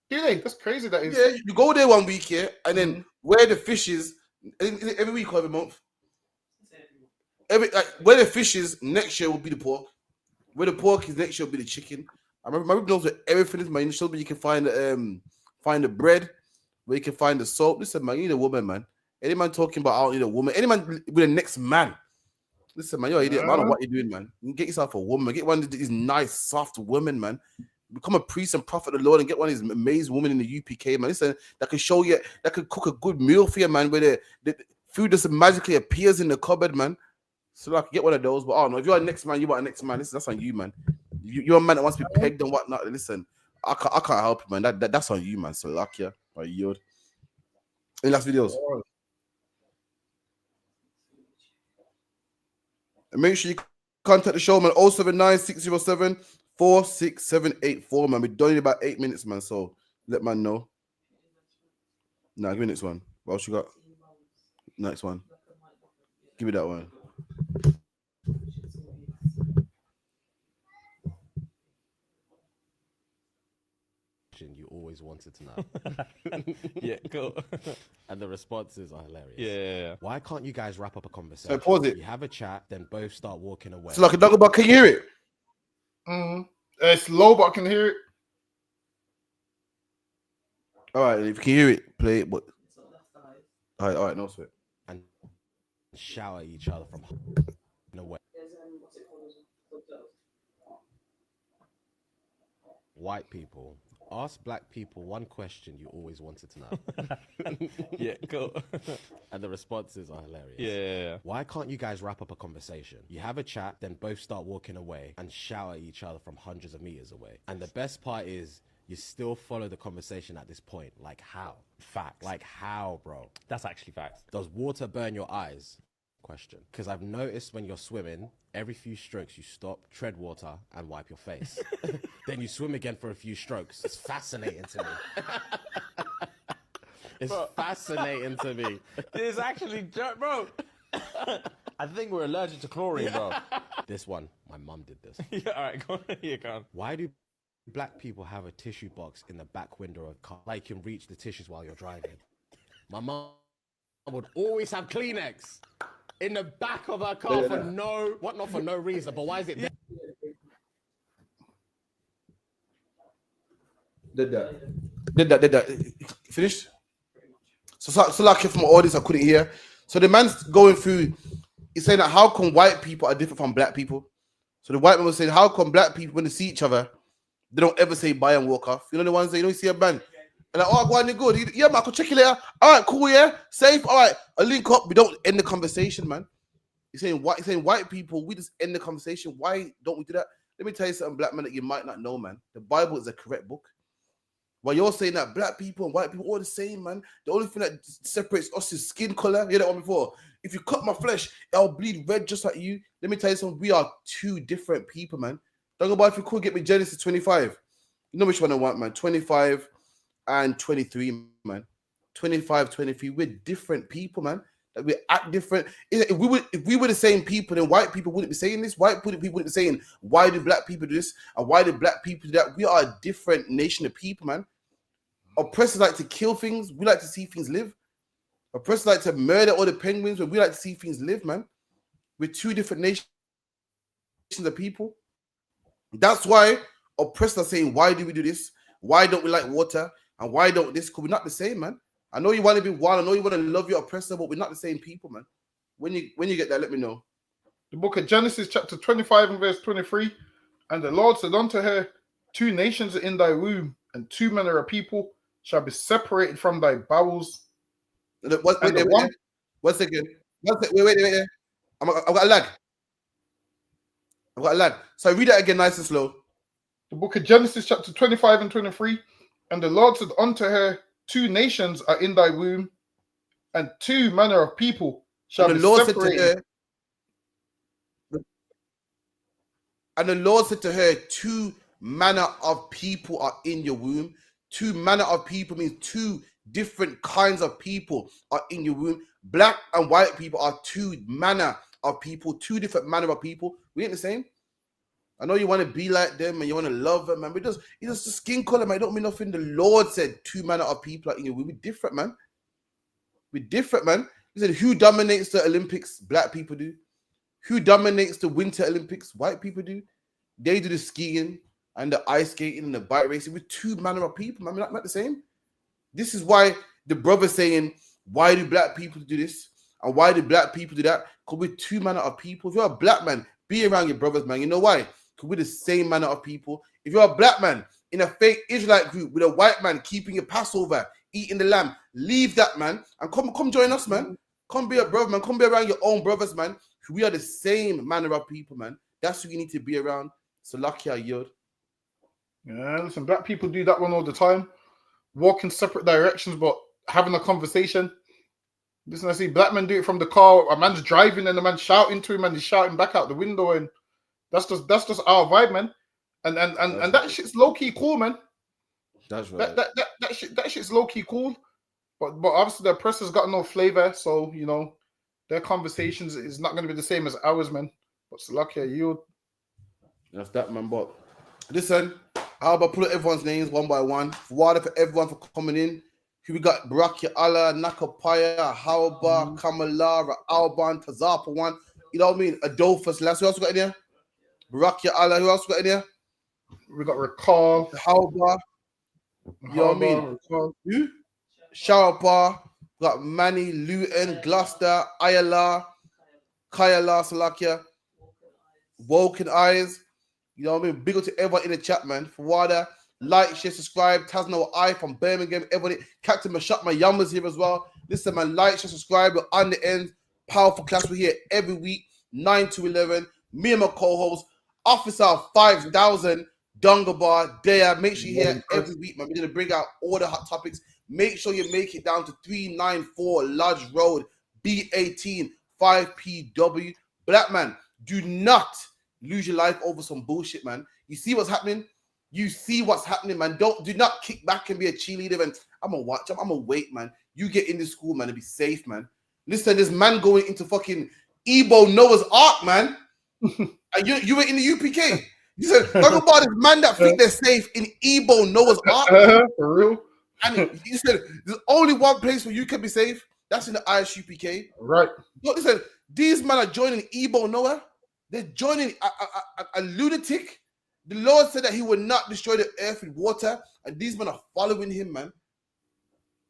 Do they? That's crazy. That is. Yeah, you go there one week, and then where the fish is every week or every month. where the fish is, next year will be the pork. Where the pork is, next year will be the chicken. I remember my rib knows where everything is, man. You can find the bread, where you can find the soap. Listen, man, you need a woman, man. Any man talking about I don't need a woman. Any man with the next man. Listen, man, you're an idiot. Man, I don't know what you're doing, man. You can get yourself a woman. Get one of these nice, soft women, man. Become a priest and prophet of the Lord and get one of these amazing women in the UPK, man. Listen, that can show you, that can cook a good meal for you, man, where the food just magically appears in the cupboard, man. So I can get one of those. But I don't know. If you're a next man, you want a next man. Listen, that's on you, man. You're a man that wants to be pegged and whatnot. Listen, I can't help you, man. That's on you, man. So luck you. I yield. Any last videos? And make sure you contact the show, man. 079-607-46784, man. We're done in about 8 minutes, man. So let man know. Nah, give me next one. What else you got? Next one. Give me that one. You always wanted to know. Yeah, cool. And the responses are hilarious. Yeah. Why can't you guys wrap up a conversation? So pause it. You have a chat, then both start walking away. So like a dog about, can you hear it? It's low, but I can hear it. All right, if you can hear it, play it. But all right, no sweat. And shout at each other from away. White people, ask black people one question you always wanted to know. Yeah, cool. And the responses are hilarious. Yeah. Why can't you guys wrap up a conversation? You have a chat, then both start walking away and shout at each other from hundreds of meters away. And the best part is you still follow the conversation at this point. Like how? Facts. Like how, bro? That's actually facts. Does water burn your eyes? Question. Because I've noticed when you're swimming, every few strokes you stop, tread water, and wipe your face. Then you swim again for a few strokes. It's fascinating to me. It's fascinating to me. It's actually, bro. I think we're allergic to chlorine, bro. This one, my mum did this. Yeah, all right, go on. Yeah, go on. Why do black people have a tissue box in the back window of a car? Like you can reach the tissues while you're driving. My mum would always have Kleenex in the back of her car for not for no reason, but why is it there? Did that. Finished? So like from my audience, I couldn't hear. So the man's going through, he's saying that how come white people are different from black people? So the white man was saying, how come black people, when they see each other, they don't ever say bye and walk off? You know the ones that you don't see a man? And like, oh, go on, you're good. Yeah, man, I could check you later. All right, cool, yeah. Safe. All right, I'll link up. We don't end the conversation, man. He's saying white people, we just end the conversation. Why don't we do that? Let me tell you something, black man, that you might not know, man. The Bible is a correct book. While you're saying that black people and white people all the same, man. The only thing that separates us is skin color. You heard that one before. If you cut my flesh, I'll bleed red just like you. Let me tell you something. We are two different people, man. Don't go about if you could get me Genesis 25. You know which one I want, man. 25 and 23, man. 25, 23. We're different people, man. Like we act different. If we were the same people, then white people wouldn't be saying this. White people wouldn't be saying, why do black people do this? And why do black people do that? We are a different nation of people, man. Oppressors like to kill things. We like to see things live. Oppressors like to murder all the penguins, but we like to see things live, man. We're two different nations of people. That's why oppressors are saying, why do we do this? Why don't we like water? And why don't this? Because we're not the same, man. I know you want to be wild. I know you want to love your oppressor, but we're not the same people, man. When you get that, let me know. The book of Genesis, chapter 25 and verse 23. And the Lord said unto her, 2 nations are in thy womb, and 2 manner of people shall be separated from thy bowels. Wait. One second. Wait. I've got a lag. So read that again nice and slow. The book of Genesis, chapter 25 and 23. And the Lord said unto her, 2 nations are in thy womb, and 2 manner of people shall be separated. And the Lord said to her, 2 manner of people are in your womb. 2 manner of people means 2 different kinds of people are in your womb. Black and white people are 2 manner of people, 2 different manner of people. We ain't the same. I know you want to be like them and you want to love them, man. But it's just the skin color, man. It don't mean nothing. The Lord said 2 manner of people are in your womb. We're different, man. We're different, man. He said, who dominates the Olympics? Black people do. Who dominates the Winter Olympics? White people do. They do the skiing and the ice skating and the bike racing with two manner of people. I mean, not the same. This is why the brother's saying, why do black people do this? And why do black people do that? Because we're two manner of people. If you're a black man, be around your brothers, man. You know why? Because we're the same manner of people. If you're a black man in a fake Israelite group with a white man keeping your Passover, eating the lamb, leave that, man. And come join us, man. Come be a brother, man. Come be around your own brothers, man. We are the same manner of people, man. That's who you need to be around. So lucky I yield. Yeah, listen, black people do that one all the time. Walk in separate directions, but having a conversation. Listen, I see black men do it from the car. A man's driving and the man's shouting to him and he's shouting back out the window, and that's just our vibe, man. And that shit's low key cool, man. That's right. That shit's low key cool. But obviously the oppressor's got no flavor, so you know their conversations is not going to be the same as ours, man. But it's lucky I yield. That's that, man. But listen, how about pull out everyone's names one by one? Water for everyone for coming in. Here we got Baraki Allah, Nakapaya, Hauba, Kamala, Alban, Tazapa one. You know what I mean? Adolphus. Last who else got in here? Baraki Allah. Who else got in here? We got Recall, Hauba. You know what I mean? Who? Sharapa. Got Manny, Luton, Gloucester, Ayala, Kayala, Salakia, Woken Eyes. You know what I mean? Big up to everyone in the chat, man. For water, like, share, subscribe. Tasno I from Birmingham. Everybody, Captain Mashak, my Yama's here as well. Listen, man, like, share, subscribe. We're on the end. Powerful class. We're here every week, 9 to 11. Me and my co-host, Officer 5000, Dungabar, Daya. Make sure you're here every week, man. We're going to bring out all the hot topics. Make sure you make it down to 394 Lodge Road, B18, 5PW. Black man, do not lose your life over some bullshit, man. You see what's happening? You see what's happening, man. Do not kick back and be a cheerleader. And I'm gonna watch. I'm gonna wait, man. You get into school, man, and be safe, man. Listen, this man going into fucking Igbo Noah's Ark, man. And you were in the UPK. You said, talk about this man that think they're safe in Igbo Noah's Ark. For real? And you said there's only one place where you can be safe. That's in the ISUPK. Right. Look, listen, these men are joining Igbo Noah. They're joining a lunatic. The Lord said that he would not destroy the earth with water, and these men are following him, man.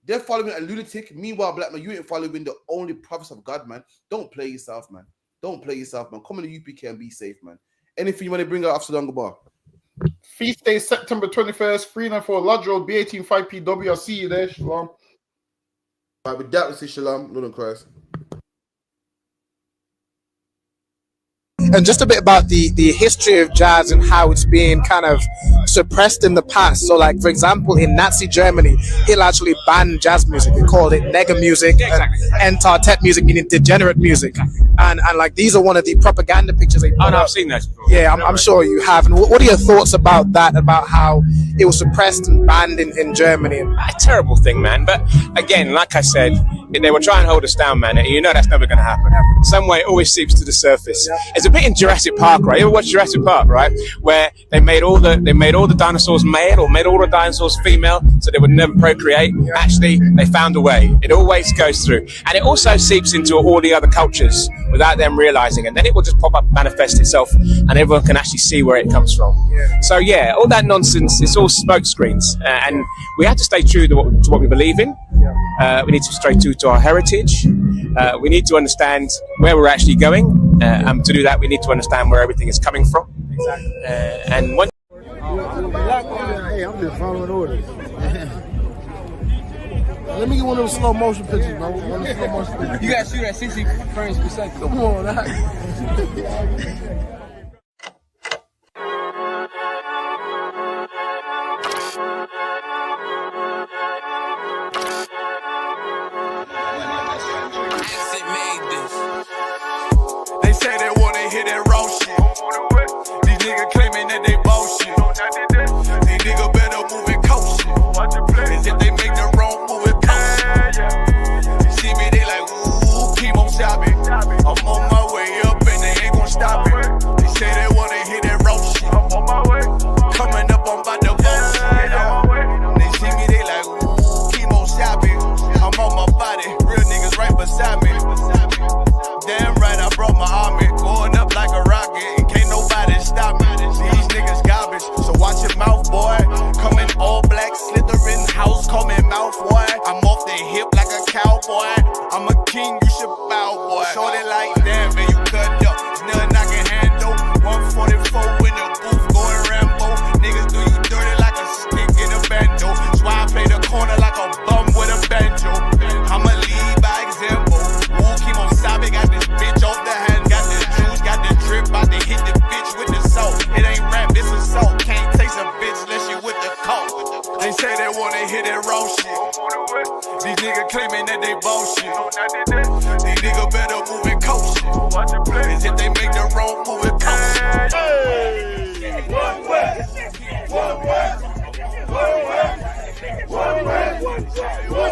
They're following a lunatic. Meanwhile, black man, you ain't following the only prophets of God, man. Don't play yourself, man. Don't play yourself, man. Come in the UPK and be safe, man. Anything you want to bring out after Dungabar? Feast day, September 21st, 394 Lodge Road, B18 5PW. I'll see you there. Shalom. All right, with that, we say shalom. Lord of Christ. And just a bit about the history of jazz and how it's been kind of suppressed in the past. So, like, for example, in Nazi Germany, Hitler actually banned jazz music. They called it nigger music, and Entartet music, meaning degenerate music. And like, these are one of the propaganda pictures they put Oh, no, up. I've seen that. Yeah, I'm sure you have. And what are your thoughts about that, about how it was suppressed and banned in Germany? A terrible thing, man. But again, like I said, they were trying to hold us down, man. You know that's never going to happen. Some way it always seeps to the surface. It's a bit in Jurassic Park, right? You ever watch Jurassic Park, right? Where they made all the dinosaurs male, or made all the dinosaurs female, so they would never procreate. Actually, they found a way. It always goes through, and it also seeps into all the other cultures without them realizing, and then it will just pop up, manifest itself, and everyone can actually see where it comes from. So yeah, all that nonsense, it's all smoke screens, and we have to stay true to what we believe in. We need to stay true to our heritage. We need to understand where we're actually going. And to do that, we need to understand where everything is coming from. And when hey, I'm just following orders. Let me get one of those slow motion pictures, bro. One of those slow motion pictures. You gotta shoot at 60 frames per second. Come on, now. They say they wanna hear that raw shit. These niggas claiming that they bullshit. These niggas better move and coach shit. Cause if they make the wrong move, it cost shit. You see me, they like, ooh, keep on stopping. I'm on my way up and they ain't gon' stop it. They say they wanna hear that raw shit. These niggas claiming that they bullshit. These niggas better move and coach shit. Cause if they make the wrong move and coach shit. One way, one way, one way, one way, one way.